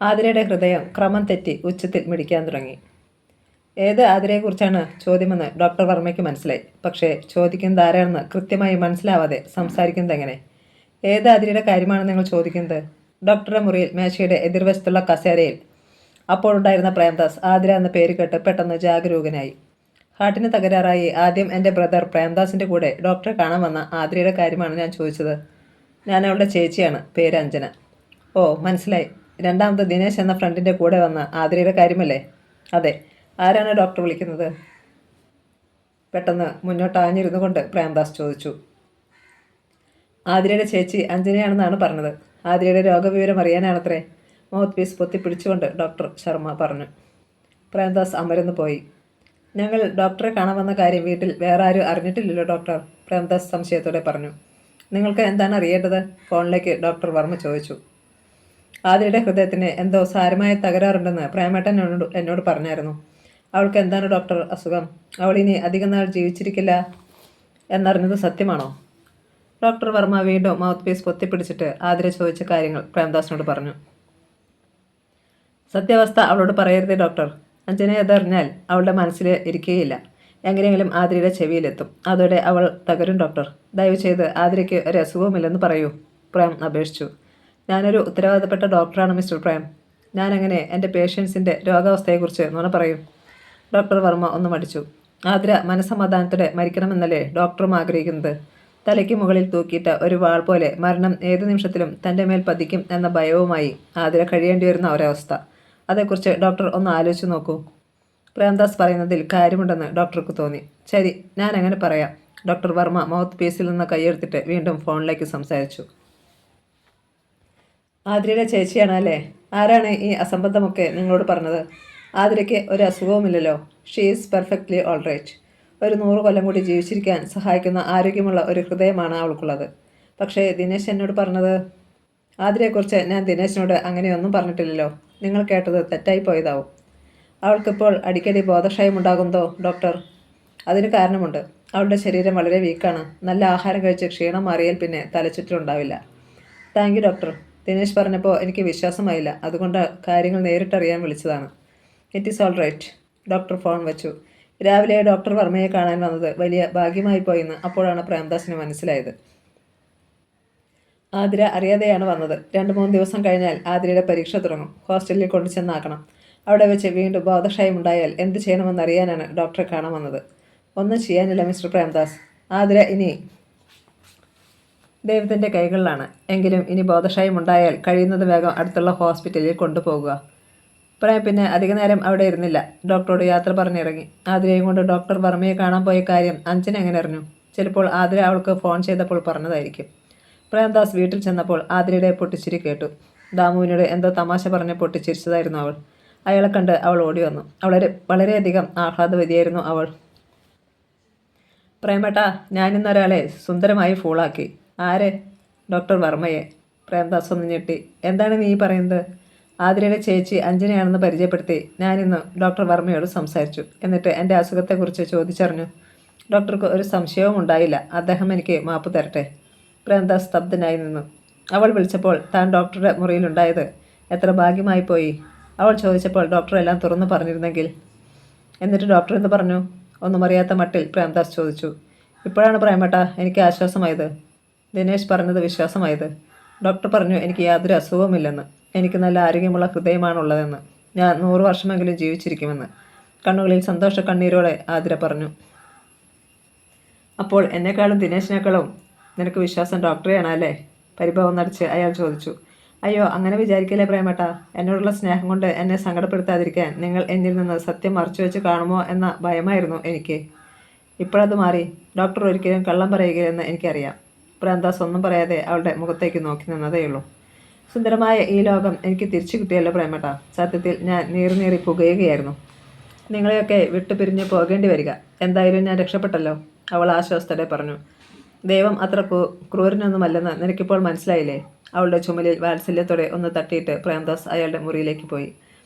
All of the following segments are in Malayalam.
ആതിരയുടെ ഹൃദയം ക്രമം തെറ്റി ഉച്ചത്തിൽ മിടിക്കാൻ തുടങ്ങി. ഏത് ആതിരയെക്കുറിച്ചാണ് ചോദ്യമെന്ന് ഡോക്ടർ വർമ്മയ്ക്ക് മനസ്സിലായി. പക്ഷേ ചോദിക്കുന്നത് ആരാണെന്ന് കൃത്യമായി മനസ്സിലാവാതെ സംസാരിക്കുന്നത് എങ്ങനെ? ഏത് ആതിരയുടെ കാര്യമാണ് നിങ്ങൾ ചോദിക്കുന്നത്? ഡോക്ടറുടെ മുറിയിൽ മേശയുടെ എതിർവശത്തുള്ള കസേരയിൽ അപ്പോഴുണ്ടായിരുന്ന പ്രേംദാസ് ആതിര എന്ന പേര് കേട്ട് പെട്ടെന്ന് ജാഗരൂകനായി. ഹാർട്ടിന് തകരാറായി ആദ്യം എൻ്റെ ബ്രദർ പ്രേംദാസിൻ്റെ കൂടെ ഡോക്ടറെ കാണാൻ വന്ന ആതിരയുടെ കാര്യമാണ് ഞാൻ ചോദിച്ചത്. ഞാൻ അവളുടെ ചേച്ചിയാണ്, പേര് അഞ്ജന. ഓ, മനസ്സിലായി. രണ്ടാമത് ദിനേശ് എന്ന ഫ്രണ്ടിൻ്റെ കൂടെ വന്ന ആതിരയുടെ കാര്യമല്ലേ? അതെ. ആരാണ് ഡോക്ടർ വിളിക്കുന്നത്? പെട്ടെന്ന് മുന്നോട്ട് ആഞ്ഞിരുന്നു കൊണ്ട് പ്രേംദാസ് ചോദിച്ചു. ആതിരയുടെ ചേച്ചി അഞ്ജനയാണെന്നാണ് പറഞ്ഞത്. ആതിരയുടെ രോഗവിവരം അറിയാനാണത്രേ. മൗത്ത് പീസ് പൊത്തിപ്പിടിച്ചുകൊണ്ട് ഡോക്ടർ ശർമ്മ പറഞ്ഞു. പ്രേംദാസ് അമരന്ന് പോയി. ഞങ്ങൾ ഡോക്ടറെ കാണാൻ വന്ന കാര്യം വീട്ടിൽ വേറെ ആരും അറിഞ്ഞിട്ടില്ലല്ലോ ഡോക്ടർ, പ്രേംദാസ് സംശയത്തോടെ പറഞ്ഞു. നിങ്ങൾക്ക് എന്താണ് അറിയേണ്ടത്? ഫോണിലേക്ക് ഡോക്ടർ വർമ്മ ചോദിച്ചു. ആതിരയുടെ ഹൃദയത്തിന് എന്തോ സാരമായ തകരാറുണ്ടെന്ന് പ്രേമേട്ടൻ എന്നോട് പറഞ്ഞായിരുന്നു. അവൾക്ക് എന്താണ് ഡോക്ടർ അസുഖം? അവൾ ഇനി അധികം നാൾ ജീവിച്ചിരിക്കില്ല എന്നറിഞ്ഞത് സത്യമാണോ? ഡോക്ടർ വർമ്മ വീണ്ടും മൗത്ത് പീസ് പൊത്തിപ്പിടിച്ചിട്ട് ആതിര ചോദിച്ച കാര്യങ്ങൾ പ്രേംദാസിനോട് പറഞ്ഞു. സത്യാവസ്ഥ അവളോട് പറയരുതേ ഡോക്ടർ. അഞ്ജനെ അതറിഞ്ഞാൽ അവളുടെ മനസ്സിൽ ഇരിക്കുകയില്ല. എങ്ങനെയെങ്കിലും ആതിരയുടെ ചെവിയിലെത്തും. അതോടെ അവൾ തകരും ഡോക്ടർ. ദയവ് ചെയ്ത് ആതിരയ്ക്ക് ഒരു അസുഖവുമില്ലെന്ന് പറയൂ, പ്രേം അപേക്ഷിച്ചു. ഞാനൊരു ഉത്തരവാദപ്പെട്ട ഡോക്ടറാണ് മിസ്റ്റർ പ്രേം. ഞാനെങ്ങനെ എൻ്റെ പേഷ്യൻസിൻ്റെ രോഗാവസ്ഥയെക്കുറിച്ച് നുണ പറയും? ഡോക്ടർ വർമ്മ ഒന്ന് മടിച്ചു. ആതിര മനസ്സമാധാനത്തോടെ മരിക്കണമെന്നല്ലേ ഡോക്ടറും ആഗ്രഹിക്കുന്നത്? തലയ്ക്ക് മുകളിൽ തൂക്കിയിട്ട ഒരു വാൾ പോലെ മരണം ഏത് നിമിഷത്തിലും തൻ്റെ മേൽ പതിക്കും എന്ന ഭയവുമായി ആതിര കഴിയേണ്ടി വരുന്ന ഒരവസ്ഥ. അതേക്കുറിച്ച് ഡോക്ടർ ഒന്ന് ആലോചിച്ച് നോക്കൂ. പ്രേംദാസ് പറയുന്നതിൽ കാര്യമുണ്ടെന്ന് ഡോക്ടർക്ക് തോന്നി. ശരി, ഞാൻ അങ്ങനെ പറയാം. ഡോക്ടർ വർമ്മ മൗത്ത് പീസിൽ നിന്ന് കൈയെടുത്തിട്ട് വീണ്ടും ഫോണിലേക്ക് സംസാരിച്ചു. ആതിരയുടെ ചേച്ചിയാണ് അല്ലേ? ആരാണ് ഈ അസംബന്ധമൊക്കെ നിങ്ങളോട് പറഞ്ഞത്? ആതിരയ്ക്ക് ഒരു അസുഖവുമില്ലല്ലോ. She is perfectly all right. ഒരു 100 കൊല്ലം കൂടി ജീവിച്ചിരിക്കാൻ സഹായിക്കുന്ന ആരോഗ്യമുള്ള ഒരു ഹൃദയമാണ് അവൾക്കുള്ളത്. പക്ഷേ ദിനേശ് എന്നോട് പറഞ്ഞത്? ആതിരയെക്കുറിച്ച് ഞാൻ ദിനേശിനോട് അങ്ങനെയൊന്നും പറഞ്ഞിട്ടില്ലല്ലോ. നിങ്ങൾ കേട്ടത് തെറ്റായി പോയതാവും. അവൾക്കിപ്പോൾ അടിക്കടി ബോധക്ഷയം ഉണ്ടാകുന്നതോ ഡോക്ടർ? അതിന് കാരണമുണ്ട്. അവളുടെ ശരീരം വളരെ വീക്കാണ്. നല്ല ആഹാരം കഴിച്ച് ക്ഷീണം മാറിയാൽ പിന്നെ തലചുറ്റലുണ്ടാവില്ല. Thank you doctor. ദിനേശ് പറഞ്ഞപ്പോൾ എനിക്ക് വിശ്വാസമായില്ല. അതുകൊണ്ട് കാര്യങ്ങൾ നേരിട്ടറിയാൻ വിളിച്ചതാണ്. It is all right. Doctor phone വെച്ചു. രാവിലെ ഡോക്ടർ വർമ്മയെ കാണാൻ വന്നത് വലിയ ഭാഗ്യമായി പോയെന്ന് അപ്പോഴാണ് പ്രേംദാസിന് മനസ്സിലായത്. ആതിര അറിയാതെയാണ് വന്നത്. 2-3 ദിവസം കഴിഞ്ഞാൽ ആതിരയുടെ പരീക്ഷ തുടങ്ങും. ഹോസ്റ്റലിൽ കൊണ്ടുചെന്നാക്കണം. അവിടെ വെച്ച് വീണ്ടും ബോധക്ഷയം ഉണ്ടായാൽ എന്ത് ചെയ്യണമെന്നറിയാനാണ് ഡോക്ടറെ കാണാൻ വന്നത്. ഒന്നും ചെയ്യാനില്ല മിസ്റ്റർ പ്രേംദാസ്. ആതിര ഇനി ദൈവത്തിൻ്റെ കൈകളിലാണ്. എങ്കിലും ഇനി ബോധക്ഷയം ഉണ്ടായാൽ കഴിയുന്നത് വേഗം അടുത്തുള്ള ഹോസ്പിറ്റലിൽ കൊണ്ടുപോകുക. പ്രേം പിന്നെ അധിക നേരം അവിടെ ഇരുന്നില്ല. ഡോക്ടറോട് യാത്ര പറഞ്ഞിറങ്ങി. ആതിരയും കൊണ്ട് ഡോക്ടർ വർമ്മയെ കാണാൻ പോയ കാര്യം അഞ്ജന എങ്ങനെ അറിഞ്ഞു? ചിലപ്പോൾ ആതിര അവൾക്ക് ഫോൺ ചെയ്തപ്പോൾ പറഞ്ഞതായിരിക്കും. പ്രേംദാസ് വീട്ടിൽ ചെന്നപ്പോൾ ആതിരയുടെ പൊട്ടിച്ചിരി കേട്ടു. ദാമുവിനോട് എന്തോ തമാശ പറഞ്ഞ് പൊട്ടിച്ചിരിച്ചതായിരുന്നു അവൾ. അയാളെ കണ്ട് അവൾ ഓടി വന്നു. വളരെയധികം ആഹ്ലാദവതിയായിരുന്നു അവൾ. പ്രേമേട്ടാ, ഞാനിന്നൊരാളെ സുന്ദരമായി ഫൂളാക്കി. ആരെ? ഡോക്ടർ വർമ്മയെ. പ്രേംദാസ് ഒന്ന് ഞെട്ടി. എന്താണ് നീ പറയുന്നത്? ആതിരയുടെ ചേച്ചി അഞ്ജനയാണെന്ന് പരിചയപ്പെടുത്തി ഞാനിന്ന് ഡോക്ടർ വർമ്മയോട് സംസാരിച്ചു. എന്നിട്ട് എൻ്റെ അസുഖത്തെക്കുറിച്ച് ചോദിച്ചറിഞ്ഞു. ഡോക്ടർക്ക് ഒരു സംശയവും ഉണ്ടായില്ല. അദ്ദേഹം എനിക്ക് മാപ്പ് തരട്ടെ. പ്രേംദാസ് സ്തബ്ധനായി നിന്നു. അവൾ വിളിച്ചപ്പോൾ താൻ ഡോക്ടറുടെ മുറിയിലുണ്ടായത് എത്ര ഭാഗ്യമായി പോയി. അവൾ ചോദിച്ചപ്പോൾ ഡോക്ടർ എല്ലാം തുറന്നു പറഞ്ഞിരുന്നെങ്കിൽ. എന്നിട്ട് ഡോക്ടർ എന്ത് പറഞ്ഞു? ഒന്നും അറിയാത്ത മട്ടിൽ പ്രേംദാസ് ചോദിച്ചു. ഇപ്പോഴാണ് പ്രേമേട്ടാ എനിക്ക് ആശ്വാസമായത്. ദിനേശ് പറഞ്ഞത് വിശ്വാസമായത്. ഡോക്ടർ പറഞ്ഞു എനിക്ക് യാതൊരു അസുഖവുമില്ലെന്ന്. എനിക്ക് നല്ല ആരോഗ്യമുള്ള ഹൃദയമാണുള്ളതെന്ന്. ഞാൻ 100 വർഷമെങ്കിലും ജീവിച്ചിരിക്കുമെന്ന് കണ്ണുകളിൽ സന്തോഷ കണ്ണീരോടെ ആതിര പറഞ്ഞു. അപ്പോൾ എന്നെക്കാളും ദിനേശിനേക്കാളും നിനക്ക് വിശ്വാസം ഡോക്ടറെയാണല്ലേ? പരിഭവം നടിച്ച് അയാൾ ചോദിച്ചു. അയ്യോ, അങ്ങനെ വിചാരിക്കില്ലേ പ്രേമേട്ടാ. എന്നോടുള്ള സ്നേഹം കൊണ്ട് എന്നെ സങ്കടപ്പെടുത്താതിരിക്കാൻ നിങ്ങൾ എന്നിൽ നിന്ന് സത്യം മറച്ചു വെച്ച് കാണുമോ എന്ന ഭയമായിരുന്നു എനിക്ക്. ഇപ്പോഴത് മാറി. ഡോക്ടർ ഒരിക്കലും കള്ളം പറയുകയില്ലെന്ന് എനിക്കറിയാം. പ്രേംദാസ് ഒന്നും പറയാതെ അവളുടെ മുഖത്തേക്ക് നോക്കി നിന്നതേയുള്ളൂ. സുന്ദരമായ ഈ ലോകം എനിക്ക് തിരിച്ചു കിട്ടിയല്ലോ പ്രേമേട്ടാ. സത്യത്തിൽ ഞാൻ നീറി പുകയുകയായിരുന്നു. നിങ്ങളെയൊക്കെ വിട്ടു പിരിഞ്ഞ് പോകേണ്ടി വരിക. എന്തായാലും ഞാൻ രക്ഷപ്പെട്ടല്ലോ, അവൾ ആശ്വാസത്തോടെ പറഞ്ഞു. ദൈവം അത്ര ക്രൂരനൊന്നുമല്ലെന്ന് നിനക്കിപ്പോൾ മനസ്സിലായില്ലേ? അവളുടെ ചുമലിൽ വാത്സല്യത്തോടെ ഒന്ന് തട്ടിയിട്ട് പ്രേംദാസ് അയാളുടെ മുറിയിലേക്ക് പോയി.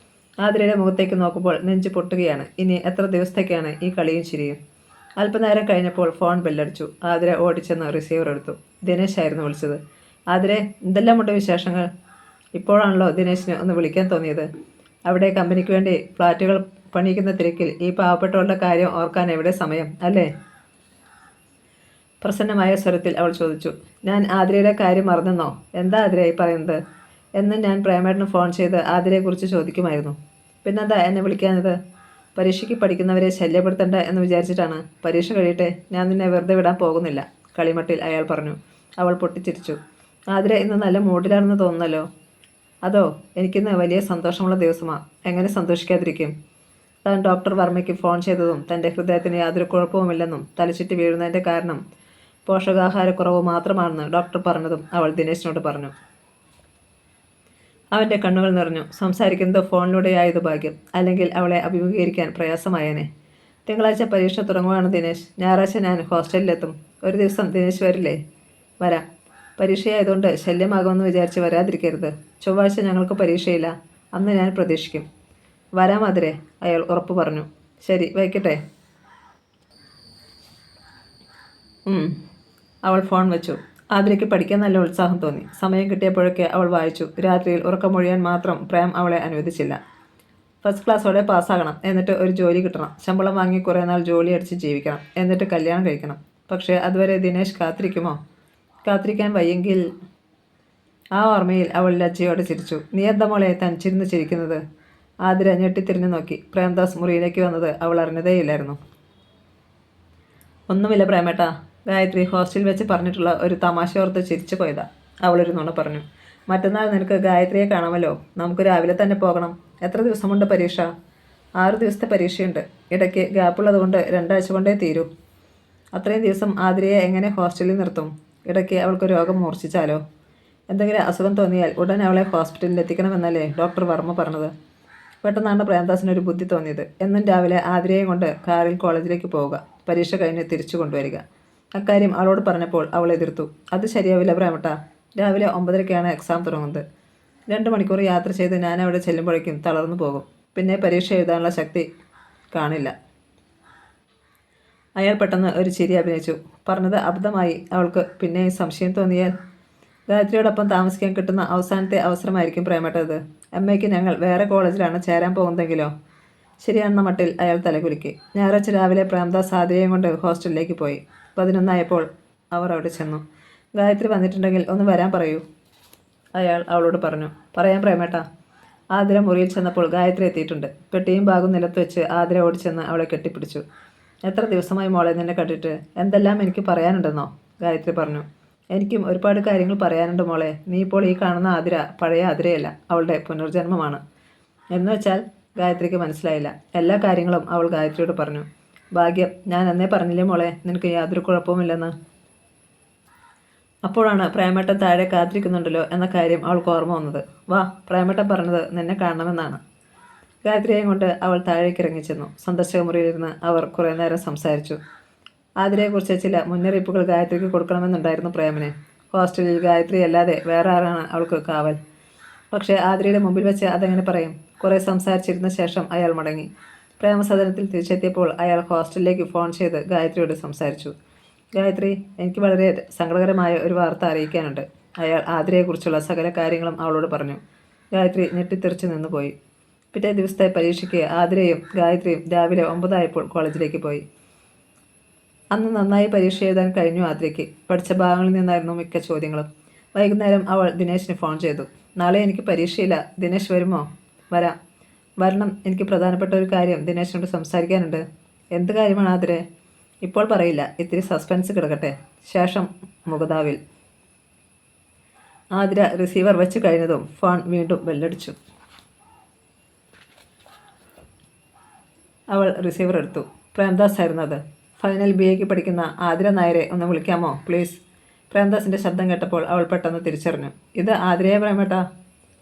ആതിരയുടെ മുഖത്തേക്ക് നോക്കുമ്പോൾ നെഞ്ച് പൊട്ടുകയാണ്. ഇനി എത്ര ദിവസത്തേക്കാണ് ഈ കളിയും ചിരിയും? അല്പനേരം കഴിഞ്ഞപ്പോൾ ഫോൺ ബെല്ലടിച്ചു. ആതിര ഓടിച്ചെന്ന് റിസീവർ എടുത്തു. ദിനേശ് ആയിരുന്നു വിളിച്ചത്. ആതിരെ, എന്തെല്ലാമുണ്ട് വിശേഷങ്ങൾ? ഇപ്പോഴാണല്ലോ ദിനേശിന് ഒന്ന് വിളിക്കാൻ തോന്നിയത്. അവിടെ കമ്പനിക്ക് വേണ്ടി ഫ്ലാറ്റുകൾ പണിയിക്കുന്ന തിരക്കിൽ ഈ പാവപ്പെട്ടവളുടെ കാര്യം ഓർക്കാൻ എവിടെ സമയം, അല്ലേ? പ്രസന്നമായ സ്വരത്തിൽ അവൾ ചോദിച്ചു. ഞാൻ ആതിരയുടെ കാര്യം മറന്നെന്നോ? എന്താ ആതിരയായി പറയുന്നത്? എന്നും ഞാൻ പ്രേമേട്ടന് ഫോൺ ചെയ്ത് ആതിരയെക്കുറിച്ച് ചോദിക്കുമായിരുന്നു. പിന്നെന്താ എന്നെ വിളിക്കാനത്? പരീക്ഷയ്ക്ക് പഠിക്കുന്നവരെ ശല്യപ്പെടുത്തണ്ട എന്ന് വിചാരിച്ചിട്ടാണ്. പരീക്ഷ കഴിയട്ടെ, ഞാൻ നിന്നെ വെറുതെ വിടാൻ പോകുന്നില്ല, കളിമട്ടിൽ അയാൾ പറഞ്ഞു. അവൾ പൊട്ടിച്ചിരിച്ചു. ആതിര ഇന്ന് നല്ല മൂഡിലാണെന്ന് തോന്നുന്നല്ലോ. അതോ, എനിക്കിന്ന് വലിയ സന്തോഷമുള്ള ദിവസമാണ്. എങ്ങനെ സന്തോഷിക്കാതിരിക്കും? താൻ ഡോക്ടർ വർമ്മയ്ക്ക് ഫോൺ ചെയ്തതും തൻ്റെ ഹൃദയത്തിന് യാതൊരു കുഴപ്പവുമില്ലെന്നും തലചുറ്റി വീഴുന്നതിൻ്റെ കാരണം പോഷകാഹാരക്കുറവ് മാത്രമാണെന്ന് ഡോക്ടർ പറഞ്ഞതും അവൾ ദിനേശിനോട് പറഞ്ഞു. അവൻ്റെ കണ്ണുകൾ നിറഞ്ഞു. സംസാരിക്കുന്നത് ഫോണിലൂടെയായത് ഭാഗ്യം, അല്ലെങ്കിൽ അവളെ അഭിമുഖീകരിക്കാൻ പ്രയാസമായേനെ. തിങ്കളാഴ്ച പരീക്ഷ തുടങ്ങുകയാണ് ദിനേശ്. ഞായറാഴ്ച ഞാൻ ഹോസ്റ്റലിലെത്തും. ഒരു ദിവസം ദിനേശ് വരില്ലേ? വരാം. പരീക്ഷയായതുകൊണ്ട് ശല്യമാകുമെന്ന് വിചാരിച്ച് വരാതിരിക്കരുത്. ചൊവ്വാഴ്ച ഞങ്ങൾക്ക് പരീക്ഷയില്ല. അന്ന് ഞാൻ പ്രതീക്ഷിക്കും. വരാം അതിരെ, അയാൾ ഉറപ്പു പറഞ്ഞു. ശരി, വയ്ക്കട്ടെ. അവൾ ഫോൺ വെച്ചു. ആതിരയ്ക്ക് പഠിക്കാൻ നല്ല ഉത്സാഹം തോന്നി. സമയം കിട്ടിയപ്പോഴൊക്കെ അവൾ വായിച്ചു. രാത്രിയിൽ ഉറക്കമൊഴിയാൻ മാത്രം പ്രേം അവളെ അനുവദിച്ചില്ല. ഫസ്റ്റ് ക്ലാസ്സോടെ പാസ്സാകണം, എന്നിട്ട് ഒരു ജോലി കിട്ടണം, ശമ്പളം വാങ്ങി കുറേ നാൾ ജോലി അടിച്ച് ജീവിക്കണം, എന്നിട്ട് കല്യാണം കഴിക്കണം. പക്ഷേ അതുവരെ ദിനേശ് കാത്തിരിക്കുമോ? കാത്തിരിക്കാൻ വയ്യെങ്കിൽ... ആ ഓർമ്മയിൽ അവൾ ലജ്ജയോടെ ചിരിച്ചു. നീ എന്താ മോളെ താൻ ചിരിന്ന് ചിരിക്കുന്നത്? ആതിര ഞെട്ടിത്തിരിഞ്ഞു നോക്കി. പ്രേംദാസ് മുറിയിലേക്ക് വന്നത് അവൾ അറിഞ്ഞതേയില്ലായിരുന്നു. ഒന്നുമില്ല പ്രേമേട്ടാ, ഗായത്രി ഹോസ്റ്റലിൽ വെച്ച് പറഞ്ഞിട്ടുള്ള ഒരു തമാശ ഓർത്ത് ചിരിച്ചു പോയതാ. അവളൊരു നുണ പറഞ്ഞു. മറ്റന്നാൾ നിനക്ക് ഗായത്രിയെ കാണാമല്ലോ. നമുക്ക് രാവിലെ തന്നെ പോകണം. എത്ര ദിവസമുണ്ട് പരീക്ഷ? 6 ദിവസത്തെ പരീക്ഷയുണ്ട്. ഇടയ്ക്ക് ഗ്യാപ്പുള്ളതുകൊണ്ട് 2 ആഴ്ച കൊണ്ടേ തീരൂ. അത്രയും ദിവസം ആതിരയെ എങ്ങനെ ഹോസ്റ്റലിൽ നിർത്തും? ഇടയ്ക്ക് അവൾക്ക് രോഗം മൂർച്ഛിച്ചാലോ? എന്തെങ്കിലും അസുഖം തോന്നിയാൽ ഉടൻ അവളെ ഹോസ്പിറ്റലിൽ എത്തിക്കണമെന്നല്ലേ ഡോക്ടർ വർമ്മ പറഞ്ഞത്? പെട്ടെന്നാണ് പ്രേംദാസിനൊരു ബുദ്ധി തോന്നിയത്. എന്നും രാവിലെ ആതിരയെ കൊണ്ട് കാറിൽ കോളേജിലേക്ക് പോവുക, പരീക്ഷ കഴിഞ്ഞ് തിരിച്ചു കൊണ്ടുവരിക. അക്കാര്യം അവളോട് പറഞ്ഞപ്പോൾ അവൾ എതിർത്തു. അത് ശരിയാവില്ല പ്രേമട്ട. രാവിലെ 9:30-ക്കാണ് എക്സാം തുടങ്ങുന്നത്. 2 മണിക്കൂർ യാത്ര ചെയ്ത് ഞാൻ അവിടെ ചെല്ലുമ്പോഴേക്കും തളർന്നു പോകും. പിന്നെ പരീക്ഷ എഴുതാനുള്ള ശക്തി കാണില്ല. അയാൾ പെട്ടെന്ന് ഒരു ചിരി അഭിനയിച്ചു. പറഞ്ഞത് അബദ്ധമായി അവൾക്ക് പിന്നെയും സംശയം തോന്നിയാൽ? ഗായത്രിയോടൊപ്പം താമസിക്കാൻ കിട്ടുന്ന അവസാനത്തെ അവസരമായിരിക്കും പ്രേമട്ടത്. അമ്മയ്ക്ക് ഞങ്ങൾ വേറെ കോളേജിലാണ് ചേരാൻ പോകുന്നതെങ്കിലോ? ശരിയാണെന്ന മട്ടിൽ അയാൾ തലകുലുക്കി. ഞായറാഴ്ച രാവിലെ പ്രേംദാസ് ആതിരയും കൊണ്ട് ഹോസ്റ്റലിലേക്ക് പോയി. 11 അവർ അവിടെ ചെന്നു. ഗായത്രി വന്നിട്ടുണ്ടെങ്കിൽ ഒന്ന് വരാൻ പറയൂ, അയാൾ അവളോട് പറഞ്ഞു. പറയാൻ പ്രേമേട്ട. ആതിര മുറിയിൽ ചെന്നപ്പോൾ ഗായത്രി എത്തിയിട്ടുണ്ട്. പെട്ടിയും ബാഗും നിലത്ത് വെച്ച് ആതിര ഓടിച്ചെന്ന് അവളെ കെട്ടിപ്പിടിച്ചു. എത്ര ദിവസമായി മോളെ നിന്നെ കണ്ടിട്ട്? എന്തെല്ലാം എനിക്ക് പറയാനുണ്ടെന്നോ? ഗായത്രി പറഞ്ഞു. എനിക്കും ഒരുപാട് കാര്യങ്ങൾ പറയാനുണ്ട് മോളെ. നീ ഇപ്പോൾ ഈ കാണുന്ന ആതിര പഴയ ആതിരയല്ല, അവളുടെ പുനർജന്മമാണ്. എന്ന് വെച്ചാൽ? ഗായത്രിക്ക് മനസ്സിലായില്ല. എല്ലാ കാര്യങ്ങളും അവൾ ഗായത്രിയോട് പറഞ്ഞു. ഭാഗ്യം, ഞാൻ അന്നേ പറഞ്ഞില്ലേ മോളെ, നിനക്ക് യാതൊരു കുഴപ്പവുമില്ലെന്ന്. അപ്പോഴാണ് പ്രേമേട്ടൻ താഴെ കാത്തിരിക്കുന്നുണ്ടല്ലോ എന്ന കാര്യം അവൾക്ക് ഓർമ്മ വന്നത്. വാ, പ്രേമേട്ടൻ പറഞ്ഞത് നിന്നെ കാണണമെന്നാണ്. ഗായത്രിയെയും കൊണ്ട് അവൾ താഴേക്ക് ഇറങ്ങിച്ചെന്നു. സന്ദർശക മുറിയിലിരുന്ന് അവർ കുറേ നേരം സംസാരിച്ചു. ആതിരയെക്കുറിച്ച് ചില മുന്നറിയിപ്പുകൾ ഗായത്രിക്ക് കൊടുക്കണമെന്നുണ്ടായിരുന്നു പ്രേമന്. ഹോസ്റ്റലിൽ ഗായത്രി അല്ലാതെ വേറെ ആരാണ് അവൾക്ക് കാവൽ? പക്ഷേ ആതിരയുടെ മുമ്പിൽ വെച്ച് അതെങ്ങനെ പറയും? കുറേ സംസാരിച്ചിരുന്ന ശേഷം അയാൾ മടങ്ങി. പ്രേമസദനത്തിൽ തിരിച്ചെത്തിയപ്പോൾ അയാൾ ഹോസ്റ്റലിലേക്ക് ഫോൺ ചെയ്ത് ഗായത്രിയോട് സംസാരിച്ചു. ഗായത്രി, എനിക്ക് വളരെ സങ്കടകരമായ ഒരു വാർത്ത അറിയിക്കാനുണ്ട്. അയാൾ ആതിരയെക്കുറിച്ചുള്ള സകല കാര്യങ്ങളും അവളോട് പറഞ്ഞു. ഗായത്രി ഞെട്ടിത്തെറിച്ച് നിന്നുപോയി. പിറ്റേ ദിവസത്തെ പരീക്ഷയ്ക്ക് ആതിരയും ഗായത്രിയും രാവിലെ 9 കോളേജിലേക്ക് പോയി. അന്ന് നന്നായി പരീക്ഷ എഴുതാൻ കഴിഞ്ഞു ആതിരയ്ക്ക്. പഠിച്ച ഭാഗങ്ങളിൽ നിന്നായിരുന്നു മിക്ക ചോദ്യങ്ങളും. വൈകുന്നേരം അവൾ ദിനേശിന് ഫോൺ ചെയ്തു. നാളെ എനിക്ക് പരീക്ഷയില്ല, ദിനേശ് വരുമോ? വരാം. വരണം, എനിക്ക് പ്രധാനപ്പെട്ട ഒരു കാര്യം ദിനേശിനോട് സംസാരിക്കാനുണ്ട്. എന്ത് കാര്യമാണ് ആതിരെ? ഇപ്പോൾ പറയില്ല, ഇത്തിരി സസ്പെൻസ് കിടക്കട്ടെ. ശേഷം മുഖതാവിൽ. ആതിര റിസീവർ വെച്ച് കഴിഞ്ഞതും ഫോൺ വീണ്ടും ബെല്ലടിച്ചു. അവൾ റിസീവർ എടുത്തു. പ്രേംദാസ് ആയിരുന്നത്. ഫൈനൽ BAക്ക് പഠിക്കുന്ന ആതിര നായരെ ഒന്ന് വിളിക്കാമോ പ്ലീസ്? പ്രേംദാസിൻ്റെ ശബ്ദം കേട്ടപ്പോൾ അവൾ പെട്ടെന്ന് തിരിച്ചറിഞ്ഞു. ഇത് ആതിരയെ പ്രേമട്ട.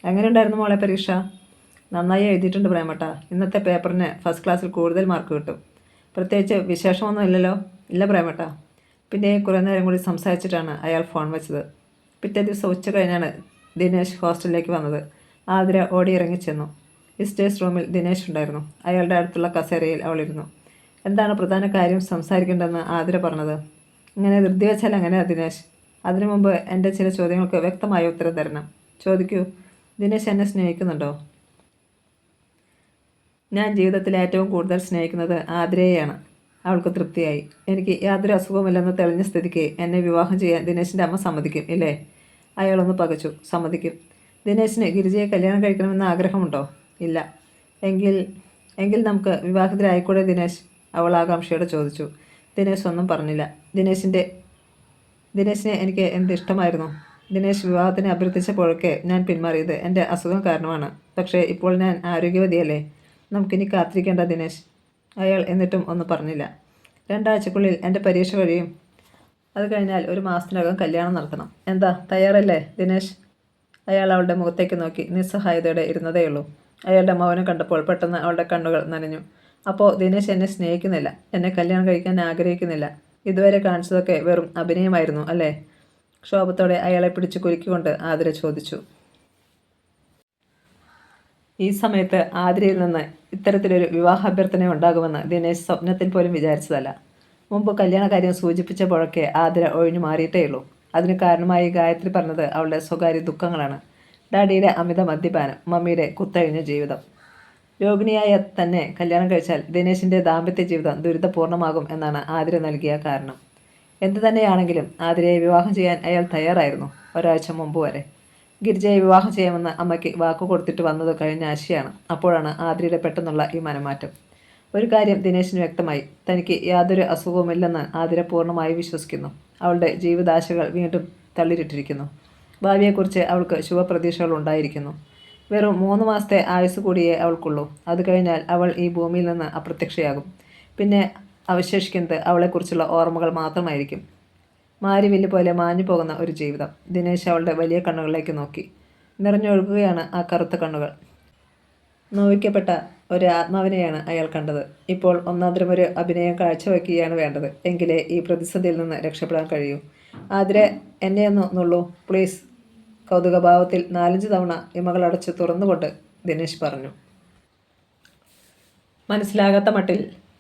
എങ്ങനെയുണ്ടായിരുന്നു മോളെ പരീക്ഷ? നന്നായി എഴുതിയിട്ടുണ്ട് പ്രേമട്ട. ഇന്നത്തെ പേപ്പറിന് ഫസ്റ്റ് ക്ലാസ്സിൽ കൂടുതൽ മാർക്ക് കിട്ടും. പ്രത്യേകിച്ച് വിശേഷമൊന്നും ഇല്ലല്ലോ? ഇല്ല പ്രേമട്ട. പിന്നെ കുറേ നേരം കൂടി സംസാരിച്ചിട്ടാണ് അയാൾ ഫോൺ വെച്ചത്. പിറ്റേ ദിവസം ഉച്ച കഴിഞ്ഞാണ് ദിനേശ് ഹോസ്റ്റലിലേക്ക് വന്നത്. ആതിര ഓടി ഇറങ്ങിച്ചെന്നു. വിസിറ്റേഴ്സ് റൂമിൽ ദിനേശ് ഉണ്ടായിരുന്നു. അയാളുടെ അടുത്തുള്ള കസേരയിൽ അവളിരുന്നു. എന്താണ് പ്രധാന കാര്യം സംസാരിക്കേണ്ടതെന്ന് ആതിര പറഞ്ഞത്? ഇങ്ങനെ ധൃതി വെച്ചാൽ എങ്ങനെയാ ദിനേശ്? അതിനു മുമ്പ് എൻ്റെ ചില ചോദ്യങ്ങൾക്ക് വ്യക്തമായ ഉത്തരം തരണം. ചോദിക്കൂ. ദിനേശ് എന്നെ സ്നേഹിക്കുന്നുണ്ടോ? ഞാൻ ജീവിതത്തിൽ ഏറ്റവും കൂടുതൽ സ്നേഹിക്കുന്നത് ആതിരയെയാണ്. അവൾക്ക് തൃപ്തിയായി. എനിക്ക് യാതൊരു അസുഖമില്ലെന്ന് തെളിഞ്ഞ സ്ഥിതിക്ക് എന്നെ വിവാഹം ചെയ്യാൻ ദിനേശിൻ്റെ അമ്മ സമ്മതിക്കും ഇല്ലേ? അയാളൊന്ന് പകച്ചു. സമ്മതിക്കും. ദിനേശിന് ഗിരിജയെ കല്യാണം കഴിക്കണമെന്ന് ആഗ്രഹമുണ്ടോ? ഇല്ല. എങ്കിൽ എങ്കിൽ നമുക്ക് വിവാഹിതരായിക്കൂടെ ദിനേശ്? അവൾ ആകാംക്ഷയോടെ ചോദിച്ചു. ദിനേശ് ഒന്നും പറഞ്ഞില്ല. ദിനേശിനെ എനിക്ക് ഇഷ്ടമായിരുന്നു. ദിനേശ് വിവാഹത്തിന് അഭ്യർത്ഥിച്ചപ്പോഴൊക്കെ ഞാൻ പിന്മാറിയത് എൻ്റെ അസുഖം കാരണമാണ്. പക്ഷേ ഇപ്പോൾ ഞാൻ ആരോഗ്യവതിയല്ലേ? നമുക്കിനി കാത്തിരിക്കേണ്ട ദിനേശ്. അയാൾ എന്നിട്ടും ഒന്നും പറഞ്ഞില്ല. 2 ആഴ്ചക്കുള്ളിൽ എൻ്റെ പരീക്ഷ കഴിയും. അത് കഴിഞ്ഞാൽ 1 മാസത്തിനകം കല്യാണം നടത്തണം. എന്താ, തയ്യാറല്ലേ ദിനേശ്? അയാൾ അവളുടെ മുഖത്തേക്ക് നോക്കി നിസ്സഹായതയോടെ ഇരുന്നതേയുള്ളൂ. അയാളുടെ മൗനം കണ്ടപ്പോൾ പെട്ടെന്ന് അവളുടെ കണ്ണുകൾ നനഞ്ഞു. അപ്പോൾ ദിനേശ് എന്നെ സ്നേഹിക്കുന്നില്ല, എന്നെ കല്യാണം കഴിക്കാൻ ആഗ്രഹിക്കുന്നില്ല. ഇതുവരെ കാണിച്ചതൊക്കെ വെറും അഭിനയമായിരുന്നു അല്ലേ? ക്ഷോഭത്തോടെ അയാളെ പിടിച്ചു കുലുക്കിക്കൊണ്ട് ആതിര ചോദിച്ചു. ഈ സമയത്ത് ആതിരയിൽ നിന്ന് ഇത്തരത്തിലൊരു വിവാഹാഭ്യർത്ഥന ഉണ്ടാകുമെന്ന് ദിനേശ് സ്വപ്നത്തിൽ പോലും വിചാരിച്ചതല്ല. മുമ്പ് കല്യാണകാര്യം സൂചിപ്പിച്ചപ്പോഴൊക്കെ ആതിര ഒഴിഞ്ഞു മാറിയിട്ടേയുള്ളൂ. അതിന് കാരണമായി ഗായത്രി പറഞ്ഞത് അവളുടെ സ്വകാര്യ ദുഃഖങ്ങളാണ്. ഡാഡിയുടെ അമിത മദ്യപാനം, മമ്മിയുടെ കുത്തഴിഞ്ഞ ജീവിതം. രോഗിണിയായ തന്നെ കല്യാണം കഴിച്ചാൽ ദിനേശിൻ്റെ ദാമ്പത്യ ജീവിതം ദുരിതപൂർണ്ണമാകും എന്നാണ് ആതിര നൽകിയ കാരണം. എന്തു തന്നെയാണെങ്കിലും ആതിരയെ വിവാഹം ചെയ്യാൻ അയാൾ തയ്യാറായിരുന്നു. ഒരാഴ്ച മുമ്പ് വരെ. ഗിരിജയെ വിവാഹം ചെയ്യാമെന്ന് അമ്മയ്ക്ക് വാക്കു കൊടുത്തിട്ട് വന്നത് കഴിഞ്ഞ ആഴ്ചയാണ്. അപ്പോഴാണ് ആതിരയുടെ പെട്ടെന്നുള്ള ഈ മനമാറ്റം. ഒരു കാര്യം ദിനേശിന് വ്യക്തമായി. തനിക്ക് യാതൊരു അസുഖവുമില്ലെന്ന് ആതിര പൂർണ്ണമായി വിശ്വസിക്കുന്നു. അവളുടെ ജീവിതാശകൾ വീണ്ടും തള്ളിയിട്ടിരിക്കുന്നു. ഭാവിയെക്കുറിച്ച് അവൾക്ക് ശുഭപ്രതീക്ഷകൾ ഉണ്ടായിരിക്കുന്നു. വെറും 3 മാസത്തെ ആയുസ് കൂടിയേ അവൾക്കുള്ളൂ. അത് കഴിഞ്ഞാൽ അവൾ ഈ ഭൂമിയിൽ നിന്ന് അപ്രത്യക്ഷയാകും. പിന്നെ അവശേഷിക്കുന്നത് അവളെക്കുറിച്ചുള്ള ഓർമ്മകൾ മാത്രമായിരിക്കും. മാരിവില്ല് പോലെ മാഞ്ഞു പോകുന്ന ഒരു ജീവിതം. ദിനേശ് അവളുടെ വലിയ കണ്ണുകളിലേക്ക് നോക്കി. നിറഞ്ഞൊഴുകുകയാണ് ആ കറുത്ത കണ്ണുകൾ. നോവിക്കപ്പെട്ട ഒരു ആത്മാവിനെയാണ് അയാൾ കണ്ടത്. ഇപ്പോൾ ഒന്നാന്തരമൊരു അഭിനയം കാഴ്ചവെക്കുകയാണ് വേണ്ടത്. എങ്കിലേ ഈ പ്രതിസന്ധിയിൽ നിന്ന് രക്ഷപ്പെടാൻ കഴിയൂ. ആതിരെ, എന്നെയൊന്ന് നുള്ളൂ പ്ലീസ്. കൗതുകഭാവത്തിൽ 4-5 തവണ ഇമകളടച്ച് തുറന്നുകൊണ്ട് ദിനേശ് പറഞ്ഞു. മനസ്സിലാകാത്ത മട്ടിൽ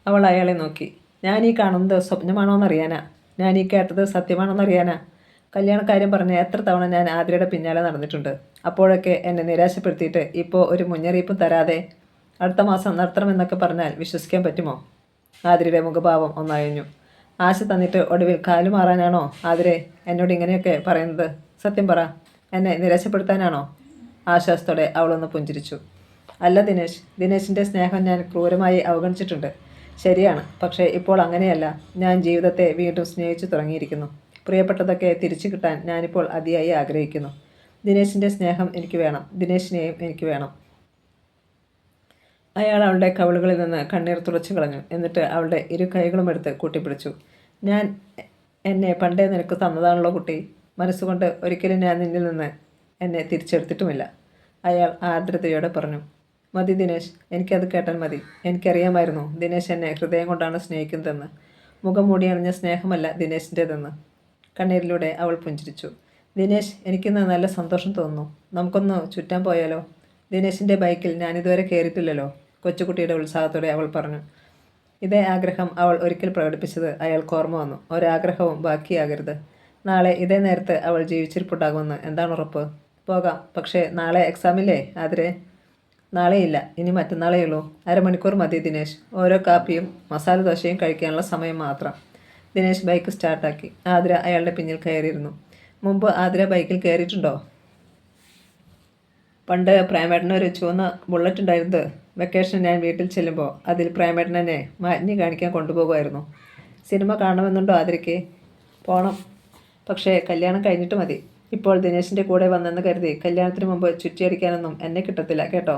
അവൾ അയാളെ നോക്കി. ഞാൻ ഈ കാണുന്നത് സ്വപ്നമാണോന്നറിയാനാ? ഞാൻ ഈ കേട്ടത് സത്യമാണോന്നറിയാനാ? കല്യാണക്കാര്യം പറഞ്ഞ് എത്ര തവണ ഞാൻ ആതിരയുടെ പിന്നാലെ നടന്നിട്ടുണ്ട്. അപ്പോഴൊക്കെ എന്നെ നിരാശപ്പെടുത്തിയിട്ട് ഇപ്പോൾ ഒരു മുന്നറിയിപ്പും തരാതെ അടുത്ത മാസം നടത്തണമെന്നൊക്കെ പറഞ്ഞാൽ വിശ്വസിക്കാൻ പറ്റുമോ? ആതിരയുടെ മുഖഭാവം ഒന്നയഞ്ഞു. ആശ തന്നിട്ട് ഒടുവിൽ കാലുമാറാനാണോ ആതിരെ എന്നോട് ഇങ്ങനെയൊക്കെ പറയുന്നത്? സത്യം പറ, എന്നെ നിരാശപ്പെടുത്താനാണോ? ആശ്വാസത്തോടെ അവളൊന്ന് പുഞ്ചിരിച്ചു. അല്ല ദിനേശ്, ദിനേശിൻ്റെ സ്നേഹം ഞാൻ ക്രൂരമായി അവഗണിച്ചിട്ടുണ്ട്. ശരിയാണ്. പക്ഷേ ഇപ്പോൾ അങ്ങനെയല്ല. ഞാൻ ജീവിതത്തെ വീണ്ടും സ്നേഹിച്ചു തുടങ്ങിയിരിക്കുന്നു. പ്രിയപ്പെട്ടതൊക്കെ തിരിച്ചു കിട്ടാൻ ഞാനിപ്പോൾ അതിയായി ആഗ്രഹിക്കുന്നു. ദിനേശിൻ്റെ സ്നേഹം എനിക്ക് വേണം. ദിനേശിനെയും എനിക്ക് വേണം. അയാൾ അവളുടെ കവിളുകളിൽ നിന്ന് കണ്ണീർ തുടച്ചു കളഞ്ഞു. എന്നിട്ട് അവളുടെ 2 കൈകളും എടുത്ത് കൂട്ടിപ്പിടിച്ചു. ഞാൻ എന്നെ പണ്ടേ നിനക്ക് തന്നതാണല്ലോ കുട്ടി. മനസ്സുകൊണ്ട് ഒരിക്കലും ഞാൻ നിന്നിൽ നിന്ന് എന്നെ തിരിച്ചെടുത്തിട്ടുമില്ല. അയാൾ ആർദ്രതയോടെ പറഞ്ഞു. മതി ദിനേശ്, എനിക്കത് കേട്ടാൽ മതി. എനിക്കറിയാമായിരുന്നു ദിനേശ് എന്നെ ഹൃദയം കൊണ്ടാണ് സ്നേഹിക്കുന്നതെന്ന്. മുഖം മൂടിയണിഞ്ഞ സ്നേഹമല്ല ദിനേശിൻ്റെതെന്ന്. കണ്ണീരിലൂടെ അവൾ പുഞ്ചിരിച്ചു. ദിനേശ്, എനിക്കിന്ന് നല്ല സന്തോഷം തോന്നുന്നു. നമുക്കൊന്ന് ചുറ്റാൻ പോയാലോ? ദിനേശിൻ്റെ ബൈക്കിൽ ഞാനിതുവരെ കയറിയിട്ടില്ലല്ലോ. കൊച്ചുകുട്ടിയുടെ ഉത്സാഹത്തോടെ അവൾ പറഞ്ഞു. ഇതേ ആഗ്രഹം അവൾ ഒരിക്കൽ പ്രകടിപ്പിച്ചത് അയാൾക്ക് ഓർമ്മ വന്നു. ഒരാഗ്രഹവും ബാക്കിയാകരുത്. നാളെ ഇതേ നേരത്ത് അവൾ ജീവിച്ചിരിപ്പുണ്ടാകുമെന്ന് എന്താണ് ഉറപ്പ്? പോകാം. പക്ഷേ നാളെ എക്സാമില്ലേ ആതിരെ? നാളെയില്ല, ഇനി മറ്റന്നാളേയുള്ളൂ. 1/2 മണിക്കൂർ മതി ദിനേശ്. ഓരോ കാപ്പിയും മസാല ദോശയും കഴിക്കാനുള്ള സമയം മാത്രം. ദിനേശ് ബൈക്ക് സ്റ്റാർട്ടാക്കി. ആതിര അയാളുടെ പിന്നിൽ കയറിയിരുന്നു. മുമ്പ് ആതിര ബൈക്കിൽ കയറിയിട്ടുണ്ടോ? പണ്ട് പ്രേമേട്ടനൊരു ചുവന്ന ബുള്ളറ്റ് ഉണ്ടായിരുന്നത്. വെക്കേഷൻ ഞാൻ വീട്ടിൽ ചെല്ലുമ്പോൾ അതിൽ പ്രേമേട്ടനെ മാറ്റിനി കാണിക്കാൻ കൊണ്ടുപോകുമായിരുന്നു. സിനിമ കാണണമെന്നുണ്ടോ ആതിരയ്ക്ക്? പോണം, പക്ഷേ കല്യാണം കഴിഞ്ഞിട്ട് മതി. ഇപ്പോൾ ദിനേശിൻ്റെ കൂടെ വന്നെന്ന് കരുതി കല്യാണത്തിന് മുമ്പ് ചുറ്റിയടിക്കാനൊന്നും എന്നെ കിട്ടത്തില്ല കേട്ടോ,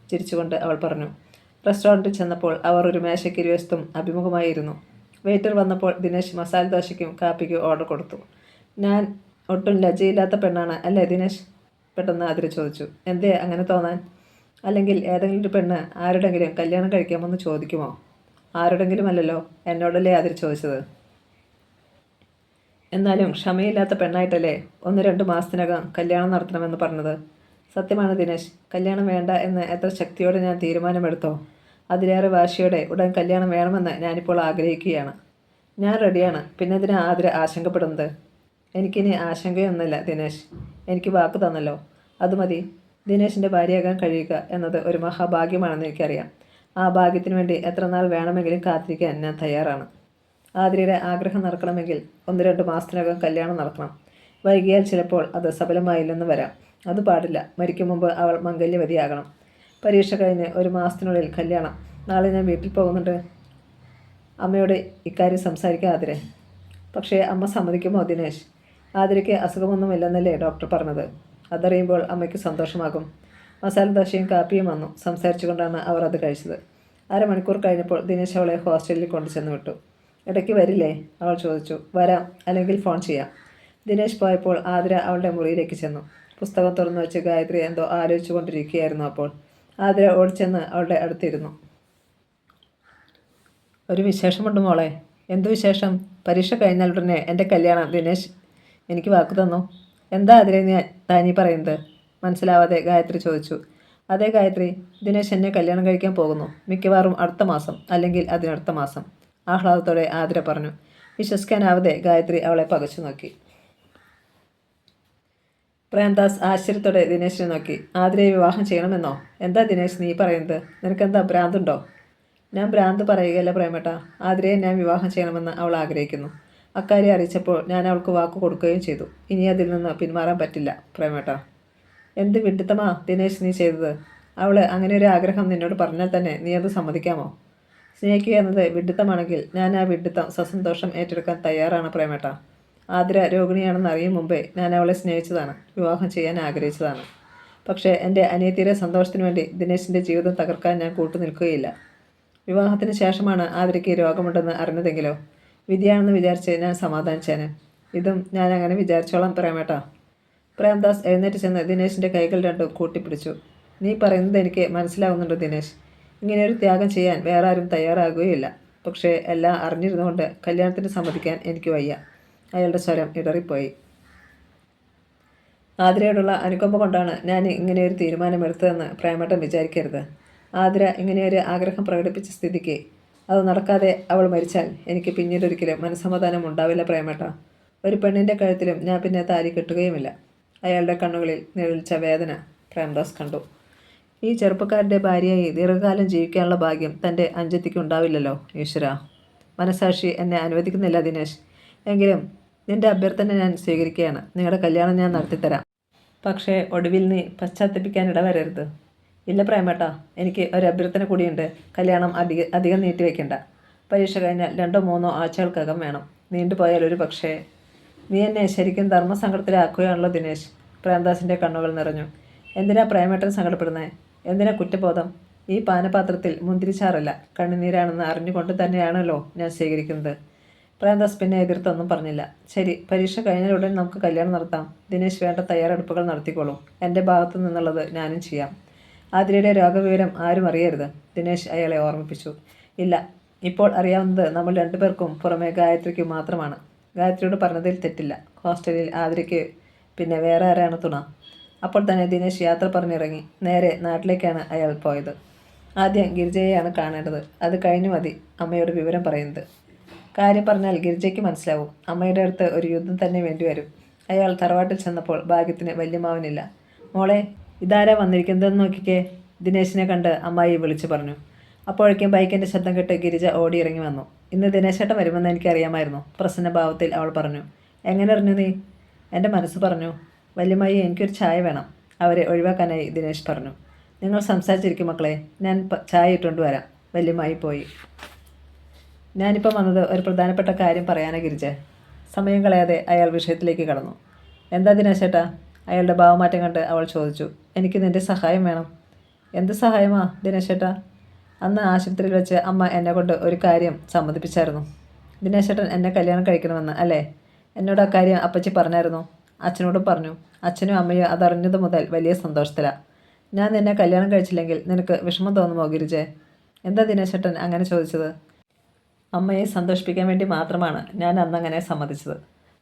ചിരിച്ചുകൊണ്ട് അവൾ പറഞ്ഞു. റെസ്റ്റോറൻറ്റിൽ ചെന്നപ്പോൾ അവർ ഒരു മേശയ്ക്ക് ഇരുവശത്തും അഭിമുഖമായിരുന്നു. വെയിറ്റർ വന്നപ്പോൾ ദിനേശ് മസാല ദോശയ്ക്കും കാപ്പിക്കും ഓർഡർ കൊടുത്തു. ഞാൻ ഒട്ടും ലജ്ജയില്ലാത്ത പെണ്ണാണ് അല്ലേ ദിനേശ്? പെട്ടെന്ന് ആതിര ചോദിച്ചു. എന്തേ അങ്ങനെ തോന്നാൻ? അല്ലെങ്കിൽ ഏതെങ്കിലും ഒരു പെണ്ണ് ആരുടെങ്കിലും കല്യാണം കഴിക്കാമെന്ന് ചോദിക്കുമോ? ആരുടെങ്കിലും അല്ലല്ലോ, എന്നോടല്ലേ ആതിര ചോദിച്ചത്. എന്നാലും ക്ഷമയില്ലാത്ത പെണ്ണായിട്ടല്ലേ 1-2 മാസത്തിനകം കല്യാണം നടത്തണമെന്ന് പറഞ്ഞത്? സത്യമാണ് ദിനേശ്, കല്യാണം വേണ്ട എന്ന് എത്ര ശക്തിയോടെ ഞാൻ തീരുമാനമെടുത്തോ അതിലേറെ വാശിയോടെ ഉടൻ കല്യാണം വേണമെന്ന് ഞാനിപ്പോൾ ആഗ്രഹിക്കുകയാണ്. ഞാൻ റെഡിയാണ്. പിന്നെ ഇതിന് ആതിര ആശങ്കപ്പെടുന്നത്? എനിക്കിനി ആശങ്കയൊന്നുമില്ല ദിനേശ്. എനിക്ക് വാക്ക് തന്നല്ലോ, അത് മതി. ദിനേശിൻ്റെ ഭാര്യയാകാൻ കഴിയുക എന്നത് ഒരു മഹാഭാഗ്യമാണെന്ന് എനിക്കറിയാം. ആ ഭാഗ്യത്തിന് വേണ്ടി എത്ര നാൾ വേണമെങ്കിലും കാത്തിരിക്കാൻ ഞാൻ തയ്യാറാണ്. ആതിരയുടെ ആഗ്രഹം നടക്കണമെങ്കിൽ 1-2 മാസത്തിനകം കല്യാണം നടക്കണം. വൈകിയാൽ ചിലപ്പോൾ അത് സഫലമായില്ലെന്ന് വരാം. അത് പാടില്ല. മരിക്കും മുമ്പ് അവൾ മംഗല്യവതിയാകണം. പരീക്ഷ കഴിഞ്ഞ് 1 മാസത്തിനുള്ളിൽ കല്യാണം. നാളെ ഞാൻ വീട്ടിൽ പോകുന്നുണ്ട്. അമ്മയോട് ഇക്കാര്യം സംസാരിക്കാം ആതിരെ. പക്ഷേ അമ്മ സമ്മതിക്കുമോ ദിനേശ്? ആതിരയ്ക്ക് അസുഖമൊന്നുമില്ലെന്നല്ലേ ഡോക്ടർ പറഞ്ഞത്? അതറിയുമ്പോൾ അമ്മയ്ക്ക് സന്തോഷമാകും. മസാല ദോശയും കാപ്പിയും വന്നു. സംസാരിച്ചുകൊണ്ടാണ് അവർ അത് കഴിച്ചത്. 1/2 മണിക്കൂർ കഴിഞ്ഞപ്പോൾ ദിനേശ് അവളെ ഹോസ്റ്റലിൽ കൊണ്ടുചെന്ന് വിട്ടു. ഇടയ്ക്ക് വരില്ലേ? അവൾ ചോദിച്ചു. വരാം, അല്ലെങ്കിൽ ഫോൺ ചെയ്യാം. ദിനേശ് പോയപ്പോൾ ആതിര അവളുടെ മുറിയിലേക്ക് ചെന്നു. പുസ്തകം തുറന്നു വെച്ച് ഗായത്രി എന്തോ ആലോചിച്ചു കൊണ്ടിരിക്കുകയായിരുന്നു. അപ്പോൾ ആതിര ഓടിച്ചെന്ന് അവളുടെ അടുത്തിരുന്നു. ഒരു വിശേഷമുണ്ട് മോളെ. എന്തു വിശേഷം? പരീക്ഷ കഴിഞ്ഞാൽ ഉടനെ എൻ്റെ കല്യാണം ദിനേശ് എനിക്ക് വാക്കു തന്നു. എന്താ അതിരെ താനീ പറയുന്നത്? മനസ്സിലാവാതെ ഗായത്രി ചോദിച്ചു. അതേ ഗായത്രി, ദിനേശ് എന്നെ കല്യാണം കഴിക്കാൻ പോകുന്നു. മിക്കവാറും അടുത്ത മാസം, അല്ലെങ്കിൽ അതിനടുത്ത മാസം, ആഹ്ലാദത്തോടെ ആതിര പറഞ്ഞു. വിശ്വസിക്കാനാവാതെ ഗായത്രി അവളെ പകച്ചു നോക്കി. പ്രേംദാസ് ആശ്ചര്യത്തോടെ ദിനേശിനെ നോക്കി. ആതിരയെ വിവാഹം ചെയ്യണമെന്നോ? എന്താ ദിനേശ് നീ പറയുന്നത്? നിനക്കെന്താ ഭ്രാന്തുണ്ടോ? ഞാൻ ഭ്രാന്ത് പറയുകയല്ല പ്രേമേട്ട. ആതിരയെ ഞാൻ വിവാഹം ചെയ്യണമെന്ന് അവൾ ആഗ്രഹിക്കുന്നു. അക്കാര്യം അറിയിച്ചപ്പോൾ ഞാൻ അവൾക്ക് വാക്ക് കൊടുക്കുകയും ചെയ്തു. ഇനി അതിൽ നിന്ന് പിന്മാറാൻ പറ്റില്ല പ്രേമേട്ട. എന്ത് വിഡ്ഢിത്തമാ ദിനേശ് നീ ചെയ്തത്? അവൾ അങ്ങനെ ഒരു ആഗ്രഹം നിന്നോട് പറഞ്ഞാൽ തന്നെ നീ അത് സമ്മതിക്കാമോ? സ്നേഹിക്കുക എന്നത് വിഡ്ഢിത്തമാണെങ്കിൽ ഞാൻ ആ വിഡ്ഢിത്തം സസന്തോഷം ഏറ്റെടുക്കാൻ തയ്യാറാണ് പ്രേമേട്ട. ആതിര രോഗിണിയാണെന്ന് അറിയും മുമ്പേ ഞാൻ അവളെ സ്നേഹിച്ചതാണ്, വിവാഹം ചെയ്യാൻ ആഗ്രഹിച്ചതാണ്. പക്ഷേ എൻ്റെ അനിയത്തിയുടെ സന്തോഷത്തിന് വേണ്ടി ദിനേശിൻ്റെ ജീവിതം തകർക്കാൻ ഞാൻ കൂട്ടുനിൽക്കുകയില്ല. വിവാഹത്തിന് ശേഷമാണ് ആതിരയ്ക്ക് രോഗമുണ്ടെന്ന് അറിഞ്ഞതെങ്കിലോ വിധിയാണെന്ന് വിചാരിച്ച് ഞാൻ സമാധാനിച്ചേനെ. ഇതും ഞാൻ അങ്ങനെ വിചാരിച്ചോളാം പ്രേമേട്ട. പ്രേംദാസ് എഴുന്നേറ്റ് ചെന്ന് ദിനേശിൻ്റെ കൈകൾ രണ്ടും കൂട്ടിപ്പിടിച്ചു. നീ പറയുന്നത് എനിക്ക് മനസ്സിലാവുന്നുണ്ട് ദിനേശ്. ഇങ്ങനെയൊരു ത്യാഗം ചെയ്യാൻ വേറെ ആരും തയ്യാറാകുകയില്ല. പക്ഷേ എല്ലാം അറിഞ്ഞിരുന്നുകൊണ്ട് കല്യാണത്തിന് സമ്മതിക്കാൻ എനിക്ക് വയ്യ. അയാളുടെ സ്വരം ഇടറിപ്പോയി. ആതിരയോടുള്ള അനുകമ്പ കൊണ്ടാണ് ഞാൻ ഇങ്ങനെയൊരു തീരുമാനമെടുത്തതെന്ന് പ്രേമേട്ടൻ വിചാരിക്കരുത്. ആതിര ഇങ്ങനെയൊരു ആഗ്രഹം പ്രകടിപ്പിച്ച സ്ഥിതിക്ക് അത് നടക്കാതെ അവൾ മരിച്ചാൽ എനിക്ക് പിന്നീടൊരിക്കലും മനസ്സമാധാനം ഉണ്ടാവില്ല പ്രേമേട്ട. ഒരു പെണ്ണിൻ്റെ കഴുത്തിലും ഞാൻ പിന്നെ താലി കെട്ടുകയുമില്ല. അയാളുടെ കണ്ണുകളിൽ നിഴലിച്ച വേദന പ്രേംദാസ് കണ്ടു. ഈ ചെറുപ്പക്കാരുടെ ഭാര്യയായി ദീർഘകാലം ജീവിക്കാനുള്ള ഭാഗ്യം തൻ്റെ അനുജത്തിക്ക് ഉണ്ടാവില്ലല്ലോ ഈശ്വര. മനസാക്ഷി എന്നെ അനുവദിക്കുന്നില്ല ദിനേശ്. എങ്കിലും നിന്റെ അഭ്യർത്ഥന ഞാൻ സ്വീകരിക്കുകയാണ്. നിങ്ങളുടെ കല്യാണം ഞാൻ നടത്തിത്തരാം. പക്ഷേ ഒടുവിൽ നീ പശ്ചാത്തപിക്കാൻ ഇടവരരുത്. ഇല്ല പ്രേമേട്ട, എനിക്ക് ഒരു അഭ്യർത്ഥന കൂടിയുണ്ട്. കല്യാണം അധികം നീട്ടിവെക്കണ്ട. പരീക്ഷ കഴിഞ്ഞാൽ 2-3 ആഴ്ചകൾക്കകം വേണം. നീണ്ടുപോയാൽ ഒരു പക്ഷേ. നീ എന്നെ ശരിക്കും ധർമ്മസങ്കടത്തിലാക്കുകയാണല്ലോ ദിനേശ്. പ്രേംദാസിൻ്റെ കണ്ണുകൾ നിറഞ്ഞു. എന്തിനാ പ്രേമേട്ടൻ സങ്കടപ്പെടുന്നത്? എന്തിനാ കുറ്റബോധം? ഈ പാനപാത്രത്തിൽ മുന്തിരിച്ചാറല്ല, കണ്ണുനീരാണെന്ന് അറിഞ്ഞുകൊണ്ട് തന്നെയാണല്ലോ ഞാൻ സ്വീകരിക്കുന്നത്. പ്രേംദാസ് പിന്നെ എതിർത്തൊന്നും പറഞ്ഞില്ല. ശരി, പരീക്ഷ കഴിഞ്ഞാലുടൻ നമുക്ക് കല്യാണം നടത്താം. ദിനേശ് വേണ്ട തയ്യാറെടുപ്പുകൾ നടത്തിക്കോളും. എൻ്റെ ഭാഗത്തു നിന്നുള്ളത് ഞാനും ചെയ്യാം. ആതിരയുടെ രോഗവിവരം ആരും അറിയരുത്, ദിനേശ് അയാളെ ഓർമ്മിപ്പിച്ചു. ഇല്ല, ഇപ്പോൾ അറിയാവുന്നത് നമ്മൾ 2 പേർക്കും പുറമെ ഗായത്രിക്ക് മാത്രമാണ്. ഗായത്രിയോട് പറഞ്ഞതിൽ തെറ്റില്ല. ഹോസ്റ്റലിൽ ആതിരയ്ക്ക് പിന്നെ വേറെ ആരാണ് തുണ? അപ്പോൾ തന്നെ ദിനേശ് യാത്ര പറഞ്ഞിറങ്ങി. നേരെ നാട്ടിലേക്കാണ് അയാൾ പോയത്. ആദ്യം ഗിരിജയെയാണ് കാണേണ്ടത്. അത് കഴിഞ്ഞു മതി അമ്മയോട് വിവരം പറയുന്നത്. കാര്യം പറഞ്ഞാൽ ഗിരിജയ്ക്ക് മനസ്സിലാവും. അമ്മയുടെ അടുത്ത് ഒരു യുദ്ധം തന്നെ വേണ്ടിവരും. അയാൾ തറവാട്ടിൽ ചെന്നപ്പോൾ ഭാഗ്യത്തിന് വല്യമ്മാവനില്ല. മോളെ, ഇതാരാ വന്നിരിക്കുന്നതെന്ന് നോക്കിക്കേ, ദിനേശിനെ കണ്ട് അമ്മായി വിളിച്ചു പറഞ്ഞു. അപ്പോഴേക്കും ബൈക്കിൻ്റെ ശബ്ദം കേട്ട് ഗിരിജ ഓടിയിറങ്ങി വന്നു. ഇന്ന് ദിനേശേട്ടൻ വരുമെന്ന് എനിക്കറിയാമായിരുന്നു, പ്രസന്നഭാവത്തിൽ അവൾ പറഞ്ഞു. എങ്ങനെ അറിഞ്ഞു നീ? എൻ്റെ മനസ്സ് പറഞ്ഞു. വല്യമ്മായി, എനിക്കൊരു ചായ വേണം. അവരെ ഒഴിവാക്കാനായി ദിനേശ് പറഞ്ഞു. നിങ്ങൾ സംസാരിച്ചിരിക്കും മക്കളെ, ഞാൻ ചായ ഇട്ടുകൊണ്ട് വരാം. വല്യമ്മായി പോയി. ഞാനിപ്പം വന്നത് ഒരു പ്രധാനപ്പെട്ട കാര്യം പറയാനാ ഗിരിജ. സമയം കളയാതെ അയാൾ വിഷയത്തിലേക്ക് കടന്നു. എന്താ ദിനേശേട്ടാ? അയാളുടെ ഭാവമാറ്റം കണ്ട് അവൾ ചോദിച്ചു. എനിക്ക് നിൻ്റെ സഹായം വേണം. എന്ത് സഹായമാ ദിനേശേട്ടാ? അന്ന് ആശുപത്രിയിൽ വെച്ച് അമ്മ എന്നെ കൊണ്ട് ഒരു കാര്യം സമ്മതിപ്പിച്ചായിരുന്നു. ദിനേശേട്ടൻ എന്നെ കല്യാണം കഴിക്കണമെന്ന് അല്ലേ? എന്നോട് ആ കാര്യം അപ്പച്ചി പറഞ്ഞായിരുന്നു. അച്ഛനോടും പറഞ്ഞു. അച്ഛനും അമ്മയും അതറിഞ്ഞത് മുതൽ വലിയ സന്തോഷത്തിലാണ്. ഞാൻ നിന്നെ കല്യാണം കഴിച്ചില്ലെങ്കിൽ നിനക്ക് വിഷമം തോന്നുമോ ഗിരിജെ? എന്താ ദിനേശേട്ടൻ അങ്ങനെ ചോദിച്ചത്? അമ്മയെ സന്തോഷിപ്പിക്കാൻ വേണ്ടി മാത്രമാണ് ഞാൻ അന്നങ്ങനെ സമ്മതിച്ചത്.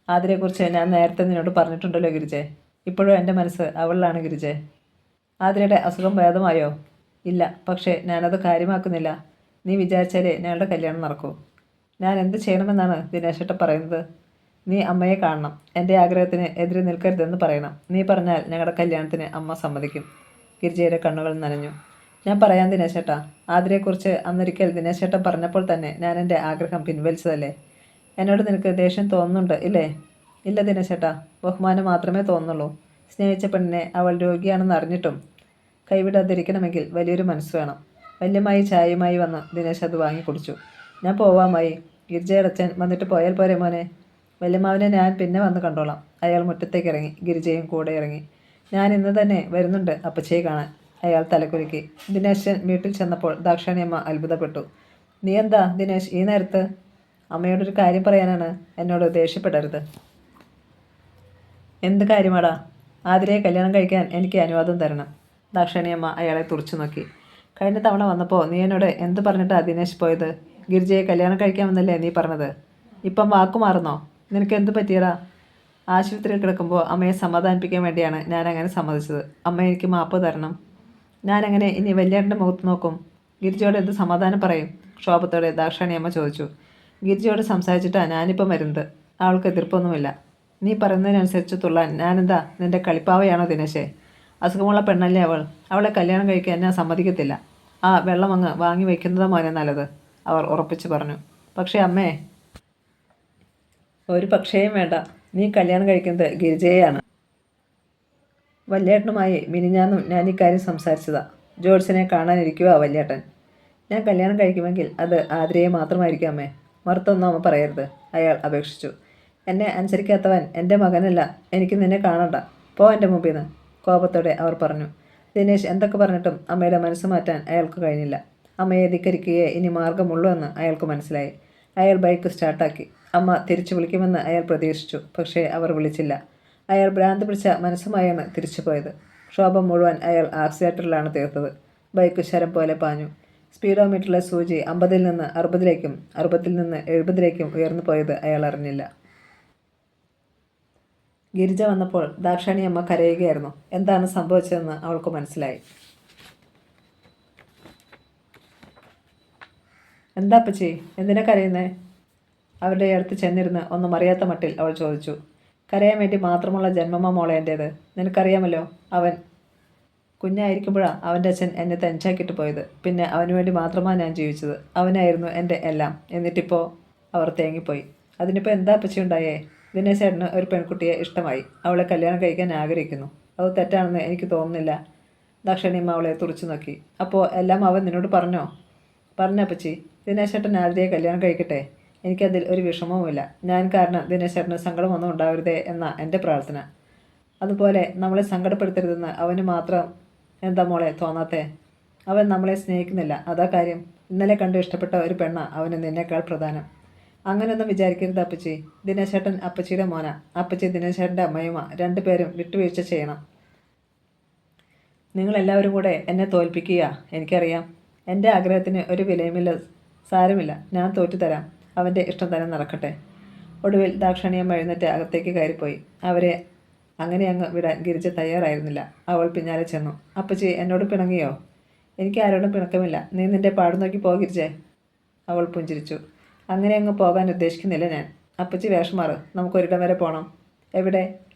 ആതിരയെക്കുറിച്ച് ഞാൻ നേരത്തെ നിന്നോട് പറഞ്ഞിട്ടുണ്ടല്ലോ ഗിരിജെ. ഇപ്പോഴും എൻ്റെ മനസ്സ് അവളിലാണ് ഗിരിജെ. ആതിരയുടെ അസുഖം ഭേദമായോ? ഇല്ല, പക്ഷേ ഞാനത് കാര്യമാക്കുന്നില്ല. നീ വിചാരിച്ചാലേ ഞങ്ങളുടെ കല്യാണം നടക്കൂ. ഞാൻ എന്ത് ചെയ്യണമെന്നാണ് ദിനേശേട്ടൻ പറയുന്നത്? നീ അമ്മയെ കാണണം. എൻ്റെ ആഗ്രഹത്തിന് എതിരെ നിൽക്കരുതെന്ന് പറയണം. നീ പറഞ്ഞാൽ ഞങ്ങളുടെ കല്യാണത്തിന് അമ്മ സമ്മതിക്കും. ഗിരിജയുടെ കണ്ണുകൾ നനഞ്ഞു. ഞാൻ പറയാം ദിനേശേട്ടാ, ആതിരയെക്കുറിച്ച് അന്നൊരിക്കൽ ദിനേശേട്ടൻ പറഞ്ഞപ്പോൾ തന്നെ ഞാൻ എൻ്റെ ആഗ്രഹം പിൻവലിച്ചതല്ലേ. എന്നോട് നിനക്ക് ദേഷ്യം തോന്നുന്നുണ്ട് ഇല്ലേ? ഇല്ല ദിനേശേട്ടാ, ബഹുമാനം മാത്രമേ തോന്നുന്നുള്ളൂ. സ്നേഹിച്ച പെണ്ണിനെ അവൾ രോഗിയാണെന്ന് അറിഞ്ഞിട്ടും കൈവിടാതിരിക്കണമെങ്കിൽ വലിയൊരു മനസ്സ് വേണം. വല്യമായി ചായയുമായി വന്ന് ദിനേശ് അത് വാങ്ങി കുടിച്ചു. ഞാൻ പോവാമായി. ഗിരിജയടച്ചൻ വന്നിട്ട് പോയാൽ പോരെ മോനെ? വല്യമ്മാവിനെ ഞാൻ പിന്നെ വന്ന് കണ്ടോളാം. അയാൾ മുറ്റത്തേക്ക് ഇറങ്ങി. ഗിരിജയും കൂടെ ഇറങ്ങി. ഞാൻ ഇന്ന് തന്നെ വരുന്നുണ്ട് അപ്പച്ചയെ കാണാൻ, അയാൾ തലക്കുലുക്കി. ദിനേശൻ വീട്ടിൽ ചെന്നപ്പോൾ ദാക്ഷാണിയമ്മ അത്ഭുതപ്പെട്ടു. നീ എന്താ ദിനേശ് ഈ നേരത്ത്? അമ്മയോടൊരു കാര്യം പറയാനാണ്. എന്നോട് ദേഷ്യപ്പെടരുത്. എന്ത് കാര്യമാടാ? ആതിരയെ കല്യാണം കഴിക്കാൻ എനിക്ക് അനുവാദം തരണം. ദാക്ഷാണിയമ്മ അയാളെ തുറച്ചു നോക്കി. കഴിഞ്ഞ തവണ വന്നപ്പോൾ നീ എന്നോട് എന്ത് പറഞ്ഞിട്ടാ ദിനേശ് പോയത്? ഗിരിജയെ കല്യാണം കഴിക്കാമെന്നല്ലേ നീ പറഞ്ഞത്? ഇപ്പം വാക്കു മാറുന്നോ? നിനക്ക് എന്ത് പറ്റിയടാ? ആശുപത്രിയിൽ കിടക്കുമ്പോൾ അമ്മയെ സമാധാനിപ്പിക്കാൻ വേണ്ടിയാണ് ഞാൻ അങ്ങനെ സമ്മതിച്ചത്. അമ്മ എനിക്ക് മാപ്പ് തരണം. ഞാനങ്ങനെ ഇനി വല്യേട്ടൻ്റെ മുഖത്ത് നോക്കും? ഗിരിജയോട് എന്ത് സമാധാനം പറയും? ക്ഷോഭത്തോടെ ദാക്ഷാണിയമ്മ ചോദിച്ചു. ഗിരിജയോട് സംസാരിച്ചിട്ടാണ് ഞാനിപ്പം വരുന്നത്. അവൾക്ക് എതിർപ്പൊന്നുമില്ല. നീ പറയുന്നതിനനുസരിച്ച് തുള്ളാൻ ഞാനെന്താ നിൻ്റെ കളിപ്പാവയാണോ ദിനേശേ? അസുഖമുള്ള പെണ്ണല്ലേ അവൾ. അവളെ കല്യാണം കഴിക്കാൻ ഞാൻ സമ്മതിക്കത്തില്ല. ആ വെള്ളം അങ്ങ് വാങ്ങി വയ്ക്കുന്നതാ മോനെ നല്ലത്, അവർ ഉറപ്പിച്ചു പറഞ്ഞു. പക്ഷേ അമ്മേ. ഒരു പക്ഷേയും വേണ്ട. നീ കല്യാണം കഴിക്കുന്നത് ഗിരിജയെയാണ്. വല്യേട്ടനുമായി മിനിഞ്ഞാന്നും ഞാൻ ഇക്കാര്യം സംസാരിച്ചതാ. ജോൾസിനെ കാണാനിരിക്കുക വല്യേട്ടൻ. ഞാൻ കല്യാണം കഴിക്കുമെങ്കിൽ അത് ആതിരയെ മാത്രമായിരിക്കും അമ്മേ. മറുത്തൊന്നും അമ്മ പറയരുത്, അയാൾ അപേക്ഷിച്ചു. എന്നെ അനുസരിക്കാത്തവൻ എൻ്റെ മകനല്ല. എനിക്ക് നിന്നെ കാണണ്ട. പോ എൻ്റെ മുമ്പിൽ നിന്ന്, കോപത്തോടെ അവർ പറഞ്ഞു. ദിനേശ് എന്തൊക്കെ പറഞ്ഞിട്ടും അമ്മയുടെ മനസ്സ് മാറ്റാൻ അയാൾക്ക് കഴിഞ്ഞില്ല. അമ്മയെ ധിക്കരിക്കുകയെ ഇനി മാർഗമുള്ളൂ എന്ന് അയാൾക്ക് മനസ്സിലായി. അയാൾ ബൈക്ക് സ്റ്റാർട്ടാക്കി. അമ്മ തിരിച്ചു വിളിക്കുമെന്ന് അയാൾ പ്രതീക്ഷിച്ചു. പക്ഷേ അവർ വിളിച്ചില്ല. അയാൾ ഭ്രാന്ത് പിടിച്ച മനസ്സുമായാണ് തിരിച്ചു പോയത്. ക്ഷോഭം മുഴുവൻ അയാൾ ആക്സിലേറ്ററിലാണ് തീർത്തത്. ബൈക്ക് ശരം പോലെ പാഞ്ഞു. സ്പീഡോമീറ്ററിലെ സൂചി 50-ൽ നിന്ന് 60-ലേക്കും 60-ൽ നിന്ന് 70-ലേക്കും ഉയർന്നു പോയത് അയാൾ അറിഞ്ഞില്ല. ഗിരിജ വന്നപ്പോൾ ദാക്ഷാണിയമ്മ കരയുകയായിരുന്നു. എന്താണ് സംഭവിച്ചതെന്ന് അവൾക്ക് മനസ്സിലായി. എന്താ അപ്പച്ചി, എന്തിനാ കരയുന്നേ? അവരുടെ അടുത്ത് ചെന്നിരുന്ന് ഒന്നും അറിയാത്ത മട്ടിൽ അവൾ ചോദിച്ചു. കരയാൻ വേണ്ടി മാത്രമുള്ള ജന്മമാ മോളെ എൻ്റേത്. നിനക്കറിയാമല്ലോ, അവൻ കുഞ്ഞായിരിക്കുമ്പോഴാണ് അവൻ്റെ അച്ഛൻ എന്നെ തനിച്ചാക്കിയിട്ട് പോയത്. പിന്നെ അവന് വേണ്ടി മാത്രമാണ് ഞാൻ ജീവിച്ചത്. അവനായിരുന്നു എൻ്റെ എല്ലാം. എന്നിട്ടിപ്പോൾ അവർ തേങ്ങിപ്പോയി. അതിനിപ്പോൾ എന്താ അപ്പച്ചി ഉണ്ടായേ? ദിനേശേട്ടന് ഒരു പെൺകുട്ടിയെ ഇഷ്ടമായി. അവളെ കല്യാണം കഴിക്കാൻ ആഗ്രഹിക്കുന്നു. അത് തെറ്റാണെന്ന് എനിക്ക് തോന്നുന്നില്ല. ദാക്ഷണിയമ്മ അവളെ തുറച്ചു നോക്കി. അപ്പോൾ എല്ലാം അവൻ നിന്നോട് പറഞ്ഞോ? പറഞ്ഞപ്പച്ചി. ദിനേശേട്ടൻ ആതിരയെ കല്യാണം കഴിക്കട്ടെ. എനിക്കതിൽ ഒരു വിഷമവുമില്ല. ഞാൻ കാരണം ദിനേശേട്ടന് സങ്കടമൊന്നും ഉണ്ടാവരുതേ എന്ന എൻ്റെ പ്രാർത്ഥന. അതുപോലെ നമ്മളെ സങ്കടപ്പെടുത്തരുതെന്ന് അവന് മാത്രം എന്താ മോളെ തോന്നാത്തേ? അവൻ നമ്മളെ സ്നേഹിക്കുന്നില്ല, അതാ കാര്യം. ഇന്നലെ കണ്ട് ഇഷ്ടപ്പെട്ട ഒരു പെണ്ണ അവന് നിന്നേക്കാൾ പ്രധാനം. അങ്ങനെയൊന്നും വിചാരിക്കരുത് അപ്പച്ചി. ദിനേശേട്ടൻ അപ്പച്ചിയുടെ മോന. അപ്പച്ചി ദിനേശേട്ടൻ്റെ അമ്മയുമ. രണ്ടുപേരും വിട്ടുവീഴ്ച ചെയ്യണം. നിങ്ങളെല്ലാവരും കൂടെ എന്നെ തോൽപ്പിക്കുക. എനിക്കറിയാം. എൻ്റെ ആഗ്രഹത്തിന് ഒരു വിലയുമില്ല. സാരമില്ല, ഞാൻ തോറ്റുതരാം. അവൻ്റെ ഇഷ്ടം തന്നെ നടക്കട്ടെ. ഒടുവിൽ ദാക്ഷാണിയമ്മ എഴുന്നേറ്റ് അകത്തേക്ക് കയറിപ്പോയി. അവരെ അങ്ങനെ അങ്ങ് വിടാൻ ഗിരിജ തയ്യാറായിരുന്നില്ല. അവൾ പിന്നാലെ ചെന്നു. അപ്പച്ചി എന്നോട് പിണങ്ങിയോ? എനിക്ക് ആരോടും പിണക്കമില്ല. നീ നിൻ്റെ പാട് നോക്കി പോ ഗിരിജേ. അവൾ പുഞ്ചിരിച്ചു. അങ്ങനെ അങ്ങ് പോകാൻ ഉദ്ദേശിക്കുന്നില്ല ഞാൻ. അപ്പച്ചി വേഷം മാറ്. നമുക്കൊരിടം വരെ പോകണം. എവിടെ?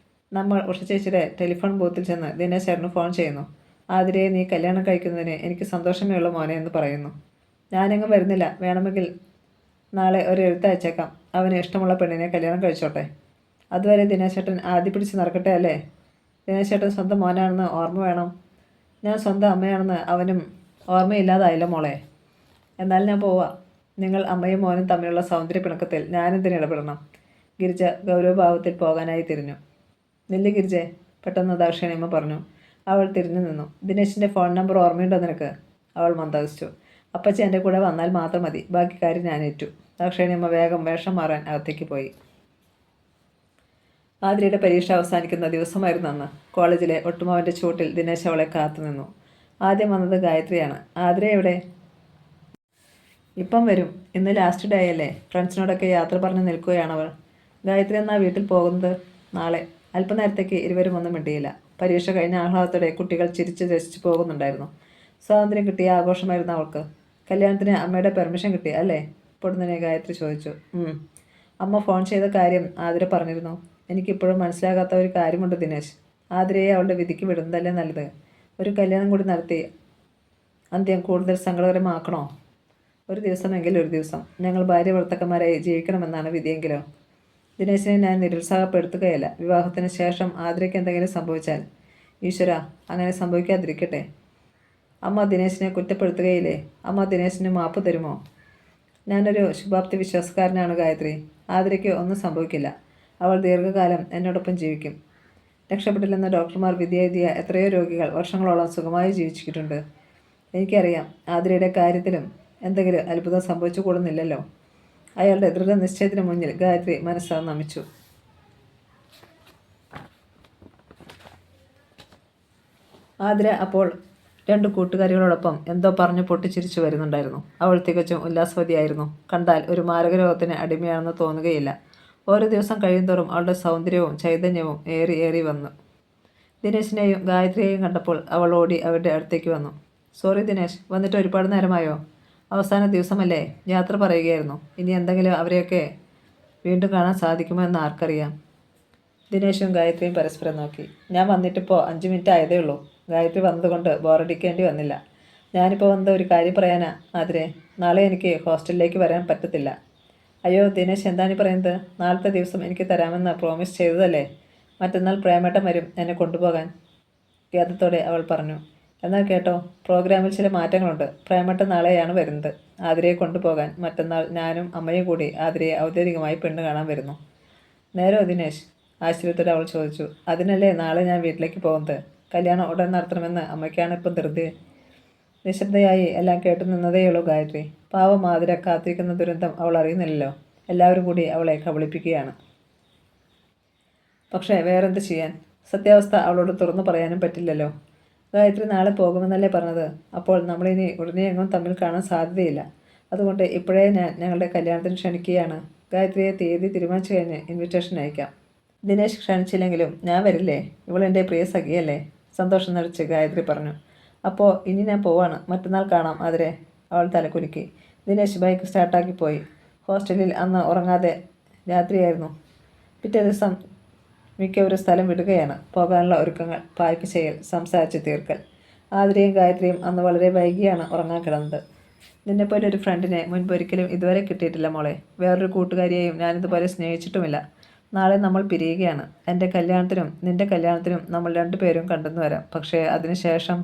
നമ്മൾ ഉഷ ചേച്ചിയുടെ ടെലിഫോൺ ബൂത്തിൽ ചെന്ന് ദിനേശ് ചേട്ടന് ഫോൺ ചെയ്യുന്നു. ആതിരയെ നീ കല്യാണം കഴിക്കുന്നതിന് എനിക്ക് സന്തോഷമേ ഉള്ളൂ മോനെ എന്ന് പറയുന്നു. ഞാനെങ്ങും വരുന്നില്ല. വേണമെങ്കിൽ നാളെ ഒരു എഴുത്തയച്ചേക്കാം. അവന് ഇഷ്ടമുള്ള പെണ്ണിനെ കല്യാണം കഴിച്ചോട്ടെ. അതുവരെ ദിനേശേട്ടൻ ആദ്യ പിടിച്ച് നടക്കട്ടെ അല്ലേ? ദിനേശേട്ടൻ സ്വന്തം മോനാണെന്ന് ഓർമ്മ വേണം. ഞാൻ സ്വന്തം അമ്മയാണെന്ന് അവനും ഓർമ്മയില്ലാതായില്ല മോളെ. എന്നാൽ ഞാൻ പോവാം. നിങ്ങൾ അമ്മയും മോനും തമ്മിലുള്ള സൗന്ദര്യ പിണക്കത്തിൽ ഞാനെന്തിന് ഇടപെടണം? ഗിരിജ ഗൗരവഭാവത്തിൽ പോകാനായി തിരിഞ്ഞു. നില്ല് ഗിരിജെ, പെട്ടെന്ന് ദാക്ഷാണിയമ്മ പറഞ്ഞു. അവൾ തിരിഞ്ഞു നിന്നു. ദിനേശിൻ്റെ ഫോൺ നമ്പർ ഓർമ്മയുണ്ടോ നിനക്ക്? അവൾ മന്ദഹസിച്ചു. അപ്പച്ചി എൻ്റെ കൂടെ വന്നാൽ മാത്രം മതി. ബാക്കി കാര്യം ഞാൻ ഏറ്റു. ദാക്ഷാണിയമ്മ വേഗം വേഷം മാറാൻ അകത്തേക്ക് പോയി. ആതിരയുടെ പരീക്ഷ അവസാനിക്കുന്ന ദിവസമായിരുന്നു അന്ന്. കോളേജിലെ ഒട്ടുമാവിൻ്റെ ചൂട്ടിൽ ദിനേശ് അവളെ കാത്തുനിന്നു. ആദ്യം വന്നത് ഗായത്രിയാണ്. ആതിര എവിടെ? ഇപ്പം വരും. ഇന്ന് ലാസ്റ്റ് ഡേ അല്ലേ? ഫ്രണ്ട്സിനോടൊക്കെ യാത്ര പറഞ്ഞ് നിൽക്കുകയാണവൾ. ഗായത്രി എന്നാ വീട്ടിൽ പോകുന്നത്? നാളെ. അല്പനേരത്തേക്ക് ഇരുവരും ഒന്നും മിണ്ടിയില്ല. പരീക്ഷ കഴിഞ്ഞ ആഹ്ലാദത്തോടെ കുട്ടികൾ ചിരിച്ച് രസിച്ച് പോകുന്നുണ്ടായിരുന്നു. സ്വാതന്ത്ര്യം കിട്ടിയ ആഘോഷമായിരുന്നു അവൾക്ക്. കല്യാണത്തിന് അമ്മയുടെ പെർമിഷൻ കിട്ടി അല്ലേ? പൊടുന്നനെ ഗായത്രി ചോദിച്ചു. അമ്മ ഫോൺ ചെയ്ത കാര്യം ആതിര പറഞ്ഞിരുന്നു. എനിക്കിപ്പോഴും മനസ്സിലാകാത്ത ഒരു കാര്യമുണ്ട് ദിനേശ്. ആതിരയെ അവളുടെ വിധിക്ക് വിടുന്നതല്ലേ നല്ലത്. ഒരു കല്യാണം കൂടി നടത്തി അന്ത്യം കൂടുതൽ സങ്കടകരമാക്കണോ? ഒരു ദിവസമെങ്കിൽ ഒരു ദിവസം ഞങ്ങൾ ഭാര്യ ഭർത്താക്കന്മാരായി ജീവിക്കണമെന്നാണ് വിധിയെങ്കിലോ? ദിനേശിനെ ഞാൻ നിരുത്സാഹപ്പെടുത്തുകയല്ല. വിവാഹത്തിന് ശേഷം ആതിരയ്ക്ക് എന്തെങ്കിലും സംഭവിച്ചാൽ ഈശ്വര അങ്ങനെ സംഭവിക്കാതിരിക്കട്ടെ. അമ്മ ദിനേശിനെ കുറ്റപ്പെടുത്തുകയില്ലേ? അമ്മ ദിനേശിന് മാപ്പ് തരുമോ? ഞാനൊരു ശുഭാപ്തി വിശ്വാസക്കാരനാണ് ഗായത്രി. ആതിരയ്ക്ക് ഒന്നും സംഭവിക്കില്ല. അവൾ ദീർഘകാലം എന്നോടൊപ്പം ജീവിക്കും. രക്ഷപ്പെട്ടില്ലെന്ന് ഡോക്ടർമാർ വിധിയെഴുതിയ എത്രയോ രോഗികൾ വർഷങ്ങളോളം സുഖമായി ജീവിച്ചിട്ടുണ്ട്. എനിക്കറിയാം ആതിരയുടെ കാര്യത്തിലും എന്തെങ്കിലും അത്ഭുതം സംഭവിച്ചു കൂടുന്നില്ലല്ലോ. അയാളുടെ ദൃഢനിശ്ചയത്തിന് മുന്നിൽ ഗായത്രി മനസ്സാ നമിച്ചു. ആതിര അപ്പോൾ രണ്ട് കൂട്ടുകാരികളോടൊപ്പം എന്തോ പറഞ്ഞു പൊട്ടിച്ചിരിച്ചു വരുന്നുണ്ടായിരുന്നു. അവൾ തികച്ചും ഉല്ലാസവതിയായിരുന്നു. കണ്ടാൽ ഒരു മാരകരോഗത്തിന് അടിമയാണെന്ന് തോന്നുകയില്ല. ഓരോ ദിവസം കഴിയുന്തോറും അവളുടെ സൗന്ദര്യവും ചൈതന്യവും ഏറി വന്നു. ദിനേശിനെയും ഗായത്രിയെയും കണ്ടപ്പോൾ അവൾ ഓടി അവരുടെ അടുത്തേക്ക് വന്നു. സോറി ദിനേശ്, വന്നിട്ട് ഒരുപാട് നേരമായോ? അവസാന ദിവസമല്ലേ, യാത്ര പറയുകയായിരുന്നു. ഇനി എന്തെങ്കിലും അവരെയൊക്കെ വീണ്ടും കാണാൻ സാധിക്കുമോ എന്ന് ആർക്കറിയാം. ദിനേശും ഗായത്രിയും പരസ്പരം നോക്കി. ഞാൻ വന്നിട്ടിപ്പോൾ 5 മിനിറ്റ് ആയതേ ഉള്ളൂ. ഗായത്രി വന്നതുകൊണ്ട് ബോറടിക്കേണ്ടി വന്നില്ല. ഞാനിപ്പോൾ വന്ന ഒരു കാര്യം പറയാനാ ആതിരെ. നാളെ എനിക്ക് ഹോസ്റ്റലിലേക്ക് വരാൻ പറ്റത്തില്ല. അയ്യോ ദിനേശ്, എന്താണ് പറയുന്നത്? നാളത്തെ ദിവസം എനിക്ക് തരാമെന്ന് പ്രോമിസ് ചെയ്തതല്ലേ. മറ്റന്നാൾ പ്രേമേട്ടൻ വരും എന്നെ കൊണ്ടുപോകാൻ, ഖേദത്തോടെ അവൾ പറഞ്ഞു. എന്നാൽ കേട്ടോ, പ്രോഗ്രാമിൽ ചില മാറ്റങ്ങളുണ്ട്. പ്രേമേട്ടൻ നാളെയാണ് വരുന്നത് ആതിരയെ കൊണ്ടുപോകാൻ. മറ്റന്നാൾ ഞാനും അമ്മയും കൂടി ആതിരയെ ഔദ്യോഗികമായി പെണ്ണ് കാണാൻ വരുന്നു. നേരോ ദിനേശ്? ആശ്ചര്യത്തോടെ അവൾ ചോദിച്ചു. അതിനല്ലേ നാളെ ഞാൻ വീട്ടിലേക്ക് പോകുന്നത്. കല്യാണം ഉടൻ നടത്തണമെന്ന് അമ്മയ്ക്കാണ് ഇപ്പം ധൃതി. നിശബ്ദയായി എല്ലാം കേട്ടു നിന്നതേയുള്ളൂ ഗായത്രി. പാവം ആതിര കാത്തിരിക്കുന്ന ദുരന്തം അവൾ അറിയുന്നില്ലല്ലോ. എല്ലാവരും കൂടി അവളെ കബളിപ്പിക്കുകയാണ്. പക്ഷേ വേറെന്ത് ചെയ്യാൻ? സത്യാവസ്ഥ അവളോട് തുറന്നു പറയാനും പറ്റില്ലല്ലോ. ഗായത്രി നാളെ പോകുമെന്നല്ലേ പറഞ്ഞത്. അപ്പോൾ നമ്മളിനി ഉടനെ എങ്ങും തമ്മിൽ കാണാൻ സാധ്യതയില്ല. അതുകൊണ്ട് ഇപ്പോഴേ ഞാൻ ഞങ്ങളുടെ കല്യാണത്തിന് ക്ഷണിക്കുകയാണ്. ഗായത്രിയെ തീയതി തീരുമാനിച്ചു കഴിഞ്ഞ് ഇൻവിറ്റേഷൻ അയക്കാം. ദിനേശ് ക്ഷണിച്ചില്ലെങ്കിലും ഞാൻ വരില്ലേ? ഇവളെൻ്റെ പ്രിയ സഖിയല്ലേ? സന്തോഷം നടിച്ച് ഗായത്രി പറഞ്ഞു. അപ്പോൾ ഇനി ഞാൻ പോവാണ്. മറ്റന്നാൾ കാണാം അതിരെ. അവൾ തലകുലുക്കി. ദിനേശ് ബൈക്ക് സ്റ്റാർട്ടാക്കി പോയി. ഹോസ്റ്റലിൽ അന്ന് ഉറങ്ങാതെ രാത്രിയായിരുന്നു. പിറ്റേ ദിവസം മിക്കവരും സ്ഥലം വിടുകയാണ്. പോകാനുള്ള ഒരുക്കങ്ങൾ, പായ്ക്ക് ചെയ്യൽ, സംസാരിച്ച് തീർക്കൽ. ആതിരയും ഗായത്രിയും അന്ന് വളരെ വൈകിയാണ് ഉറങ്ങാൻ കിടന്നത്. നിന്നെപ്പോലെ ഒരു ഫ്രണ്ടിനെ മുൻപൊരിക്കലും ഇതുവരെ കിട്ടിയിട്ടില്ല മോളെ. വേറൊരു കൂട്ടുകാരിയെയും ഞാനിതുപോലെ സ്നേഹിച്ചിട്ടുമില്ല. നാളെ നമ്മൾ പിരിയുകയാണ്. എൻ്റെ കല്യാണത്തിനും നിൻ്റെ കല്യാണത്തിനും നമ്മൾ 2 പേരും കണ്ടെന്ന് വരാം. പക്ഷേ അതിനുശേഷം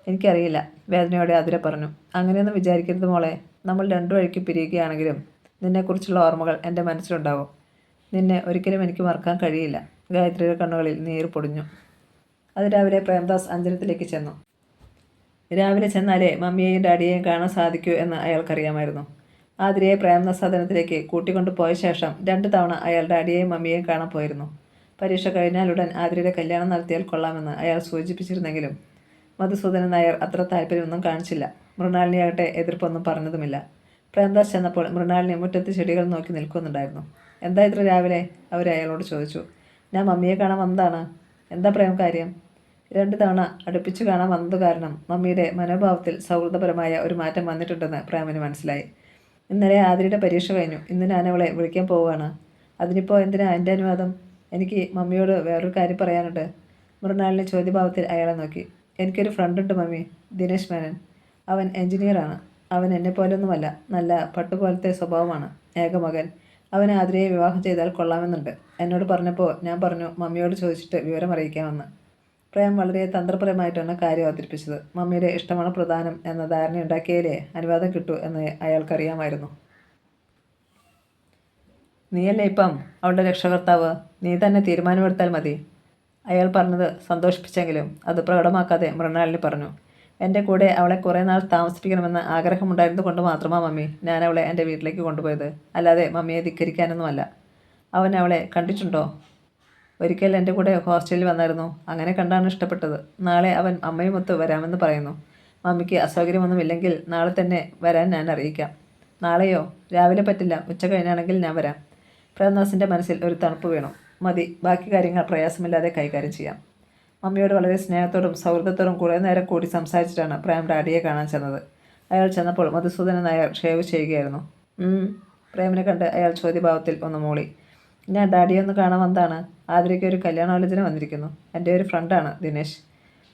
എനിക്കറിയില്ല, വേദനയോടെ ആതിര പറഞ്ഞു. അങ്ങനെയൊന്നും വിചാരിക്കരുത് മോളെ. നമ്മൾ 2 വഴിക്ക് പിരിയുകയാണെങ്കിലും നിന്നെക്കുറിച്ചുള്ള ഓർമ്മകൾ എൻ്റെ മനസ്സിലുണ്ടാവും. നിന്നെ ഒരിക്കലും എനിക്ക് മറക്കാൻ കഴിയില്ല. ഗായത്രിയുടെ കണ്ണുകളിൽ നീർ പൊടിഞ്ഞു. അതിരാവിലെ പ്രേംദാസ് അഞ്ജനത്തിലേക്ക് ചെന്നു. രാവിലെ ചെന്നാലേ മമ്മിയെയും ഡാഡിയെയും കാണാൻ സാധിക്കൂ എന്ന് അയാൾക്കറിയാമായിരുന്നു. ആതിരയെ പ്രേംദാസ് കൂട്ടിക്കൊണ്ടു പോയ ശേഷം 2 തവണ അയാൾ ഡാഡിയെയും മമ്മിയെയും കാണാൻ പോയിരുന്നു. പരീക്ഷ കഴിഞ്ഞാലുടൻ ആതിരയുടെ കല്യാണം നടത്തിയാൽ കൊള്ളാമെന്ന് അയാൾ സൂചിപ്പിച്ചിരുന്നെങ്കിലും മധുസൂദനൻ നായർ അത്ര താല്പര്യമൊന്നും കാണിച്ചില്ല. മൃണാലിനിയാകട്ടെ എതിർപ്പൊന്നും പറഞ്ഞതുമില്ല. പ്രേംദാസ് ചെന്നപ്പോൾ മൃണാലിനി മുറ്റത്ത് ചെടികൾ നോക്കി നിൽക്കുന്നുണ്ടായിരുന്നു. എന്താ ഇത്ര രാവിലെ? അവർ അയാളോട് ചോദിച്ചു. ഞാൻ മമ്മിയെ കാണാൻ വന്നതാണ്. എന്താ പ്രേം കാര്യം? 2 തവണ അടുപ്പിച്ച് കാണാൻ വന്നത് കാരണം മമ്മിയുടെ മനോഭാവത്തിൽ സൗഹൃദപരമായ ഒരു മാറ്റം വന്നിട്ടുണ്ടെന്ന് പ്രേമിന് മനസ്സിലായി. ഇന്നലെ ആതിരയുടെ പരീക്ഷ കഴിഞ്ഞു. ഇന്ന് ഞാൻ അവളെ വിളിക്കാൻ പോവുകയാണ്. അതിനിപ്പോൾ എന്തിനാ എൻ്റെ അനുവാദം? എനിക്ക് മമ്മിയോട് വേറൊരു കാര്യം പറയാനുണ്ട്. മൃണാലിനി ചോദ്യഭാവത്തിൽ അയാളെ നോക്കി. എനിക്കൊരു ഫ്രണ്ടുണ്ട് മമ്മി, ദിനേശ് മേനൻ. അവൻ എൻജിനീയറാണ്. അവൻ എന്നെപ്പോലൊന്നുമല്ല. നല്ല പട്ടുപോലത്തെ സ്വഭാവമാണ്. ഏകമകൻ. അവൻ ആതിരയെ വിവാഹം ചെയ്താൽ കൊള്ളാമെന്നുണ്ട്. എന്നോട് പറഞ്ഞപ്പോൾ ഞാൻ പറഞ്ഞു മമ്മിയോട് ചോദിച്ചിട്ട് വിവരം അറിയിക്കാമെന്ന്. പ്രേം വളരെ തന്ത്രപരമായിട്ടാണ് കാര്യം അവതരിപ്പിച്ചത്. മമ്മിയുടെ ഇഷ്ടമാണ് പ്രധാനം എന്ന ധാരണയുണ്ടാക്കിയാലേ അനുവാദം കിട്ടൂ എന്ന് അയാൾക്കറിയാമായിരുന്നു. നീയല്ലേ ഇപ്പം അവളുടെ രക്ഷകർത്താവ്. നീ തന്നെ തീരുമാനമെടുത്താൽ മതി. അയാൾ പറഞ്ഞത് സന്തോഷിപ്പിച്ചെങ്കിലും അത് പ്രകടമാക്കാതെ മൃണാലിനി പറഞ്ഞു. എൻ്റെ കൂടെ അവളെ കുറേ നാൾ താമസിപ്പിക്കണമെന്ന് ആഗ്രഹമുണ്ടായിരുന്നത് കൊണ്ട് മാത്രമാണ് മമ്മി ഞാൻ അവളെ എൻ്റെ വീട്ടിലേക്ക് കൊണ്ടുപോയത്. അല്ലാതെ മമ്മിയെ ധിക്കരിക്കാനൊന്നുമല്ല. അവൻ അവളെ കണ്ടിട്ടുണ്ടോ? ഒരിക്കൽ എൻ്റെ കൂടെ ഹോസ്റ്റലിൽ വന്നായിരുന്നു. അങ്ങനെ കണ്ടാണ് ഇഷ്ടപ്പെട്ടത്. നാളെ അവൻ അമ്മയുമൊത്ത് വരാമെന്ന് പറയുന്നു. മമ്മിക്ക് അസൗകര്യമൊന്നുമില്ലെങ്കിൽ നാളെ തന്നെ വരാൻ ഞാൻ അറിയിക്കാം. നാളെയോ? രാവിലെ പറ്റില്ല. ഉച്ച കഴിഞ്ഞാണെങ്കിൽ ഞാൻ വരാം. പ്രേംദാസിൻ്റെ മനസ്സിൽ ഒരു തണുപ്പ് വീണു. മതി, ബാക്കി കാര്യങ്ങൾ പ്രയാസമില്ലാതെ കൈകാര്യം ചെയ്യാം. മമ്മിയോട് വളരെ സ്നേഹത്തോടും സൗഹൃദത്തോടും കുറേ നേരം കൂടി സംസാരിച്ചിട്ടാണ് പ്രേം ഡാഡിയെ കാണാൻ ചെന്നത്. അയാൾ ചെന്നപ്പോൾ മധുസൂദനൻ നായർ ഷേവ് ചെയ്യുകയായിരുന്നു. പ്രേമിനെ കണ്ട് അയാൾ ചോദ്യഭാവത്തിൽ ഒന്ന് മൂളി. ഞാൻ ഡാഡിയെ ഒന്ന് കാണാൻ വന്നതാണ്. ആതിരയ്ക്ക് ഒരു കല്യാണാലോചന വന്നിരിക്കുന്നു. എൻ്റെ ഒരു ഫ്രണ്ടാണ് ദിനേശ്.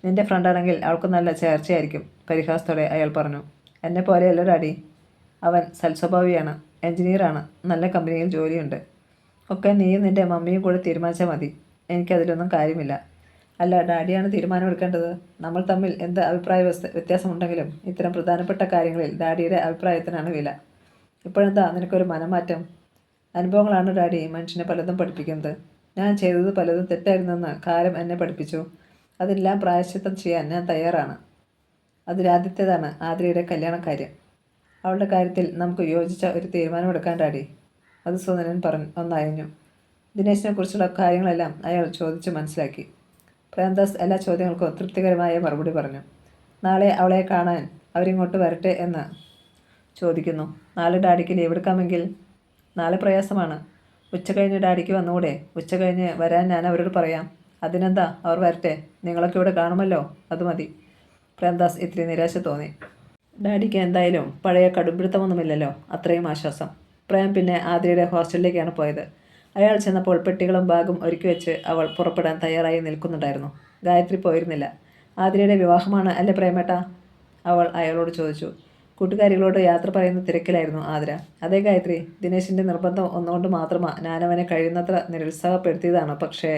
നിന്റെ ഫ്രണ്ടാണെങ്കിൽ അവൾക്ക് നല്ല ചേർച്ചയായിരിക്കും, പരിഹാസത്തോടെ അയാൾ പറഞ്ഞു. എന്നെ പോലെയല്ല ഡാഡി. അവൻ സൽസ്വഭാവിയാണ്, എഞ്ചിനീയറാണ്, നല്ല കമ്പനിയിൽ ജോലിയുണ്ട്. ഒക്കെ നീയും നിന്റെ മമ്മിയും കൂടെ തീരുമാനിച്ചാൽ മതി. എനിക്കതിലൊന്നും കാര്യമില്ല. അല്ല, ഡാഡിയാണ് തീരുമാനമെടുക്കേണ്ടത്. നമ്മൾ തമ്മിൽ എന്ത് അഭിപ്രായ വ്യത്യാസമുണ്ടെങ്കിലും ഇത്തരം പ്രധാനപ്പെട്ട കാര്യങ്ങളിൽ ഡാഡിയുടെ അഭിപ്രായത്തിനാണ് വില. ഇപ്പോഴെന്താ നിനക്കൊരു മനംമാറ്റം? അനുഭവങ്ങളാണ് ഡാഡി മനുഷ്യനെ പലതും പഠിപ്പിക്കുന്നത്. ഞാൻ ചെയ്തത് പലതും തെറ്റായിരുന്നെന്ന് കാലം എന്നെ പഠിപ്പിച്ചു. അതെല്ലാം പ്രായശ്ചിത്തം ചെയ്യാൻ ഞാൻ തയ്യാറാണ്. അതിലാദ്യത്തേതാണ് ആതിരയുടെ കല്യാണക്കാര്യം. അവളുടെ കാര്യത്തിൽ നമുക്ക് യോജിച്ച ഒരു തീരുമാനമെടുക്കാൻ ഡാഡി. മധുസൂദനൻ ഒന്നയഞ്ഞു. ദിനേശിനെക്കുറിച്ചുള്ള കാര്യങ്ങളെല്ലാം അയാൾ ചോദിച്ച് മനസ്സിലാക്കി. പ്രേംദാസ് എല്ലാ ചോദ്യങ്ങൾക്കും തൃപ്തികരമായ മറുപടി പറഞ്ഞു. നാളെ അവളെ കാണാൻ അവരിങ്ങോട്ട് വരട്ടെ എന്ന് ചോദിക്കുന്നു. നാളെ ഡാഡിക്ക് ലീവ് എടുക്കാമെങ്കിൽ? നാളെ പ്രയാസമാണ്. ഉച്ച കഴിഞ്ഞ് ഡാഡിക്ക് വന്നുകൂടെ? ഉച്ച കഴിഞ്ഞ് വരാൻ ഞാൻ അവരോട് പറയാം. അതിനെന്താ, അവർ വരട്ടെ. നിങ്ങളൊക്കെ ഇവിടെ കാണുമല്ലോ, അത് മതി. പ്രേംദാസ് ഇത്തിരി നിരാശ തോന്നി. ഡാഡിക്ക് എന്തായാലും പഴയ കടുംപിടുത്തമൊന്നുമില്ലല്ലോ, അത്രയും ആശ്വാസം. പ്രേം പിന്നെ ആതിരയുടെ ഹോസ്റ്റലിലേക്കാണ് പോയത്. അയാൾ ചെന്നപ്പോൾ പെട്ടികളും ബാഗും ഒരുക്കി വെച്ച് അവൾ പുറപ്പെടാൻ തയ്യാറായി നിൽക്കുന്നുണ്ടായിരുന്നു. ഗായത്രി പോയിരുന്നില്ല. ആതിരയുടെ വിവാഹമാണ് അല്ലേ പ്രേമേട്ട? അവൾ അയാളോട് ചോദിച്ചു. കൂട്ടുകാരികളോട് യാത്ര പറയുന്ന തിരക്കിലായിരുന്നു ആതിര. അതേ ഗായത്രി, ദിനേശിൻ്റെ നിർബന്ധം ഒന്നുകൊണ്ട് മാത്രമാണ് ഞാനവനെ കഴിയുന്നത്ര നിരുത്സാഹപ്പെടുത്തിയതാണ്. പക്ഷേ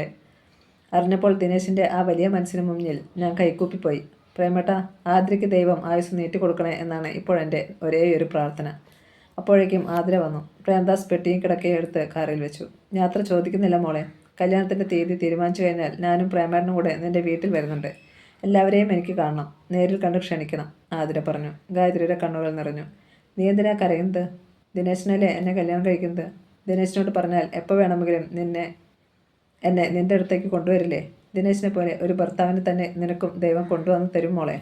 അറിഞ്ഞപ്പോൾ ദിനേശിൻ്റെ ആ വലിയ മനസ്സിന് മുന്നിൽ ഞാൻ കൈക്കൂപ്പിപ്പോയി. പ്രേമേട്ട, ആതിരയ്ക്ക് ദൈവം ആയുസ് നീട്ടിക്കൊടുക്കണേ എന്നാണ് ഇപ്പോഴെൻ്റെ ഒരേയൊരു പ്രാർത്ഥന. അപ്പോഴേക്കും ആതിര വന്നു. പ്രേംദാസ് പെട്ടിയും കിടക്കയും എടുത്ത് കാറിൽ വെച്ചു. യാത്ര ചോദിക്കുന്നില്ല മോളെ. കല്യാണത്തിൻ്റെ തീയതി തീരുമാനിച്ചു കഴിഞ്ഞാൽ ഞാനും പ്രേമേട്ടനും കൂടെ നിൻ്റെ വീട്ടിൽ വരുന്നുണ്ട്. എല്ലാവരെയും എനിക്ക് കാണണം, നേരിൽ കണ്ട് ക്ഷണിക്കണം, ആതിര പറഞ്ഞു. ഗായത്രിയുടെ കണ്ണുകൾ നിറഞ്ഞു. നീ എന്തിനാ കരയുന്നത്? ദിനേശിനല്ലേ എന്നെ കല്യാണം കഴിക്കുന്നത്. ദിനേശിനോട് പറഞ്ഞാൽ എപ്പോൾ വേണമെങ്കിലും എന്നെ നിൻ്റെ അടുത്തേക്ക് കൊണ്ടുവരില്ലേ? ദിനേശിനെ പോലെ ഒരു ഭർത്താവിനെ തന്നെ നിനക്കും ദൈവം കൊണ്ടുവന്ന് തരും മോളെ.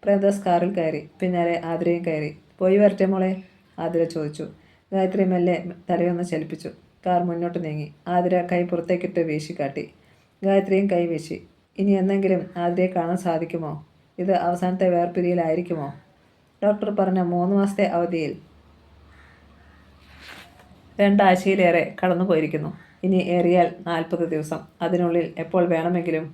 പ്രേംദാസ് കാറിൽ കയറി. പിന്നാലെ ആതിരയും കയറി. പോയി വരട്ടെ മോളെ? ആതിര ചോദിച്ചു. ഗായത്രി മെല്ലെ തലയൊന്ന് ചലിപ്പിച്ചു. കാർ മുന്നോട്ട് നീങ്ങി. ആതിര കൈ പുറത്തേക്കിട്ട് വീശിക്കാട്ടി. ഗായത്രിയും കൈ വീശി. ഇനി എന്തെങ്കിലും ആതിരയെ കാണാൻ സാധിക്കുമോ? ഇത് അവസാനത്തെ വേർപിരിയലായിരിക്കുമോ? ഡോക്ടർ പറഞ്ഞ 3 മാസത്തെ അവധിയിൽ 2 ആഴ്ചയിലേറെ കടന്നു പോയിരിക്കുന്നു. ഇനി ഏറിയാൽ 40 ദിവസം. അതിനുള്ളിൽ എപ്പോൾ വേണമെങ്കിലും.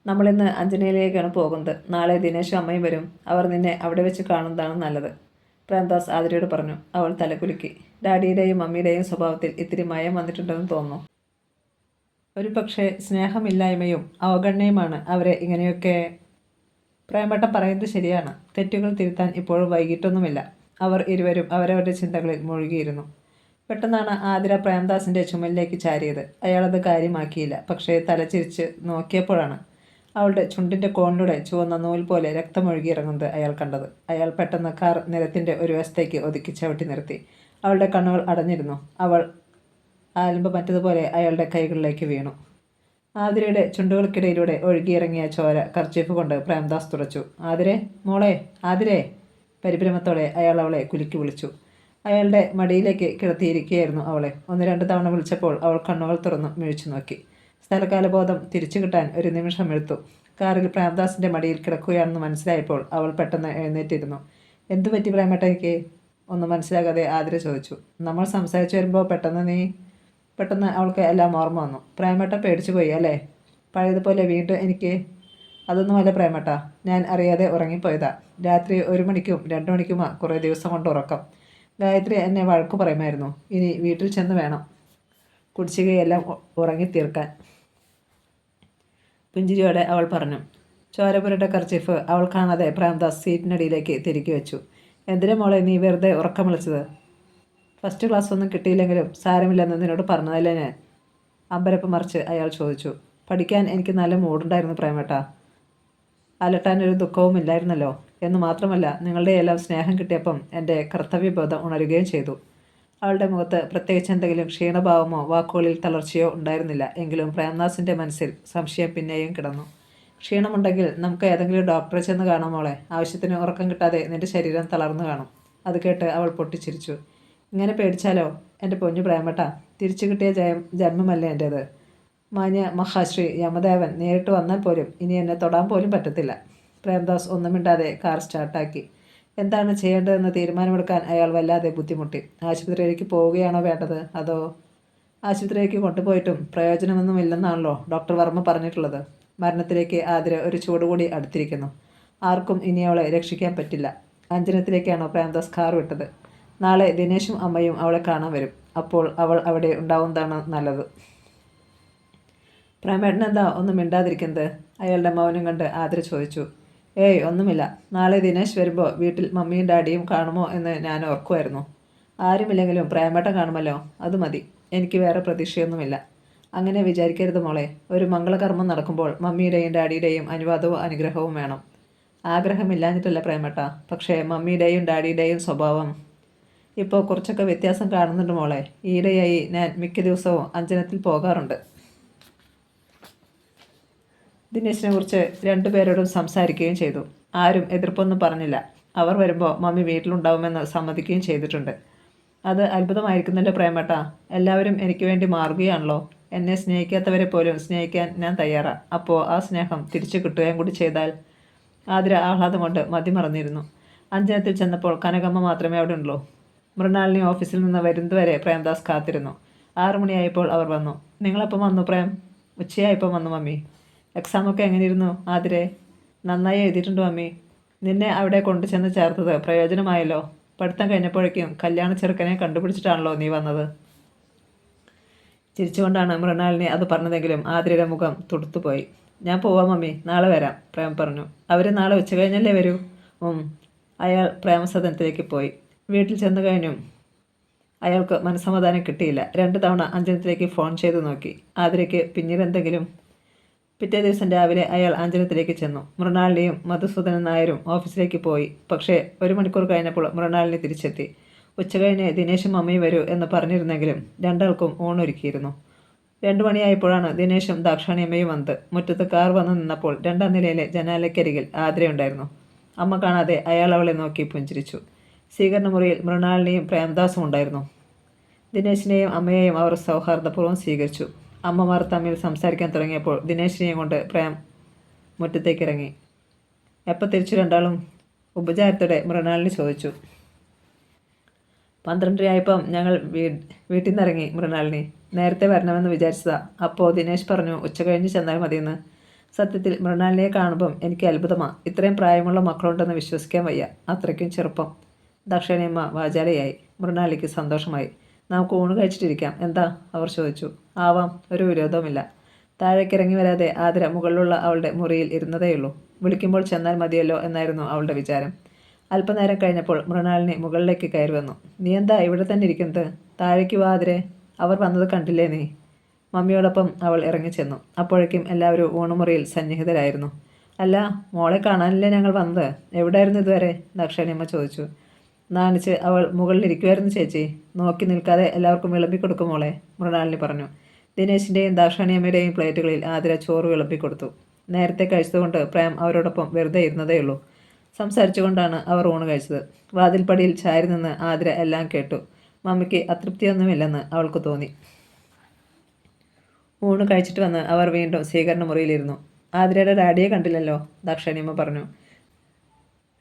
നമ്മളിന്ന് അഞ്ജനയിലേക്കാണ് പോകുന്നത്. നാളെ ദിനേശും അമ്മയും വരും. അവർ നിന്നെ അവിടെ വെച്ച് കാണുന്നതാണ് നല്ലത്, പ്രേംദാസ് ആതിരയോട് പറഞ്ഞു. അവൾ തലകുലുക്കി. ഡാഡിയുടെയും മമ്മിയുടെയും സ്വഭാവത്തിൽ ഇത്തിരി മയം വന്നിട്ടുണ്ടെന്ന് തോന്നുന്നു. ഒരു പക്ഷേ സ്നേഹമില്ലായ്മയും അവഗണനയുമാണ് അവരെ ഇങ്ങനെയൊക്കെ. പ്രേമേട്ടൻ പറയുന്നത് ശരിയാണ്. തെറ്റുകൾ തിരുത്താൻ ഇപ്പോഴും വൈകിട്ടൊന്നുമില്ല. അവർ ഇരുവരും അവരവരുടെ ചിന്തകളിൽ മുഴുകിയിരുന്നു. പെട്ടെന്നാണ് ആതിര പ്രേംദാസിൻ്റെ ചുമലിലേക്ക് ചാരിയത്. അയാളത് കാര്യമാക്കിയില്ല. പക്ഷേ തലചിരിച്ച് നോക്കിയപ്പോഴാണ് അവളുടെ ചുണ്ടിൻ്റെ കോണിലൂടെ ചുവന്ന നൂൽ പോലെ രക്തമൊഴുകിയിറങ്ങുന്നത് അയാൾ കണ്ടത്. അയാൾ പെട്ടെന്ന് കാർ നിരത്തിൻ്റെ ഒരു വശത്തേക്ക് ഒതുക്കി ചവിട്ടി നിർത്തി. അവളുടെ കണ്ണുകൾ അടഞ്ഞിരുന്നു. അവൾ ആലമ്പ് മറ്റതുപോലെ അയാളുടെ കൈകളിലേക്ക് വീണു. ആതിരയുടെ ചുണ്ടുകൾക്കിടയിലൂടെ ഒഴുകിയിറങ്ങിയ ചോര കർച്ചീഫ് കൊണ്ട് പ്രേംദാസ് തുടച്ചു. ആതിരെ, മോളെ, ആതിരെ! പരിഭ്രമത്തോടെ അയാൾ അവളെ കുലുക്കി വിളിച്ചു. അയാളുടെ മടിയിലേക്ക് കിടത്തിയിരിക്കുകയായിരുന്നു അവളെ. 1-2 തവണ വിളിച്ചപ്പോൾ അവൾ കണ്ണുകൾ തുറന്നു മിഴിച്ചു നോക്കി. സ്ഥലകാലബോധം തിരിച്ചു കിട്ടാൻ ഒരു നിമിഷം എടുത്തു. കാറിൽ പ്രേംദാസിൻ്റെ മടിയിൽ കിടക്കുകയാണെന്ന് മനസ്സിലായപ്പോൾ അവൾ പെട്ടെന്ന് എഴുന്നേറ്റിരുന്നു. എന്തു പറ്റി പ്രേമേട്ടയ്ക്ക്? ഒന്നും മനസ്സിലാകാതെ ആതിര ചോദിച്ചു. നമ്മൾ സംസാരിച്ചു വരുമ്പോൾ പെട്ടെന്ന് അവൾക്ക് എല്ലാം ഓർമ്മ വന്നു. പ്രേമേട്ട പേടിച്ചു പോയി അല്ലേ? പഴയതുപോലെ വീണ്ടും എനിക്ക്? അതൊന്നുമല്ല പ്രേമേട്ട, ഞാൻ അറിയാതെ ഉറങ്ങിപ്പോയതാ. രാത്രി 1 മണിക്കും 2 മണിക്കുമാ കുറേ ദിവസം കൊണ്ട് ഉറക്കം. ഗായത്രി എന്നെ വഴക്കു പറയുമായിരുന്നു. ഇനി വീട്ടിൽ ചെന്ന് വേണം കുടിശ്ശികയെല്ലാം ഉറങ്ങിത്തീർക്കാൻ. പുഞ്ചിരിയോടെ അവൾ പറഞ്ഞു. ചോരപുരട്ട കർച്ചീഫ് അവൾ കാണാതെ പ്രേംദാസ് സീറ്റിനടിയിലേക്ക് തിരികെ വെച്ചു. എന്തിനാ മോളെ നീ വെറുതെ ഉറക്കം വിളിച്ചത്? ഫസ്റ്റ് ക്ലാസ് ഒന്നും കിട്ടിയില്ലെങ്കിലും സാരമില്ലെന്ന് നിന്നോട് പറഞ്ഞതല്ലേ ഞാൻ? അമ്പരപ്പ് മറിച്ച് അയാൾ ചോദിച്ചു. പഠിക്കാൻ എനിക്ക് നല്ല മൂടുണ്ടായിരുന്നു പ്രേമേട്ട. അലട്ടാനൊരു ദുഃഖവും ഇല്ലായിരുന്നല്ലോ. എന്ന് മാത്രമല്ല, നിങ്ങളുടെ എല്ലാം സ്നേഹം കിട്ടിയപ്പം എൻ്റെ കർത്തവ്യബോധം ഉണരുകയും ചെയ്തു. അവളുടെ മുഖത്ത് പ്രത്യേകിച്ച് എന്തെങ്കിലും ക്ഷീണഭാവമോ വാക്കുകളിൽ തളർച്ചയോ ഉണ്ടായിരുന്നില്ല. എങ്കിലും പ്രേംദാസിൻ്റെ മനസ്സിൽ സംശയം പിന്നെയും കിടന്നു. ക്ഷീണമുണ്ടെങ്കിൽ നമുക്ക് ഏതെങ്കിലും ഡോക്ടറെ ചെന്ന് കാണാം മോളെ. ആവശ്യത്തിന് ഉറക്കം കിട്ടാതെ നിൻ്റെ ശരീരം തളർന്നു കാണും. അത് കേട്ട് അവൾ പൊട്ടിച്ചിരിച്ചു. ഇങ്ങനെ പേടിച്ചാലോ എൻ്റെ പൊന്നു പ്രേമേട്ട? തിരിച്ചു കിട്ടിയ ജന്മമല്ലേ എൻ്റേത്. മാന്യ മഹാശ്രീ യമദേവൻ നേരിട്ട് വന്നാൽ പോലും ഇനി എന്നെ തൊടാൻ പോലും പറ്റത്തില്ല. പ്രേംദാസ് ഒന്നും മിണ്ടാതെ കാർ സ്റ്റാർട്ടാക്കി. എന്താണ് ചെയ്യേണ്ടതെന്ന് തീരുമാനമെടുക്കാൻ അയാൾ വല്ലാതെ ബുദ്ധിമുട്ടി. ആശുപത്രിയിലേക്ക് പോവുകയാണോ വേണ്ടത്, അതോ? ആശുപത്രിയിലേക്ക് കൊണ്ടുപോയിട്ടും പ്രയോജനമൊന്നുമില്ലെന്നാണല്ലോ ഡോക്ടർ വർമ്മ പറഞ്ഞിട്ടുള്ളത്. മരണത്തിലേക്ക് ആതിര ഒരു ചൂടുകൂടി അടുത്തിരിക്കുന്നു. ആർക്കും ഇനി അവളെ രക്ഷിക്കാൻ പറ്റില്ല. അഞ്ജനത്തിലേക്കാണ് പ്രേംദാസ് കാർ വിട്ടത്. നാളെ ദിനേശും അമ്മയും അവളെ കാണാൻ വരും. അപ്പോൾ അവൾ അവിടെ ഉണ്ടാവുന്നതാണ് നല്ലത്. പ്രേമേട്ടൻ എന്താ ഒന്നും മിണ്ടാതിരിക്കുന്നത്? അയാളുടെ മൗനം കണ്ട് ആതിര ചോദിച്ചു. ഏയ് ഒന്നുമില്ല. നാളെ ദിനേശ് വരുമ്പോൾ വീട്ടിൽ മമ്മിയും ഡാഡിയും കാണുമോ എന്ന് ഞാൻ ഓർക്കുമായിരുന്നു. ആരുമില്ലെങ്കിലും പ്രേമേട്ടൻ കാണുമല്ലോ, അത് മതി. എനിക്ക് വേറെ പ്രതീക്ഷയൊന്നുമില്ല. അങ്ങനെ വിചാരിക്കരുത് മോളെ. ഒരു മംഗളകർമ്മം നടക്കുമ്പോൾ മമ്മിയുടെയും ഡാഡിയുടെയും അനുവാദവും അനുഗ്രഹവും വേണം. ആഗ്രഹമില്ലാഞ്ഞിട്ടല്ല പ്രേമേട്ട, പക്ഷേ മമ്മിയുടെയും ഡാഡിയുടെയും സ്വഭാവം ഇപ്പോൾ കുറച്ചൊക്കെ വ്യത്യാസം കാണുന്നുണ്ട് മോളെ. ഈയിടെയായി ഞാൻ മിക്ക ദിവസവും അഞ്ജനത്തിൽ പോകാറുണ്ട്. ദിനേശിനെ കുറിച്ച് രണ്ടുപേരോടും സംസാരിക്കുകയും ചെയ്തു. ആരും എതിർപ്പൊന്നും പറഞ്ഞില്ല. അവർ വരുമ്പോൾ മമ്മി വീട്ടിലുണ്ടാവുമെന്ന് സമ്മതിക്കുകയും ചെയ്തിട്ടുണ്ട്. അത് അത്ഭുതമായിരിക്കുന്നല്ലോ പ്രേമേട്ട. എല്ലാവരും എനിക്ക് വേണ്ടി മാറുകയാണല്ലോ. എന്നെ സ്നേഹിക്കാത്തവരെ പോലും സ്നേഹിക്കാൻ ഞാൻ തയ്യാറാണ്. അപ്പോൾ ആ സ്നേഹം തിരിച്ചു കിട്ടുകയും കൂടി ചെയ്താൽ. ആതിര ആഹ്ലാദം കൊണ്ട് മതിമറന്നിരുന്നു. അഞ്ജനത്തിൽ ചെന്നപ്പോൾ കനകമ്മ മാത്രമേ അവിടെ ഉള്ളൂ. മൃണാളിനി ഓഫീസിൽ നിന്ന് വരുന്നതുവരെ പ്രേംദാസ് കാത്തിരുന്നു. 6 മണിയായപ്പോൾ അവർ വന്നു. നിങ്ങളെപ്പം വന്നു പ്രേം? ഉച്ചയായപ്പം വന്നു മമ്മി. എക്സാമൊക്കെ എങ്ങനെയിരുന്നു ആതിരെ? നന്നായി എഴുതിയിട്ടുണ്ട് മമ്മി. നിന്നെ അവിടെ കൊണ്ടു ചെന്ന് ചേർത്തത് പ്രയോജനമായല്ലോ. പഠിത്തം കഴിഞ്ഞപ്പോഴേക്കും കല്യാണ ചെറുക്കനെ കണ്ടുപിടിച്ചിട്ടാണല്ലോ നീ വന്നത്. ചിരിച്ചുകൊണ്ടാണ് മൃണാളിനി അത് പറഞ്ഞതെങ്കിലും ആതിരയുടെ മുഖം തുടുത്തുപോയി. ഞാൻ പോവാം മമ്മി, നാളെ വരാം പ്രേം പറഞ്ഞു. അവർ നാളെ ഉച്ച കഴിഞ്ഞല്ലേ വരൂ? അയാൾ പ്രേമസദനത്തിലേക്ക് പോയി. വീട്ടിൽ ചെന്ന് കഴിഞ്ഞും അയാൾക്ക് മനസ്സമാധാനം കിട്ടിയില്ല. 2 തവണ അഞ്ജനത്തിലേക്ക് ഫോൺ ചെയ്തു നോക്കി. ആതിരയ്ക്ക് പിന്നീട് എന്തെങ്കിലും. പിറ്റേ ദിവസം രാവിലെ അയാൾ അഞ്ജനത്തിലേക്ക് ചെന്നു. മൃണാളിനിയും മധുസൂദനൻ നായരും ഓഫീസിലേക്ക് പോയി. പക്ഷേ 1 മണിക്കൂർ കഴിഞ്ഞപ്പോൾ മൃണാളിനി തിരിച്ചെത്തി. ഉച്ചകഴിഞ്ഞ് ദിനേശും അമ്മയും വരൂ എന്ന് പറഞ്ഞിരുന്നെങ്കിലും രണ്ടാൾക്കും ഊണൊരുക്കിയിരുന്നു. 2 മണിയായപ്പോഴാണ് ദിനേശും ദാക്ഷാണിയമ്മയും വന്നത്. മുറ്റത്ത് കാർ വന്നു നിന്നപ്പോൾ 2ാം നിലയിലെ ജനാലയ്ക്കരികിൽ ആതിരയുണ്ടായിരുന്നു. അമ്മ കാണാതെ അയാൾ അവളെ നോക്കി പുഞ്ചിരിച്ചു. സ്വീകരണമുറിയിൽ മൃണാളിനിയും പ്രേംദാസും ഉണ്ടായിരുന്നു. ദിനേശിനെയും അമ്മയെയും അവർ സൗഹാർദ്ദപൂർവ്വം സ്വീകരിച്ചു. അമ്മമാർ തമ്മിൽ സംസാരിക്കാൻ തുടങ്ങിയപ്പോൾ ദിനേശിനെയും കൊണ്ട് പ്രേം മുറ്റത്തേക്കിറങ്ങി. എപ്പോൾ തിരിച്ചു രണ്ടാളും? ഉപചാരത്തോടെ മൃണാളിനി ചോദിച്ചു. 12:30 ഞങ്ങൾ വീട്ടിൽ നിന്നിറങ്ങി മൃണാളിനി. നേരത്തെ വരണമെന്ന് വിചാരിച്ചതാ. അപ്പോൾ ദിനേശ് പറഞ്ഞു ഉച്ച കഴിഞ്ഞ് ചെന്നാൽ മതിയെന്ന്. സത്യത്തിൽ മൃണാളിനിയെ കാണുമ്പം എനിക്ക് അത്ഭുതമാണ്. ഇത്രയും പ്രായമുള്ള മക്കളുണ്ടെന്ന് വിശ്വസിക്കാൻ വയ്യ. അത്രയ്ക്കും ചെറുപ്പം. ദാക്ഷാണിയമ്മ വാചാലയായി. മൃണാളിക്ക് സന്തോഷമായി. നമുക്ക് ഊണ് കഴിച്ചിട്ടിരിക്കാം എന്താ? അവർ ചോദിച്ചു. ആവാം, ഒരു വിരോധവുമില്ല. താഴേക്കിറങ്ങി വരാതെ ആതിര മുകളിലുള്ള അവളുടെ മുറിയിൽ ഇരുന്നതേയുള്ളൂ. വിളിക്കുമ്പോൾ ചെന്നാൽ മതിയല്ലോ എന്നായിരുന്നു അവളുടെ വിചാരം. അല്പനേരം കഴിഞ്ഞപ്പോൾ മൃണാളിനി മുകളിലേക്ക് കയറി വന്നു. നീ എന്താ ഇവിടെ തന്നെ ഇരിക്കുന്നത്? താഴേക്ക് വാ ആതിരെ. അവർ വന്നത് കണ്ടില്ലേ നീ? മമ്മിയോടൊപ്പം അവൾ ഇറങ്ങിച്ചെന്നു. അപ്പോഴേക്കും എല്ലാവരും ഊണുമുറിയിൽ സന്നിഹിതരായിരുന്നു. അല്ല, മോളെ കാണാനല്ലേ ഞങ്ങൾ വന്നത്. എവിടെയായിരുന്നു ഇതുവരെ? ദാക്ഷാണിയമ്മ ചോദിച്ചു. നാണിച്ച് അവൾ മുകളിലിരിക്കുമായിരുന്നു ചേച്ചി. നോക്കി നിൽക്കാതെ എല്ലാവർക്കും വിളമ്പിക്കൊടുക്കും മോളെ, മൃണാളിനി പറഞ്ഞു. ദിനേശിൻ്റെയും ദാക്ഷാണിയമ്മയുടെയും പ്ലേറ്റുകളിൽ ആതിര ചോറ് വിളമ്പിക്കൊടുത്തു. നേരത്തെ കഴിച്ചതുകൊണ്ട് പ്രേം അവരോടൊപ്പം വെറുതെ ഇരുന്നതേയുള്ളൂ. സംസാരിച്ചുകൊണ്ടാണ് അവർ ഊണ് കഴിച്ചത്. വാതിൽപ്പടിയിൽ ചാരി നിന്ന് ആതിര എല്ലാം കേട്ടു. മമ്മിക്ക് അതൃപ്തിയൊന്നുമില്ലെന്ന് അവൾക്ക് തോന്നി. ഊണ് കഴിച്ചിട്ട് വന്ന് അവർ വീണ്ടും സ്വീകരണ മുറിയിലിരുന്നു. ആതിരയുടെ ഡാഡിയെ കണ്ടില്ലല്ലോ, ദാക്ഷാണിയമ്മ പറഞ്ഞു.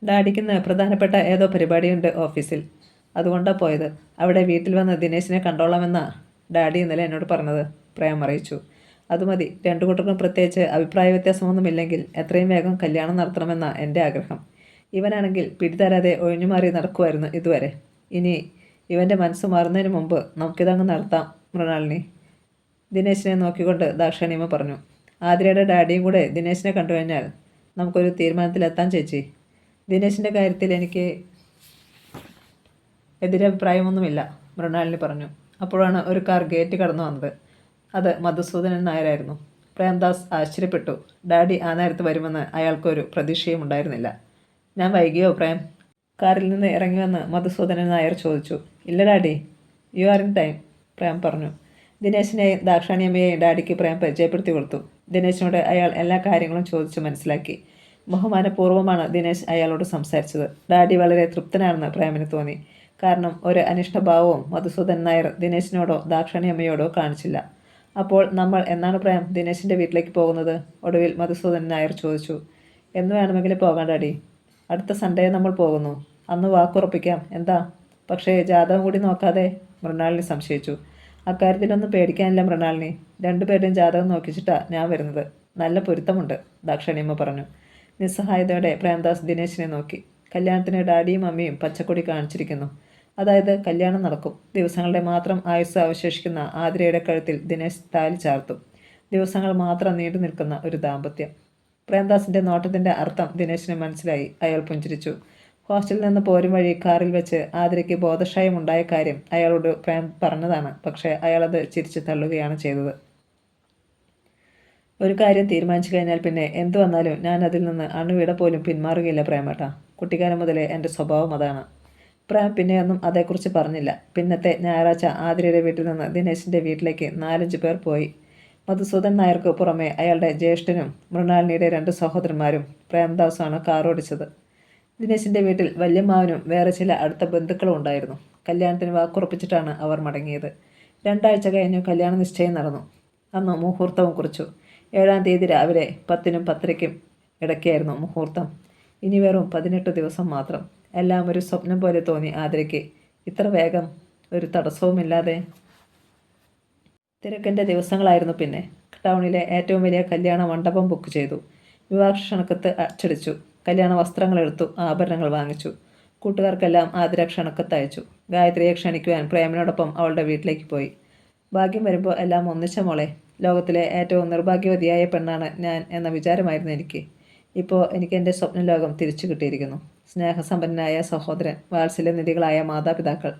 ഡാഡിക്കിന്ന് പ്രധാനപ്പെട്ട ഏതോ പരിപാടിയുണ്ട് ഓഫീസിൽ, അതുകൊണ്ടാണ് പോയത്. അവിടെ വീട്ടിൽ വന്ന് ദിനേശിനെ കണ്ടോളാമെന്നാ ഡാഡി ഇന്നലെ എന്നോട് പറഞ്ഞത്, പ്രേം അറിയിച്ചു. അതുമതി. 2 കൂട്ടർക്കും പ്രത്യേകിച്ച് അഭിപ്രായ വ്യത്യാസമൊന്നുമില്ലെങ്കിൽ എത്രയും വേഗം കല്യാണം നടത്തണമെന്ന എൻ്റെ ആഗ്രഹം. ഇവനാണെങ്കിൽ പിടിതരാതെ ഒഴിഞ്ഞുമാറി നടക്കുമായിരുന്നു ഇതുവരെ. ഇനി ഇവൻ്റെ മനസ്സ് മാറുന്നതിന് മുമ്പ് നമുക്കിതങ്ങ് നടത്താം മൃണാളിനി. ദിനേശിനെ നോക്കിക്കൊണ്ട് ദാക്ഷാണിയമ്മ പറഞ്ഞു. ആതിരയുടെ ഡാഡിയും കൂടെ ദിനേശിനെ കണ്ടു കഴിഞ്ഞാൽ നമുക്കൊരു തീരുമാനത്തിലെത്താം ചേച്ചി. ദിനേശിൻ്റെ കാര്യത്തിൽ എനിക്ക് എതിരഭിപ്രായമൊന്നുമില്ല, മൃണാളിനി പറഞ്ഞു. അപ്പോഴാണ് ഒരു കാർ ഗേറ്റ് കടന്നു വന്നത്. അത് മധുസൂദനൻ നായരായിരുന്നു. പ്രേംദാസ് ആശ്ചര്യപ്പെട്ടു. ഡാഡി ആ നേരത്ത് വരുമെന്ന് അയാൾക്കൊരു പ്രതീക്ഷയും ഉണ്ടായിരുന്നില്ല. ഞാൻ വൈകിയോ പ്രേം? കാറിൽ നിന്ന് ഇറങ്ങി വന്ന് മധുസൂദനൻ നായർ ചോദിച്ചു. ഇല്ല daddy, you are in time, Prem പറഞ്ഞു. ദിനേശിനെയും ദാക്ഷാണിയമ്മയെയും ഡാഡിക്ക് പ്രേം പരിചയപ്പെടുത്തി കൊടുത്തു. ദിനേശിനോട് അയാൾ എല്ലാ കാര്യങ്ങളും ചോദിച്ച് മനസ്സിലാക്കി. ബഹുമാനപൂർവ്വമാണ് ദിനേശ് അയാളോട് സംസാരിച്ചത്. ഡാഡി വളരെ തൃപ്തനാണെന്ന് പ്രേമിന് തോന്നി. കാരണം ഒരു അനിഷ്ടഭാവവും മധുസൂദനൻ നായർ ദിനേശിനോടോ ദാക്ഷാണിയമ്മയോടോ കാണിച്ചില്ല. അപ്പോൾ നമ്മൾ എന്നാണ് പ്രേം ദിനേശിൻ്റെ വീട്ടിലേക്ക് പോകുന്നത്? ഒടുവിൽ മധുസൂദനൻ നായർ ചോദിച്ചു. എന്ന് വേണമെങ്കിലും പോകാം ഡാഡി. അടുത്ത സൺഡേ നമ്മൾ പോകുന്നു. അന്ന് വാക്കുറപ്പിക്കാം എന്താ? പക്ഷേ ജാതകം കൂടി നോക്കാതെ? മൃണാളിനി സംശയിച്ചു. അക്കാര്യത്തിലൊന്നും പേടിക്കാനില്ല മൃണാളിനി. 2 പേരുടെയും ജാതകം നോക്കിച്ചിട്ടാണ് ഞാൻ വരുന്നത്. നല്ല പൊരുത്തമുണ്ട്, ദാക്ഷണിയമ്മ പറഞ്ഞു. നിസ്സഹായതയോടെ പ്രേംദാസ് ദിനേശിനെ നോക്കി. കല്യാണത്തിന് ഡാഡിയും അമ്മയും പച്ചക്കൊടി കാണിച്ചിരിക്കുന്നു. അതായത് കല്യാണം നടക്കും. ദിവസങ്ങളുടെ മാത്രം ആയുസ് അവശേഷിക്കുന്ന ആതിരയുടെ കഴുത്തിൽ ദിനേശ് താലി ചാർത്തും. ദിവസങ്ങൾ മാത്രം നീണ്ടു നിൽക്കുന്ന ഒരു ദാമ്പത്യം. പ്രേംദാസിന്റെ നോട്ടത്തിന്റെ അർത്ഥം ദിനേശിന് മനസ്സിലായി. അയാൾ പുഞ്ചിരിച്ചു. ഹോസ്റ്റലിൽ നിന്ന് പോരും വഴി കാറിൽ വെച്ച് ആതിരയ്ക്ക് ബോധക്ഷയം ഉണ്ടായ കാര്യം അയാളോട് പ്രേം പറഞ്ഞതാണ്. പക്ഷേ അയാളത് ചിരിച്ചു തള്ളുകയാണ് ചെയ്തത്. ഒരു കാര്യം തീരുമാനിച്ചു കഴിഞ്ഞാൽ പിന്നെ എന്തു വന്നാലും ഞാൻ അതിൽ നിന്ന് അണുവിട പോലും പിന്മാറുകയില്ല പ്രേമേട്ട. കുട്ടിക്കാലം മുതലേ എൻ്റെ സ്വഭാവം അതാണ്. പ്രേം പിന്നെയൊന്നും അതേക്കുറിച്ച് പറഞ്ഞില്ല. പിന്നത്തെ ഞായറാഴ്ച ആതിരയുടെ വീട്ടിൽ നിന്ന് ദിനേശിൻ്റെ വീട്ടിലേക്ക് 4-5 പേർ പോയി. മധുസൂദൻ നായർക്ക് പുറമെ അയാളുടെ ജ്യേഷ്ഠനും മൃണാളിനിയുടെ 2 സഹോദരന്മാരും പ്രേംദാസാണ് കാറോടിച്ചത്. ദിനേശിൻ്റെ വീട്ടിൽ വല്യമ്മാവനും വേറെ ചില അടുത്ത ബന്ധുക്കളും ഉണ്ടായിരുന്നു. കല്യാണത്തിന് വാക്കുറപ്പിച്ചിട്ടാണ് അവർ മടങ്ങിയത്. 2 ആഴ്ച കഴിഞ്ഞു കല്യാണ നിശ്ചയം നടന്നു. അന്ന് മുഹൂർത്തവും കുറിച്ചു. 7-ാം തീയതി രാവിലെ 10-നും 10:30-ക്കും ഇടയ്ക്കായിരുന്നു മുഹൂർത്തം. ഇനി വെറും 18 ദിവസം മാത്രം. എല്ലാം ഒരു സ്വപ്നം പോലെ തോന്നി ആതിരയ്ക്ക്. ഇത്ര വേഗം, ഒരു തടസ്സവുമില്ലാതെ. തിരക്കിൻ്റെ ദിവസങ്ങളായിരുന്നു പിന്നെ. ടൗണിലെ ഏറ്റവും വലിയ കല്യാണ മണ്ഡപം ബുക്ക് ചെയ്തു. വിവാഹ ക്ഷണക്കത്ത് അച്ചടിച്ചു. കല്യാണ വസ്ത്രങ്ങൾ എടുത്തു. ആഭരണങ്ങൾ വാങ്ങിച്ചു. കൂട്ടുകാർക്കെല്ലാം ആതിര ക്ഷണക്കത്ത് അയച്ചു. ഗായത്രിയെ ക്ഷണിക്കുവാൻ പ്രേമനോടൊപ്പം അവളുടെ വീട്ടിലേക്ക് പോയി. ഭാഗ്യം വരുമ്പോൾ എല്ലാം ഒന്നിച്ച മോളെ. ലോകത്തിലെ ഏറ്റവും നിർഭാഗ്യവതിയായ പെണ്ണാണ് ഞാൻ എന്ന വിചാരമായിരുന്നു എനിക്ക്. ഇപ്പോൾ എനിക്ക് എൻ്റെ സ്വപ്നലോകം തിരിച്ചു കിട്ടിയിരിക്കുന്നു. സ്നേഹസമ്പന്നനായ സഹോദരൻ, വാത്സല്യനിധികളായ മാതാപിതാക്കൾ,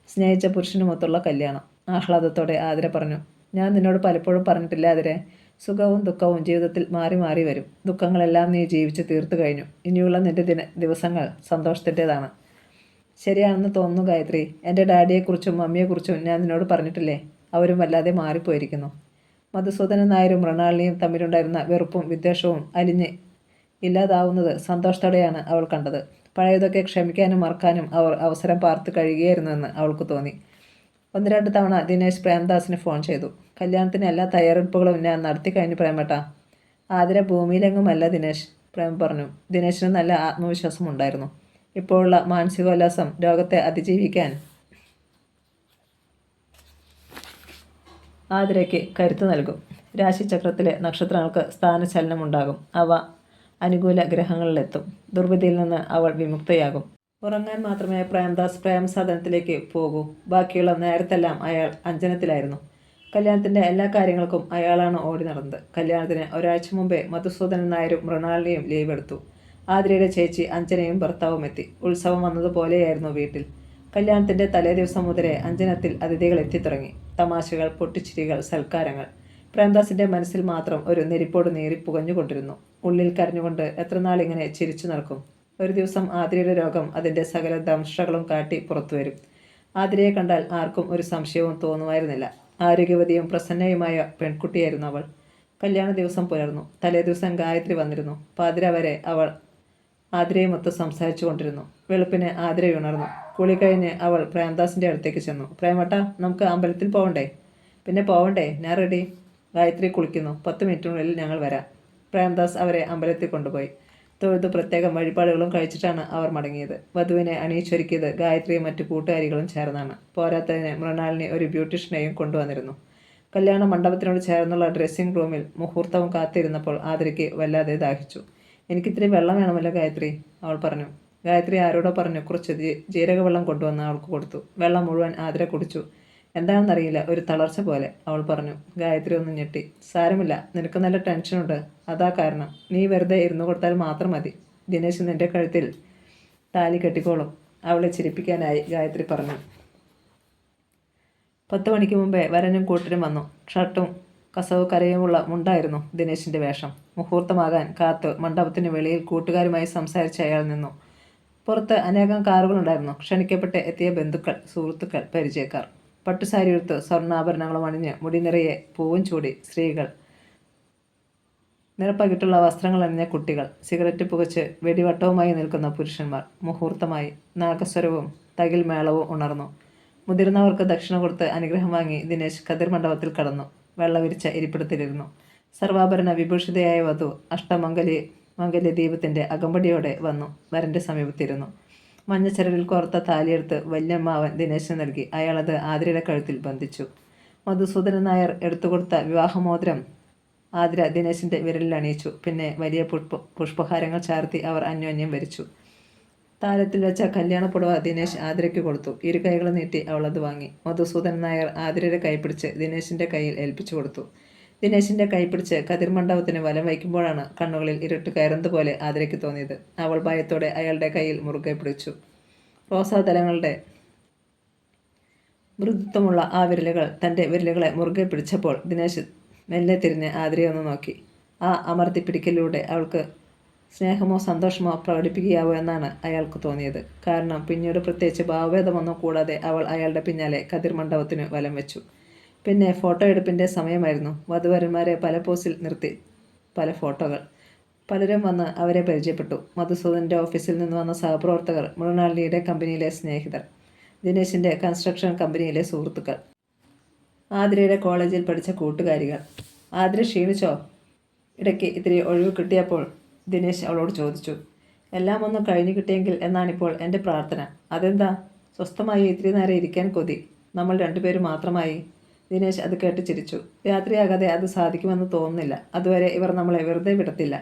സ്നേഹിച്ച പുരുഷനുമൊത്തുള്ള കല്യാണം. ആഹ്ലാദത്തോടെ ആതിര പറഞ്ഞു. ഞാൻ നിന്നോട് പലപ്പോഴും പറഞ്ഞിട്ടില്ല ആതിരെ, സുഖവും ദുഃഖവും ജീവിതത്തിൽ മാറി മാറി വരും. ദുഃഖങ്ങളെല്ലാം നീ ജീവിച്ച് തീർത്തു കഴിഞ്ഞു. ഇനിയുള്ള നിന്റെ ദിവസങ്ങൾ സന്തോഷത്തിൻ്റെതാണ്. ശരിയാണെന്ന് തോന്നുന്നു ഗായത്രി. എൻ്റെ ഡാഡിയെക്കുറിച്ചും മമ്മിയെക്കുറിച്ചും ഞാൻ നിന്നോട് പറഞ്ഞിട്ടില്ലേ? അവരും വല്ലാതെ മാറിപ്പോയിരിക്കുന്നു. മധുസൂദനൻ നായരും മൃണാളിനിയും തമ്മിലുണ്ടായിരുന്ന വെറുപ്പും വിദ്വേഷവും അലിഞ്ഞ് ഇല്ലാതാവുന്നത് സന്തോഷത്തോടെയാണ് അവൾ കണ്ടത്. പഴയതൊക്കെ ക്ഷമിക്കാനും മറക്കാനും അവർ അവസരം പാർത്ത് കഴിയുകയായിരുന്നുവെന്ന് അവൾക്ക് തോന്നി. 1-2 തവണ ദിനേശ് പ്രേംദാസിന് ഫോൺ ചെയ്തു. കല്യാണത്തിന് എല്ലാ തയ്യാറെടുപ്പുകളും ഞാൻ നടത്തി കഴിഞ്ഞു പ്രേമേട്ട. ആതിര ഭൂമിയിലെങ്ങുമല്ല ദിനേശ്, പ്രേം പറഞ്ഞു. ദിനേശിന് നല്ല ആത്മവിശ്വാസമുണ്ടായിരുന്നു. ഇപ്പോഴുള്ള മാനസികോല്ലാസം രോഗത്തെ അതിജീവിക്കാൻ ആതിരയ്ക്ക് കരുത്ത് നൽകും. രാശിചക്രത്തിലെ നക്ഷത്രങ്ങൾക്ക് സ്ഥാനചലനമുണ്ടാകും. അവ അനുകൂല ഗ്രഹങ്ങളിലെത്തും. ദുർവിധിയിൽ നിന്ന് അവൾ വിമുക്തയാകും. ഉറങ്ങാൻ മാത്രമേ പ്രേംദാസ് പ്രേമസദനത്തിലേക്ക് പോകൂ. ബാക്കിയുള്ള നേരത്തെല്ലാം അയാൾ അഞ്ജനത്തിലായിരുന്നു. കല്യാണത്തിൻ്റെ എല്ലാ കാര്യങ്ങൾക്കും അയാളാണ് ഓടി നടന്നത്. കല്യാണത്തിന് ഒരാഴ്ച മുമ്പേ മധുസൂദനൻ നായരും മൃണാളിനിയും ലീവ് എടുത്തു. ആതിരയുടെ ചേച്ചി അഞ്ജനയും ഭർത്താവും എത്തി. ഉത്സവം വന്നതുപോലെയായിരുന്നു വീട്ടിൽ. കല്യാണത്തിൻ്റെ തലേദിവസം മുതലേ അഞ്ജനത്തിൽ അതിഥികൾ എത്തിത്തുടങ്ങി. തമാശകൾ, പൊട്ടിച്ചിരികൾ, സൽക്കാരങ്ങൾ. പ്രേംദാസിൻ്റെ മനസ്സിൽ മാത്രം ഒരു നെരിപ്പോട് പുകഞ്ഞുകൊണ്ടിരുന്നു. ഉള്ളിൽ കരഞ്ഞുകൊണ്ട് എത്രനാൾ ഇങ്ങനെ ചിരിച്ചു നടക്കും? ഒരു ദിവസം ആതിരയുടെ രോഗം അതിൻ്റെ സകല ദംഷ്ടകളും കാട്ടി പുറത്തുവരും. ആതിരയെ കണ്ടാൽ ആർക്കും ഒരു സംശയവും തോന്നുമായിരുന്നില്ല. ആരോഗ്യവതിയും പ്രസന്നയുമായ പെൺകുട്ടിയായിരുന്നു അവൾ. കല്യാണ ദിവസം പുലർന്നു. തലേദിവസം ഗായത്രി വന്നിരുന്നു. പാതിര വരെ അവൾ ആതിരയുമൊത്ത് സംസാരിച്ചു കൊണ്ടിരുന്നു. വെളുപ്പിന് ആതിര ഉണർന്നു. കുളി കഴിഞ്ഞ് അവൾ പ്രേംദാസിൻ്റെ അടുത്തേക്ക് ചെന്നു. പ്രേമട്ട, നമുക്ക് അമ്പലത്തിൽ പോകണ്ടേ? പിന്നെ പോവണ്ടേ, ഞാൻ റെഡി. ഗായത്രി കുളിക്കുന്നു. 10 മിനിറ്റിനുള്ളിൽ ഞങ്ങൾ വരാം. പ്രേംദാസ് അവരെ അമ്പലത്തിൽ കൊണ്ടുപോയി. തൊഴുത് പ്രത്യേകം വഴിപാടുകളും കഴിച്ചിട്ടാണ് അവർ മടങ്ങിയത്. വധുവിനെ അണിയിച്ചൊരുക്കിയത് ഗായത്രിയും മറ്റു കൂട്ടുകാരികളും ചേർന്നാണ്. പോരാത്തതിന് മൃണാളിനി ഒരു ബ്യൂട്ടീഷ്യനെയും കൊണ്ടുവന്നിരുന്നു. കല്യാണ മണ്ഡപത്തിനോട് ചേർന്നുള്ള ഡ്രസ്സിംഗ് റൂമിൽ മുഹൂർത്തവും കാത്തിരുന്നപ്പോൾ ആതിരയ്ക്ക് വല്ലാതെ ദാഹിച്ചു. എനിക്കിത്തിരി വെള്ളം വേണമല്ലോ ഗായത്രി, അവൾ പറഞ്ഞു. ഗായത്രി ആരോടോ പറഞ്ഞു കുറച്ച് ജീരകവെള്ളം കൊണ്ടുവന്ന് അവൾക്ക് കൊടുത്തു. വെള്ളം മുഴുവൻ ആതിര കുടിച്ചു. എന്താണെന്നറിയില്ല, ഒരു തളർച്ച പോലെ, അവൾ പറഞ്ഞു. ഗായത്രി ഒന്ന് ഞെട്ടി. സാരമില്ല, നിനക്ക് നല്ല ടെൻഷനുണ്ട്, അതാ കാരണം. നീ വെറുതെ ഇരുന്നു കൊടുത്താൽ മാത്രം മതി. ദിനേശ് നിന്റെ കഴുത്തിൽ താലി കെട്ടിക്കോളും, അവളെ ചിരിപ്പിക്കാനായി ഗായത്രി പറഞ്ഞു. 10 മണിക്ക് മുമ്പേ വരനും കൂട്ടരും വന്നു. ഷർട്ടും കസവ് കരയുമുള്ള മുണ്ടായിരുന്നു ദിനേശിൻ്റെ വേഷം. മുഹൂർത്തമാകാൻ കാത്ത് മണ്ഡപത്തിന് വെളിയിൽ കൂട്ടുകാരുമായി സംസാരിച്ച് അയാൾ നിന്നു. പുറത്ത് അനേകം കാറുകളുണ്ടായിരുന്നു. ക്ഷണിക്കപ്പെട്ട് എത്തിയ ബന്ധുക്കൾ, സുഹൃത്തുക്കൾ, പരിചയക്കാർ. പട്ടുസാരി എടുത്ത് സ്വർണ്ണാഭരണങ്ങളും അണിഞ്ഞ് മുടി നിറയെ പൂവും ചൂടി സ്ത്രീകൾ, നിറപ്പകിട്ടുള്ള വസ്ത്രങ്ങൾ അണിഞ്ഞ കുട്ടികൾ, സിഗരറ്റ് പുകച്ച് വെടിവട്ടവുമായി നിൽക്കുന്ന പുരുഷന്മാർ. മുഹൂർത്തമായി. നാഗസ്വരവും തകിൽ മേളവും ഉണർന്നു. മുതിർന്നവർക്ക് ദക്ഷിണ കൊടുത്ത് അനുഗ്രഹം വാങ്ങി ദിനേശ് കതിർ മണ്ഡപത്തിൽ കടന്നു. വെള്ളവിരിച്ച ഇരിപ്പിടത്തിലിരുന്നു. സർവാഭരണ വിഭൂഷിതയായ വധു മംഗല്യ ദീപത്തിൻ്റെ അകമ്പടിയോടെ വന്നു വരൻ്റെ സമീപത്തിരുന്നു. മഞ്ഞച്ചരടിൽ കോർത്ത താലിയെടുത്ത് വല്യമ്മാവൻ ദിനേശിന് നൽകി. അയാളത് ആതിരയുടെ കഴുത്തിൽ ബന്ധിച്ചു. മധുസൂദനൻ നായർ എടുത്തുകൊടുത്ത വിവാഹമോതിരം ആതിര ദിനേശിൻ്റെ വിരലിൽ അണിയിച്ചു. പിന്നെ വലിയ പുഷ്പഹാരങ്ങൾ ചാർത്തി അവർ അന്യോന്യം വരിച്ചു. താരത്തിൽ വെച്ച കല്യാണപ്പുടവ ദിനേശ് ആതിരയ്ക്ക് കൊടുത്തു. ഇരു കൈകൾ നീട്ടി അവളത് വാങ്ങി. മധുസൂദനൻ നായർ ആതിരയുടെ കൈ പിടിച്ച് ദിനേശിൻ്റെ കയ്യിൽ ഏൽപ്പിച്ചു കൊടുത്തു. ദിനേശിൻ്റെ കൈ പിടിച്ച് കതിർ മണ്ഡപത്തിന് വലം വയ്ക്കുമ്പോഴാണ് കണ്ണുകളിൽ ഇരുട്ട് കയറുന്നത് പോലെ ആതിരയ്ക്ക് തോന്നിയത്. അവൾ ഭയത്തോടെ അയാളുടെ കയ്യിൽ മുറുകെ പിടിച്ചു. റോസാതലങ്ങളുടെ മൃദുത്വമുള്ള ആ വിരലുകൾ തൻ്റെ വിരലുകളെ മുറുകെ പിടിച്ചപ്പോൾ ദിനേശ് മെല്ലെ തിരിഞ്ഞ് ആതിരയെ ഒന്ന് നോക്കി. ആ അമർത്തിപ്പിടിക്കലിലൂടെ അവൾക്ക് സ്നേഹമോ സന്തോഷമോ പ്രകടിപ്പിക്കുകയാവോ എന്നാണ് അയാൾക്ക് തോന്നിയത്. കാരണം പിന്നീട് പ്രത്യേകിച്ച് ഭാവഭേദമൊന്നും കൂടാതെ അവൾ അയാളുടെ പിന്നാലെ കതിർ മണ്ഡപത്തിന് വലം വെച്ചു. പിന്നെ ഫോട്ടോ എടുപ്പിൻ്റെ സമയമായിരുന്നു. വധുവരന്മാരെ പല പോസിൽ നിർത്തി പല ഫോട്ടോകൾ. പലരും വന്ന് അവരെ പരിചയപ്പെട്ടു. മധുസൂദൻ്റെ ഓഫീസിൽ നിന്ന് വന്ന സഹപ്രവർത്തകർ, മൃണാളിനിയുടെ കമ്പനിയിലെ സ്നേഹിതർ, ദിനേശിൻ്റെ കൺസ്ട്രക്ഷൻ കമ്പനിയിലെ സുഹൃത്തുക്കൾ, ആതിരയുടെ കോളേജിൽ പഠിച്ച കൂട്ടുകാരികൾ. ആതിര ക്ഷീണിച്ചോ? ഇടയ്ക്ക് ഇത്തിരി ഒഴിവ് കിട്ടിയപ്പോൾ ദിനേശ് അവളോട് ചോദിച്ചു. എല്ലാം ഒന്ന് കഴിഞ്ഞു കിട്ടിയെങ്കിൽ എന്നാണിപ്പോൾ എൻ്റെ പ്രാർത്ഥന. അതെന്താ? സ്വസ്ഥമായി ഇത്തിരി നേരം ഇരിക്കാൻ കൊതി. നമ്മൾ രണ്ടുപേരും മാത്രമായി. ദിനേശ് അത് കേട്ട് ചിരിച്ചു. രാത്രിയാകാതെ അത് സാധിക്കുമെന്ന് തോന്നുന്നില്ല. അതുവരെ ഇവർ നമ്മളെ വെറുതെ വിടത്തില്ല.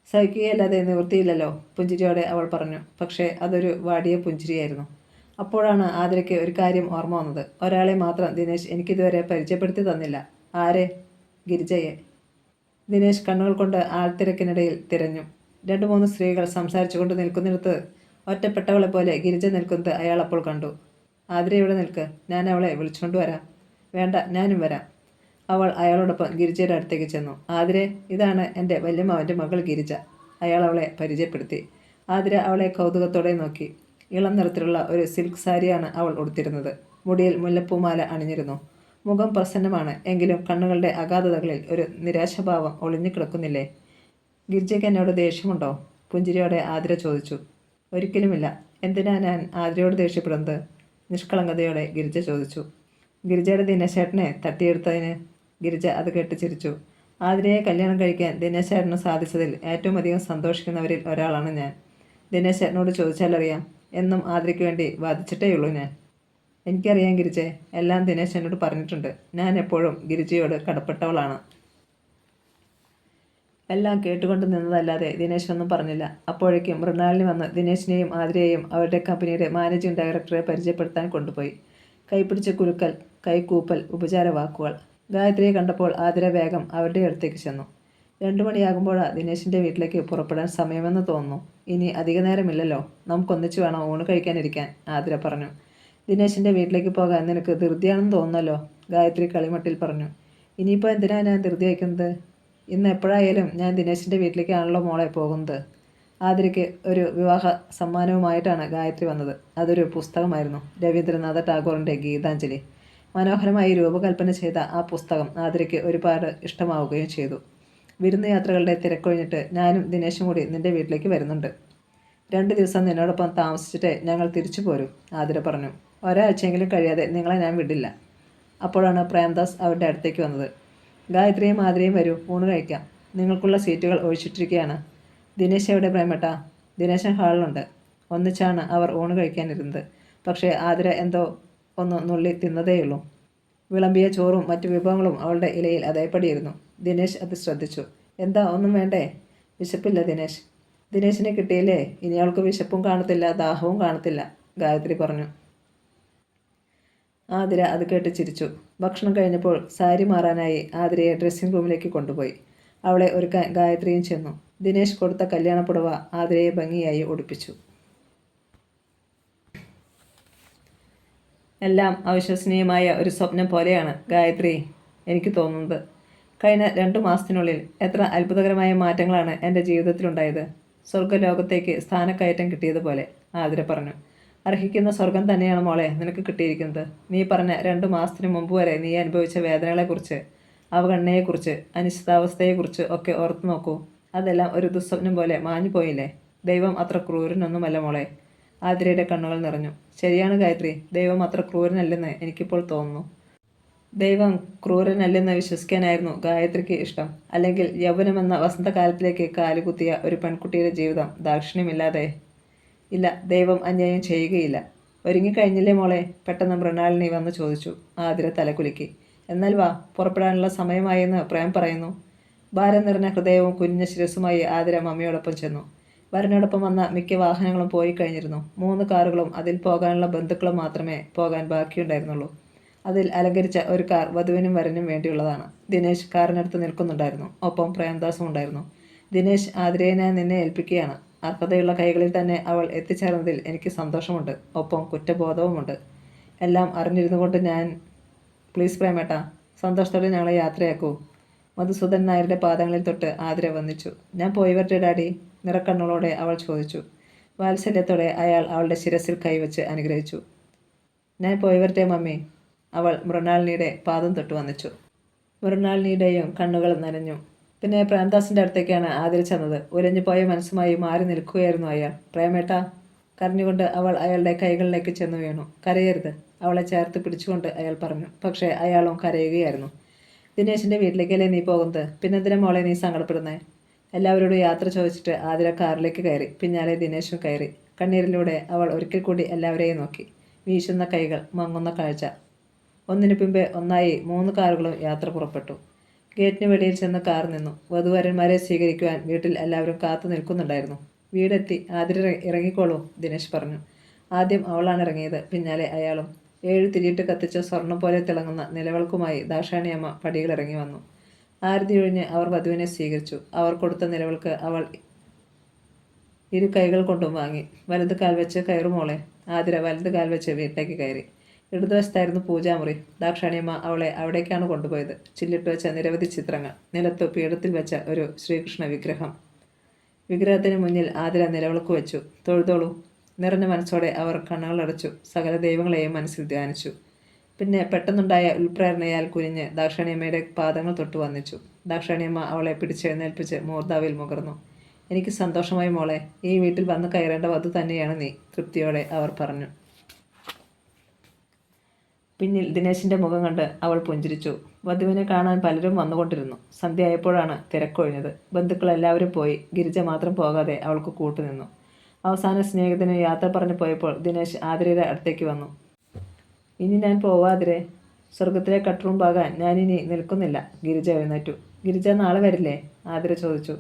സഹിക്കുകയല്ലാതെ നിവൃത്തിയില്ലല്ലോ, പുഞ്ചിരിയോടെ അവൾ പറഞ്ഞു. പക്ഷേ അതൊരു വാടിയ പുഞ്ചിരിയായിരുന്നു. അപ്പോഴാണ് ആതിരയ്ക്ക് ഒരു കാര്യം ഓർമ്മ വന്നത്. ഒരാളെ മാത്രം ദിനേശ് എനിക്കിതുവരെ പരിചയപ്പെടുത്തി തന്നില്ല. ആരെ? ഗിരിജയെ. ദിനേശ് കണ്ണുകൾ കൊണ്ട് ആൾത്തിരക്കിനിടയിൽ തിരഞ്ഞു. 2-3 സ്ത്രീകൾ സംസാരിച്ചുകൊണ്ട് നിൽക്കുന്നിടത്ത് ഒറ്റപ്പെട്ടവളെ പോലെ ഗിരിജ നിൽക്കുന്നത് അയാൾ അപ്പോൾ കണ്ടു. ആതിര ഇവിടെ നിൽക്ക്, ഞാൻ അവളെ വിളിച്ചുകൊണ്ട് വരാം. വേണ്ട, ഞാനും വരാം. അവൾ അയാളോടൊപ്പം ഗിരിജയുടെ അടുത്തേക്ക് ചെന്നു. ആതിരെ, ഇതാണ് എൻ്റെ വല്യമ്മാവൻ്റെ മകൾ ഗിരിജ. അയാൾ അവളെ പരിചയപ്പെടുത്തി. ആതിര അവളെ കൗതുകത്തോടെ നോക്കി. ഇളം നിറത്തിലുള്ള ഒരു സിൽക്ക് സാരിയാണ് അവൾ ഉടുത്തിരുന്നത്. മുടിയിൽ മുല്ലപ്പൂമാല അണിഞ്ഞിരുന്നു. മുഖം പ്രസന്നമാണ്. എങ്കിലും കണ്ണുകളുടെ അഗാധതകളിൽ ഒരു നിരാശഭാവം ഒളിഞ്ഞു കിടക്കുന്നില്ലേ? ഗിരിജയ്ക്ക് എന്നോട് ദേഷ്യമുണ്ടോ? പുഞ്ചിരിയോടെ ആതിര ചോദിച്ചു. ഒരിക്കലുമില്ല. എന്തിനാ ഞാൻ ആതിരയോട് ദേഷ്യപ്പെടുന്നത്? നിഷ്കളങ്കതയോടെ ഗിരിജ ചോദിച്ചു. ഗിരിജയുടെ ദിനേശേട്ടനെ തട്ടിയെടുത്തതിന്? ഗിരിജ അത് കേട്ട് ചിരിച്ചു. ആതിരയെ കല്യാണം കഴിക്കാൻ ദിനേശേട്ടന് സാധിച്ചതിൽ ഏറ്റവും അധികം സന്തോഷിക്കുന്നവരിൽ ഒരാളാണ് ഞാൻ. ദിനേശേട്ടനോട് ചോദിച്ചാലറിയാം. എന്നും ആതിരയ്ക്ക് വേണ്ടി വാദിച്ചിട്ടേയുള്ളൂ ഞാൻ. എനിക്കറിയാം ഗിരിജെ, എല്ലാം ദിനേശ് എന്നോട് പറഞ്ഞിട്ടുണ്ട്. ഞാൻ എപ്പോഴും ഗിരിജയോട് കടപ്പെട്ടവളാണ്. എല്ലാം കേട്ടുകൊണ്ട് നിന്നതല്ലാതെ ദിനേശ് ഒന്നും പറഞ്ഞില്ല. അപ്പോഴേക്കും മൃണാളിനി വന്ന് ദിനേശിനെയും ആതിരയെയും അവരുടെ കമ്പനിയുടെ മാനേജിംഗ് ഡയറക്ടറെ പരിചയപ്പെടുത്താൻ കൊണ്ടുപോയി. കൈപിടിച്ച് കുലുക്കൽ, കൈകൂപ്പൽ, ഉപചാര വാക്കുകൾ. ഗായത്രിയെ കണ്ടപ്പോൾ ആതിര വേഗം അവരുടെ അടുത്തേക്ക് ചെന്നു. 2 മണിയാകുമ്പോഴാണ് ദിനേശിൻ്റെ വീട്ടിലേക്ക് പുറപ്പെടാൻ സമയമെന്ന് തോന്നുന്നു. ഇനി അധിക നേരമില്ലല്ലോ, നമുക്കൊന്നിച്ച് വേണം ഊണ് കഴിക്കാനിരിക്കാൻ, ആതിര പറഞ്ഞു. ദിനേശിൻ്റെ വീട്ടിലേക്ക് പോകാൻ നിനക്ക് ധൃതിയാണെന്ന് തോന്നുന്നല്ലോ, ഗായത്രി കളിമട്ടിൽ പറഞ്ഞു. ഇനിയിപ്പോൾ എന്തിനാണ് ഞാൻ ധൃതി വയ്ക്കുന്നത്? ഇന്ന് എപ്പോഴായാലും ഞാൻ ദിനേശിൻ്റെ വീട്ടിലേക്കാണല്ലോ മോളെ പോകുന്നത്. ആതിരയ്ക്ക് ഒരു വിവാഹ സമ്മാനവുമായിട്ടാണ് ഗായത്രി വന്നത്. അതൊരു പുസ്തകമായിരുന്നു. രവീന്ദ്രനാഥ ടാഗോറിൻ്റെ ഗീതാഞ്ജലി. മനോഹരമായി രൂപകൽപ്പന ചെയ്ത ആ പുസ്തകം ആതിരയ്ക്ക് ഒരുപാട് ഇഷ്ടമാവുകയും ചെയ്തു. വിരുന്ന് യാത്രകളുടെ തിരക്കൊഴിഞ്ഞിട്ട് ഞാനും ദിനേശും കൂടി നിൻ്റെ വീട്ടിലേക്ക് വരുന്നുണ്ട്. 2 ദിവസം നിന്നോടൊപ്പം താമസിച്ചിട്ട് ഞങ്ങൾ തിരിച്ചു പോരും, ആതിര പറഞ്ഞു. ഒരാഴ്ചയെങ്കിലും കഴിയാതെ നിങ്ങളെ ഞാൻ വിടില്ല. അപ്പോഴാണ് പ്രേംദാസ് അവരുടെ അടുത്തേക്ക് വന്നത്. ഗായത്രിയും ആതിരയും വരൂ, ഊണ് കഴിക്കാം. നിങ്ങൾക്കുള്ള സീറ്റുകൾ ഒഴിച്ചിട്ടിരിക്കുകയാണ്. ദിനേശ് എവിടെ പ്രേമേട്ട? ദിനേശൻ ഹാളിലുണ്ട്. ഒന്നിച്ചാണ് അവർ ഊണ് കഴിക്കാനിരുന്നത്. പക്ഷേ ആതിര എന്തോ ഒന്ന് നുള്ളി തിന്നതേയുള്ളൂ. വിളമ്പിയ ചോറും മറ്റു വിഭവങ്ങളും അവളുടെ ഇലയിൽ അതേപടിയിരുന്നു. ദിനേശ് അത് ശ്രദ്ധിച്ചു. എന്താ, ഒന്നും വേണ്ടേ? വിശപ്പില്ല ദിനേശ്. ദിനേശിനെ കിട്ടിയില്ലേ, ഇനി അവൾക്ക് വിശപ്പും കാണത്തില്ല, ദാഹവും കാണത്തില്ല, ഗായത്രി പറഞ്ഞു. ആതിര അത് കേട്ട് ചിരിച്ചു. ഭക്ഷണം കഴിഞ്ഞപ്പോൾ സാരി മാറാനായി ആതിരയെ ഡ്രസ്സിംഗ് റൂമിലേക്ക് കൊണ്ടുപോയി. അവളെ ഒരുക്കാൻ ഗായത്രിയും ചെന്നു. ദിനേശ് കൊടുത്ത കല്യാണപ്പുടവ ആതിരയെ ഭംഗിയായി ഉടുപ്പിച്ചു. എല്ലാം അവിശ്വസനീയമായ ഒരു സ്വപ്നം പോലെയാണ് ഗായത്രി എനിക്ക് തോന്നുന്നത്. കഴിഞ്ഞ 2 മാസത്തിനുള്ളിൽ എത്ര അത്ഭുതകരമായ മാറ്റങ്ങളാണ് എൻ്റെ ജീവിതത്തിലുണ്ടായത്. സ്വർഗ്ഗലോകത്തേക്ക് സ്ഥാനക്കയറ്റം കിട്ടിയതുപോലെ, ആതിര പറഞ്ഞു. അർഹിക്കുന്ന സ്വർഗം തന്നെയാണ് മോളെ നിനക്ക് കിട്ടിയിരിക്കുന്നത്. നീ പറഞ്ഞ 2 മാസത്തിന് മുമ്പ് വരെ നീ അനുഭവിച്ച വേദനകളെക്കുറിച്ച്, അവഗണനയെക്കുറിച്ച്, അനിശ്ചിതാവസ്ഥയെക്കുറിച്ച് ഒക്കെ ഓർത്തു നോക്കൂ. അതെല്ലാം ഒരു ദുസ്വപ്നം പോലെ മാഞ്ഞു പോയില്ലേ? ദൈവം അത്ര ക്രൂരനൊന്നുമല്ല മോളെ. ആതിരയുടെ കണ്ണുകൾ നിറഞ്ഞു. ശരിയാണ് ഗായത്രി, ദൈവം അത്ര ക്രൂരനല്ലെന്ന് എനിക്കിപ്പോൾ തോന്നുന്നു. ദൈവം ക്രൂരനല്ലെന്ന് വിശ്വസിക്കാനായിരുന്നു ഗായത്രിക്ക് ഇഷ്ടം. അല്ലെങ്കിൽ യൗവനമെന്ന വസന്തകാലത്തിലേക്ക് കാലുകുത്തിയ ഒരു പെൺകുട്ടിയുടെ ജീവിതം ദാക്ഷിണ്യമില്ലാതെ? ഇല്ല, ദൈവം അന്യായം ചെയ്യുകയില്ല. ഒരുങ്ങിക്കഴിഞ്ഞില്ലേ മോളെ? പെട്ടെന്ന് മൃണാളിനി വന്ന് ചോദിച്ചു. ആതിര തലകുലുക്കി. എന്നാൽ വാ, പുറപ്പെടാനുള്ള സമയമായെന്ന് പ്രേം പറയുന്നു. ഭാരം നിറഞ്ഞ ഹൃദയവും കുഞ്ഞ ശിരസുമായി ആതിര മമ്മിയോടൊപ്പം ചെന്നു. വരനോടൊപ്പം വന്ന മിക്ക വാഹനങ്ങളും പോയി കഴിഞ്ഞിരുന്നു. 3 കാറുകളും അതിൽ പോകാനുള്ള ബന്ധുക്കളും മാത്രമേ പോകാൻ ബാക്കിയുണ്ടായിരുന്നുള്ളൂ. അതിൽ അലങ്കരിച്ച ഒരു കാർ വധുവിനും വരനും വേണ്ടിയുള്ളതാണ്. ദിനേശ് കാറിനടുത്ത് നിൽക്കുന്നുണ്ടായിരുന്നു. ഒപ്പം പ്രേംദാസും ഉണ്ടായിരുന്നു. ദിനേശ്, ആതിരയെ ഞാൻ നിന്നെ ഏൽപ്പിക്കുകയാണ്. അർഹതയുള്ള കൈകളിൽ തന്നെ അവൾ എത്തിച്ചേർന്നതിൽ എനിക്ക് സന്തോഷമുണ്ട്. ഒപ്പം കുറ്റബോധവുമുണ്ട്. എല്ലാം അറിഞ്ഞിരുന്നു കൊണ്ട് ഞാൻ... പ്ലീസ് പ്രേമേട്ട, സന്തോഷത്തോടെ ഞങ്ങളെ യാത്രയാക്കൂ. മധുസൂദൻ നായരുടെ പാദങ്ങളിൽ തൊട്ട് ആതിര വന്നിച്ചു. ഞാൻ പോയി വരട്ടെ ഡാഡി? നിറക്കണ്ണുകളോടെ അവൾ ചോദിച്ചു. വാത്സല്യത്തോടെ അയാൾ അവളുടെ ശിരസിൽ കൈവച്ച് അനുഗ്രഹിച്ചു. ഞാൻ പോയി വരട്ടെ മമ്മി. അവൾ മൃണാളിനിയുടെ പാദം തൊട്ട് വന്നിച്ചു. മൃണാളിനിയുടെയും കണ്ണുകൾ നനഞ്ഞു. പിന്നെ പ്രേംദാസിൻ്റെ അടുത്തേക്കാണ് ആതിര ചെന്നത്. ഉലഞ്ഞുപോയ മനസ്സുമായി മാറി നിൽക്കുകയായിരുന്നു അയാൾ. പ്രേമേട്ട, കരഞ്ഞുകൊണ്ട് അവൾ അയാളുടെ കൈകളിലേക്ക് ചെന്നു വീണു. കരയരുത്, അവളെ ചേർത്ത് പിടിച്ചുകൊണ്ട് അയാൾ പറഞ്ഞു. പക്ഷേ അയാളും കരയുകയായിരുന്നു. ദിനേശിൻ്റെ വീട്ടിലേക്കല്ലേ നീ പോകുന്നത്? പിന്നെന്തിനാ മോളെ നീ സങ്കടപ്പെടുന്നേ? എല്ലാവരോടും യാത്ര ചോദിച്ചിട്ട് ആതിര കാറിലേക്ക് കയറി. പിന്നാലെ ദിനേശും കയറി. കണ്ണീരിലൂടെ അവൾ ഒരിക്കൽ കൂടി എല്ലാവരെയും നോക്കി. വീശുന്ന കൈകൾ, മങ്ങുന്ന കാഴ്ച. ഒന്നിനു പിമ്പെ ഒന്നായി 3 കാറുകളും യാത്ര പുറപ്പെട്ടു. ഗേറ്റിന് വെളിയിൽ ചെന്ന് കാർ നിന്നു. വധുവരന്മാരെ സ്വീകരിക്കുവാൻ വീട്ടിൽ എല്ലാവരും കാത്തു നിൽക്കുന്നുണ്ടായിരുന്നു. വീടെത്തി. ആതിര ഇറങ്ങിക്കോളൂ, ദിനേശ് പറഞ്ഞു. ആദ്യം അവളാണ് ഇറങ്ങിയത്. പിന്നാലെ അയാളും. 7 തിരിയിട്ട് കത്തിച്ച സ്വർണം പോലെ തിളങ്ങുന്ന നിലവിളക്കുമായി ദാക്ഷാണിയമ്മ പടികളിറങ്ങി വന്നു. ആരതി ഒഴിഞ്ഞ് അവർ വധുവിനെ സ്വീകരിച്ചു. അവർ കൊടുത്ത നിലവിളക്ക് അവൾ 2 കൈകൾ കൊണ്ടും വാങ്ങി. വലത് കാൽ വെച്ച് കയറുമോളെ. ആതിര വലത് കാൽ വെച്ച് വീട്ടിലേക്ക് കയറി. ഇടതുവശത്തായിരുന്നു പൂജാമുറി. ദാക്ഷാണിയമ്മ അവളെ അവിടേക്കാണ് കൊണ്ടുപോയത്. ചില്ലിട്ട് വെച്ച നിരവധി ചിത്രങ്ങൾ, നിലത്ത് പീഠത്തിൽ വെച്ച ഒരു ശ്രീകൃഷ്ണ വിഗ്രഹം. വിഗ്രഹത്തിന് മുന്നിൽ ആതിര നിലവിളക്ക് വെച്ചു. തൊഴുതോളൂ. നിറഞ്ഞ മനസ്സോടെ അവർ കണ്ണുകളടച്ചു. സകല ദൈവങ്ങളെയും മനസ്സിൽ ധ്യാനിച്ചു. പിന്നെ പെട്ടെന്നുണ്ടായ ഉൾപ്രേരണയാൽ കുനിഞ്ഞ് ദാക്ഷാണിയമ്മയുടെ പാദങ്ങൾ തൊട്ട് വന്നിച്ചു. ദാക്ഷാണിയമ്മ അവളെ പിടിച്ചെഴുന്നേൽപ്പിച്ച് മൂർധാവിൽ മുകർന്നു. എനിക്ക് സന്തോഷമായി മോളെ. ഈ വീട്ടിൽ വന്ന് കയറേണ്ട വധു തന്നെയാണ് നീ, തൃപ്തിയോടെ അവർ പറഞ്ഞു. പിന്നിൽ ദിനേശിൻ്റെ മുഖം കണ്ട് അവൾ പുഞ്ചിരിച്ചു. വധുവിനെ കാണാൻ പലരും വന്നുകൊണ്ടിരുന്നു. സന്ധ്യയായപ്പോഴാണ് തിരക്കൊഴിഞ്ഞത്. ബന്ധുക്കളെല്ലാവരും പോയി. ഗിരിജ മാത്രം പോകാതെ അവൾക്ക് കൂട്ടുനിന്നു. അവസാന സ്നേഹത്തിന് യാത്ര പറഞ്ഞു പോയപ്പോൾ ദിനേശ് ആതിരയുടെ അടുത്തേക്ക് വന്നു. ഇനി ഞാൻ പോവാതിരെ. സ്വർഗത്തിലെ കട്ടുറുമ്പാകാൻ ഞാനിനി നിൽക്കുന്നില്ല. ഗിരിജ എഴുന്നേറ്റു. ഗിരിജ നാളെ വരില്ലേ? ആതിര ചോദിച്ചു.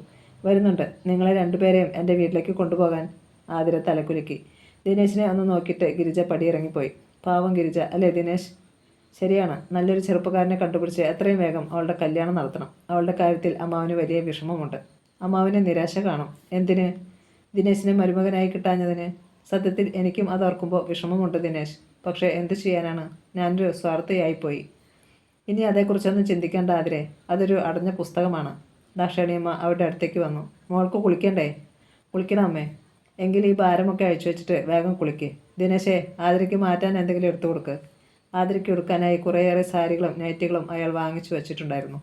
വരുന്നുണ്ട്. നിങ്ങളെ 2 പേരെയും എൻ്റെ വീട്ടിലേക്ക് കൊണ്ടുപോകാൻ. ആതിര തലകുലുക്കി. ദിനേശിനെ ഒന്ന് നോക്കിയിട്ട് ഗിരിജ പടിയിറങ്ങിപ്പോയി. പാവം ഗിരിജ, അല്ലേ ദിനേശ്? ശരിയാണ്. നല്ലൊരു ചെറുപ്പക്കാരനെ കണ്ടുപിടിച്ച് എത്രയും വേഗം അവളുടെ കല്യാണം നടത്തണം. അവളുടെ കാര്യത്തിൽ അമ്മാവന് വലിയ വിഷമമുണ്ട്. അമ്മാവന് നിരാശ കാണും. എന്തിന്? ദിനേശിനെ മരുമകനായി കിട്ടാഞ്ഞതിന്. സത്യത്തിൽ എനിക്കും അതോർക്കുമ്പോൾ വിഷമമുണ്ട് ദിനേശ്. പക്ഷേ എന്തു ചെയ്യാനാണ്? ഞാനൊരു സ്വാർത്ഥയായിപ്പോയി. ഇനി അതേക്കുറിച്ചൊന്നും ചിന്തിക്കേണ്ട ആതിരെ. അതൊരു അടഞ്ഞ പുസ്തകമാണ്. ദാക്ഷാണിയമ്മ അവരുടെ അടുത്തേക്ക് വന്നു. മോൾക്ക് കുളിക്കണ്ടേ? കുളിക്കണം അമ്മേ. എങ്കിൽ ഈ ഭാരമൊക്കെ അഴിച്ചു വെച്ചിട്ട് വേഗം കുളിക്ക്. ദിനേശേ, ആതിരയ്ക്ക് മാറ്റാൻ എന്തെങ്കിലും എടുത്തു കൊടുക്ക്. ആതിരയ്ക്ക് എടുക്കാനായി കുറേയേറെ സാരികളും നൈറ്റികളും അയാൾ വാങ്ങിച്ചു വച്ചിട്ടുണ്ടായിരുന്നു.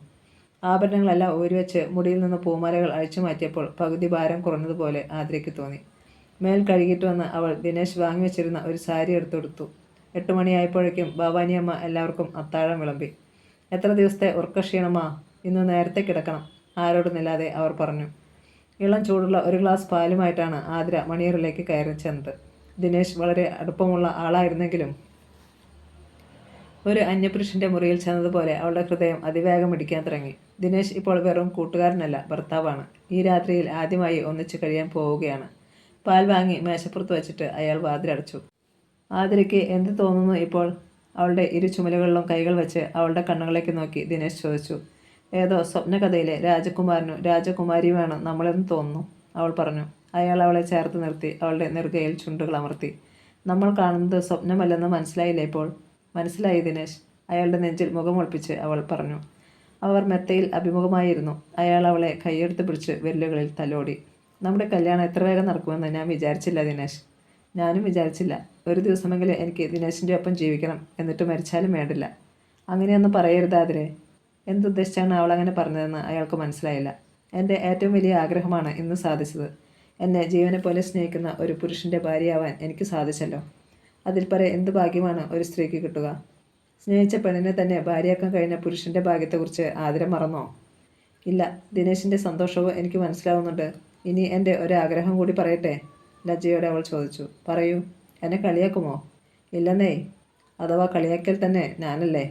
ആഭരണങ്ങളെല്ലാം ഊരിവെച്ച് മുടിയിൽ നിന്ന് പൂമാലകൾ അഴിച്ചു മാറ്റിയപ്പോൾ പകുതി ഭാരം കുറഞ്ഞതുപോലെ ആതിരയ്ക്ക് തോന്നി. മേൽ കഴുകിയിട്ട് വന്ന് അവൾ ദിനേശ് വാങ്ങിവെച്ചിരുന്ന ഒരു സാരി എടുത്തെടുത്തു. 8 മണിയായപ്പോഴേക്കും ഭവാനിയമ്മ എല്ലാവർക്കും അത്താഴം വിളമ്പി. എത്ര ദിവസത്തെ ഉറക്കക്ഷീണമാ, ഇന്ന് നേരത്തെ കിടക്കണം, ആരോടുമില്ലാതെ അവർ പറഞ്ഞു. ഇളം ചൂടുള്ള ഒരു ഗ്ലാസ് പാലുമായിട്ടാണ് ആതിര മണിയറിലേക്ക് കയറി ചെന്നത്. ദിനേശ് വളരെ അടുപ്പമുള്ള ആളായിരുന്നെങ്കിലും ഒരു അന്യപുരുഷൻ്റെ മുറിയിൽ ചെന്നതുപോലെ അവളുടെ ഹൃദയം അതിവേഗം ഇടിക്കാൻ തുടങ്ങി. ദിനേശ് ഇപ്പോൾ വെറും കൂട്ടുകാരനല്ല, ഭർത്താവാണ്. ഈ രാത്രിയിൽ ആദ്യമായി ഒന്നിച്ച് കഴിയാൻ പോവുകയാണ്. പാൽ വാങ്ങി മേശപ്പുറത്ത് വെച്ചിട്ട് അയാൾ വാതിലടച്ചു. ആതിരയ്ക്ക് എന്ത് തോന്നുന്നു ഇപ്പോൾ? അവളുടെ 2 ചുമലുകളിലും കൈകൾ വെച്ച് അവളുടെ കണ്ണുകളിലേക്ക് നോക്കി ദിനേശ് ചോദിച്ചു. ഏതോ സ്വപ്നകഥയിലെ രാജകുമാരനും രാജകുമാരിയുമാണ് നമ്മളെന്ന് തോന്നുന്നു, അവൾ പറഞ്ഞു. അയാൾ അവളെ ചേർത്ത് നിർത്തി അവളുടെ നെറുകയിൽ ചുണ്ടുകൾ അമർത്തി. നമ്മൾ കാണുന്നത് സ്വപ്നമല്ലെന്ന് മനസ്സിലായില്ലേ ഇപ്പോൾ? മനസ്സിലായി ദിനേശ്, അയാളുടെ നെഞ്ചിൽ മുഖമൊളിപ്പിച്ച് അവൾ പറഞ്ഞു. അവർ മെത്തയിൽ അഭിമുഖമായിരുന്നു. അയാൾ അവളെ കൈയെടുത്ത് പിടിച്ച് വെല്ലുകളിൽ തലോടി. നമ്മുടെ കല്യാണം എത്ര വേഗം നടക്കുമെന്ന് ഞാൻ വിചാരിച്ചില്ല ദിനേശ്. ഞാനും വിചാരിച്ചില്ല. ഒരു ദിവസമെങ്കിലും എനിക്ക് ദിനേശിൻ്റെ ഒപ്പം ജീവിക്കണം, എന്നിട്ട് മരിച്ചാലും വേണ്ടില്ല. അങ്ങനെയൊന്നും പറയരുതാതിരെ. എന്തുദ്ദേശിച്ചാണ് അവൾ അങ്ങനെ പറഞ്ഞതെന്ന് അയാൾക്ക് മനസ്സിലായില്ല. എൻ്റെ ഏറ്റവും വലിയ ആഗ്രഹമാണ് ഇന്ന് സാധിച്ചത്. എന്നെ ജീവനെ പോലെ സ്നേഹിക്കുന്ന ഒരു പുരുഷൻ്റെ ഭാര്യയാവാൻ എനിക്ക് സാധിച്ചല്ലോ. അതിൽ പരം എന്ത് ഭാഗ്യമാണ് ഒരു സ്ത്രീക്ക് കിട്ടുക? സ്നേഹിച്ച പെണ്ണിനെ തന്നെ ഭാര്യയാക്കാൻ കഴിഞ്ഞ പുരുഷൻ്റെ ഭാഗ്യത്തെക്കുറിച്ച് ആതിര മറന്നോ? ഇല്ല, ദിനേശിൻ്റെ സന്തോഷവും എനിക്ക് മനസ്സിലാവുന്നുണ്ട്. ഇനി എൻ്റെ ഒരാഗ്രഹം കൂടി പറയട്ടെ? ലജ്ജയോടെ അവൾ ചോദിച്ചു. പറയൂ. എന്നെ കളിയാക്കുമോ? ഇല്ലെന്നേ. അഥവാ കളിയാക്കൽ തന്നെ ഞാനല്ലേ?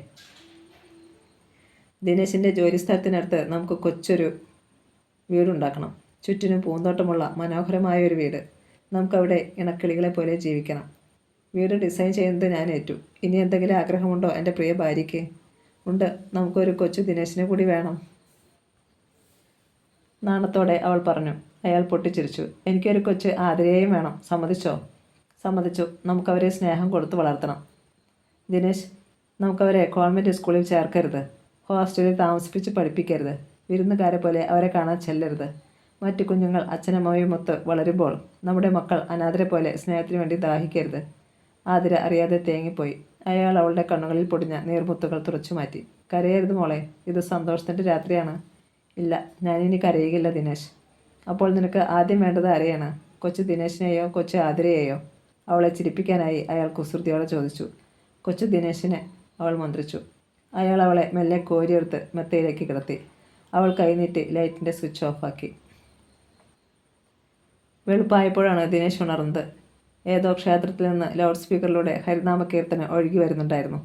ദിനേശിൻ്റെ ജോലിസ്ഥലത്തിനടുത്ത് നമുക്ക് കൊച്ചൊരു വീടുണ്ടാക്കണം. ചുറ്റിനും പൂന്തോട്ടമുള്ള മനോഹരമായ ഒരു വീട്. നമുക്കവിടെ ഇണക്കിളികളെ പോലെ ജീവിക്കണം. വീട് ഡിസൈൻ ചെയ്യുന്നത് ഞാൻ ഏറ്റു. ഇനി എന്തെങ്കിലും ആഗ്രഹമുണ്ടോ എൻ്റെ പ്രിയ ഭാര്യയ്ക്ക്? ഉണ്ട്, നമുക്കൊരു കൊച്ചു ദിനേശിനെ കൂടി വേണം. നാണത്തോടെ അവൾ പറഞ്ഞു. അയാൾ പൊട്ടിച്ചിരിച്ചു. എനിക്കൊരു കൊച്ച് ആതിരയെയും വേണം. സമ്മതിച്ചോ? സമ്മതിച്ചു. നമുക്കവരെ സ്നേഹം കൊടുത്ത് വളർത്തണം. ദിനേശ്, നമുക്കവരെ കോൺവെൻറ്റ് സ്കൂളിൽ ചേർക്കരുത്. ഹോസ്റ്റലിൽ താമസിപ്പിച്ച് പഠിപ്പിക്കരുത്. വിരുന്നുകാരെ പോലെ അവരെ കാണാൻ ചെല്ലരുത്. മറ്റു കുഞ്ഞുങ്ങൾ അച്ഛനമ്മയുമൊത്ത് വളരുമ്പോൾ നമ്മുടെ മക്കൾ അനാഥരെ പോലെ സ്നേഹത്തിന് വേണ്ടി ദാഹിക്കരുത്. ആതിര അറിയാതെ തേങ്ങിപ്പോയി. അയാൾ അവളുടെ കണ്ണുകളിൽ പൊടിഞ്ഞ നീർമുത്തുകൾ തുറച്ചു മാറ്റി. കരയരുത് മോളെ, ഇത് സന്തോഷത്തിൻ്റെ രാത്രിയാണ്. ഇല്ല, ഞാനിനി കരയുകയില്ല ദിനേശ്. അപ്പോൾ നിനക്ക് ആദ്യം വേണ്ടത് ആരെയാണ്? കൊച്ചു ദിനേശിനെയോ കൊച്ചു ആതിരയെയോ? അവളെ ചിരിപ്പിക്കാനായി അയാൾ കുസൃതിയോടെ ചോദിച്ചു. കൊച്ചു ദിനേശിനെ, അവൾ മന്ത്രിച്ചു. അയാൾ അവളെ മെല്ലെ കോരിയെടുത്ത് മെത്തയിലേക്ക് കിടത്തി. അവൾ കൈനീട്ടി ലൈറ്റിൻ്റെ സ്വിച്ച് ഓഫാക്കി. വെളുപ്പായപ്പോഴാണ് ദിനേശ് ഉണർന്നത്. ഏതോ ക്ഷേത്രത്തിൽ നിന്ന് ലൗഡ് സ്പീക്കറിലൂടെ ഹരിനാമ കീർത്തനം ഒഴുകി വരുന്നുണ്ടായിരുന്നു.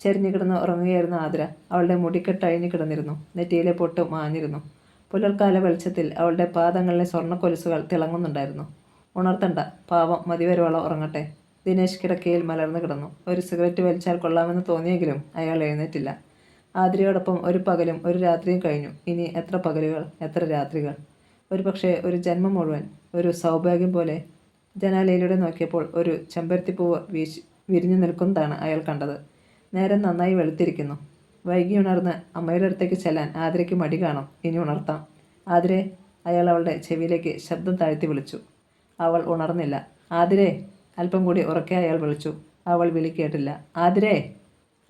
ചെരിഞ്ഞു കിടന്ന് ഉറങ്ങുകയായിരുന്നു ആതിര. അവളുടെ മുടിക്കെട്ട് അഴിഞ്ഞു കിടന്നിരുന്നു. നെറ്റിയിലെ പൊട്ട് മാഞ്ഞിരുന്നു. പുലർക്കാല വെളിച്ചത്തിൽ അവളുടെ പാദങ്ങളിലെ സ്വർണ്ണക്കൊലുസുകൾ തിളങ്ങുന്നുണ്ടായിരുന്നു. ഉണർത്തണ്ട, പാവം മതിവരോളം ഉറങ്ങട്ടെ. ദിനേശ് കിടക്കയിൽ മലർന്നു കിടന്നു. ഒരു സിഗരറ്റ് വലിച്ചാൽ കൊള്ളാമെന്ന് തോന്നിയെങ്കിലും അയാൾ എഴുന്നേറ്റില്ല. ആതിരയോടൊപ്പം ഒരു പകലും ഒരു രാത്രിയും കഴിഞ്ഞു. ഇനി എത്ര പകലുകൾ, എത്ര രാത്രികൾ, ഒരുപക്ഷെ ഒരു ജന്മം മുഴുവൻ. ഒരു സൗഭാഗ്യം പോലെ ജനാലയിലൂടെ നോക്കിയപ്പോൾ ഒരു ചെമ്പരത്തിപ്പൂവ് വിരിഞ്ഞു നിൽക്കുന്നതാണ് അയാൾ കണ്ടത്. നേരം നന്നായി വെളുത്തിരിക്കുന്നു. വൈകി ഉണർന്ന് അമ്മയുടെ അടുത്തേക്ക് ചെല്ലാൻ ആതിരയ്ക്ക് മടി കാണും. ഇനി ഉണർത്താം. ആതിരേ, അയാൾ അവളുടെ ചെവിയിലേക്ക് ശബ്ദം താഴ്ത്തി വിളിച്ചു. അവൾ ഉണർന്നില്ല. ആതിരേ, അല്പം കൂടി ഉറക്കെ അയാൾ വിളിച്ചു. അവൾ വിളി കേട്ടില്ല. ആതിരേ,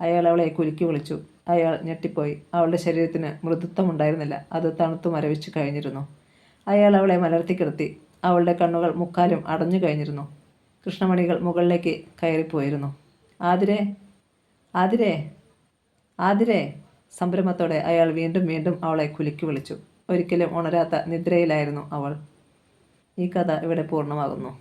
അയാൾ അവളെ കുലുക്കി വിളിച്ചു. അയാൾ ഞെട്ടിപ്പോയി. അവളുടെ ശരീരത്തിന് മൃദുത്വമുണ്ടായിരുന്നില്ല. അത് തണുത്തു മരവിച്ചു കഴിഞ്ഞിരുന്നു. അയാൾ അവളെ മലർത്തിക്കിടത്തി. അവളുടെ കണ്ണുകൾ മുക്കാലും അടഞ്ഞു കഴിഞ്ഞിരുന്നു. കൃഷ്ണമണികൾ മുകളിലേക്ക് കയറിപ്പോയിരുന്നു. ആതിരേ, ആതിരേ, ആതിരേ, സംഭ്രമത്തോടെ അയാൾ വീണ്ടും വീണ്ടും അവളെ കുലുക്കി വിളിച്ചു. ഒരിക്കലും ഉണരാത്ത നിദ്രയിലായിരുന്നു അവൾ. ഈ കഥ ഇവിടെ പൂർണ്ണമാകുന്നു.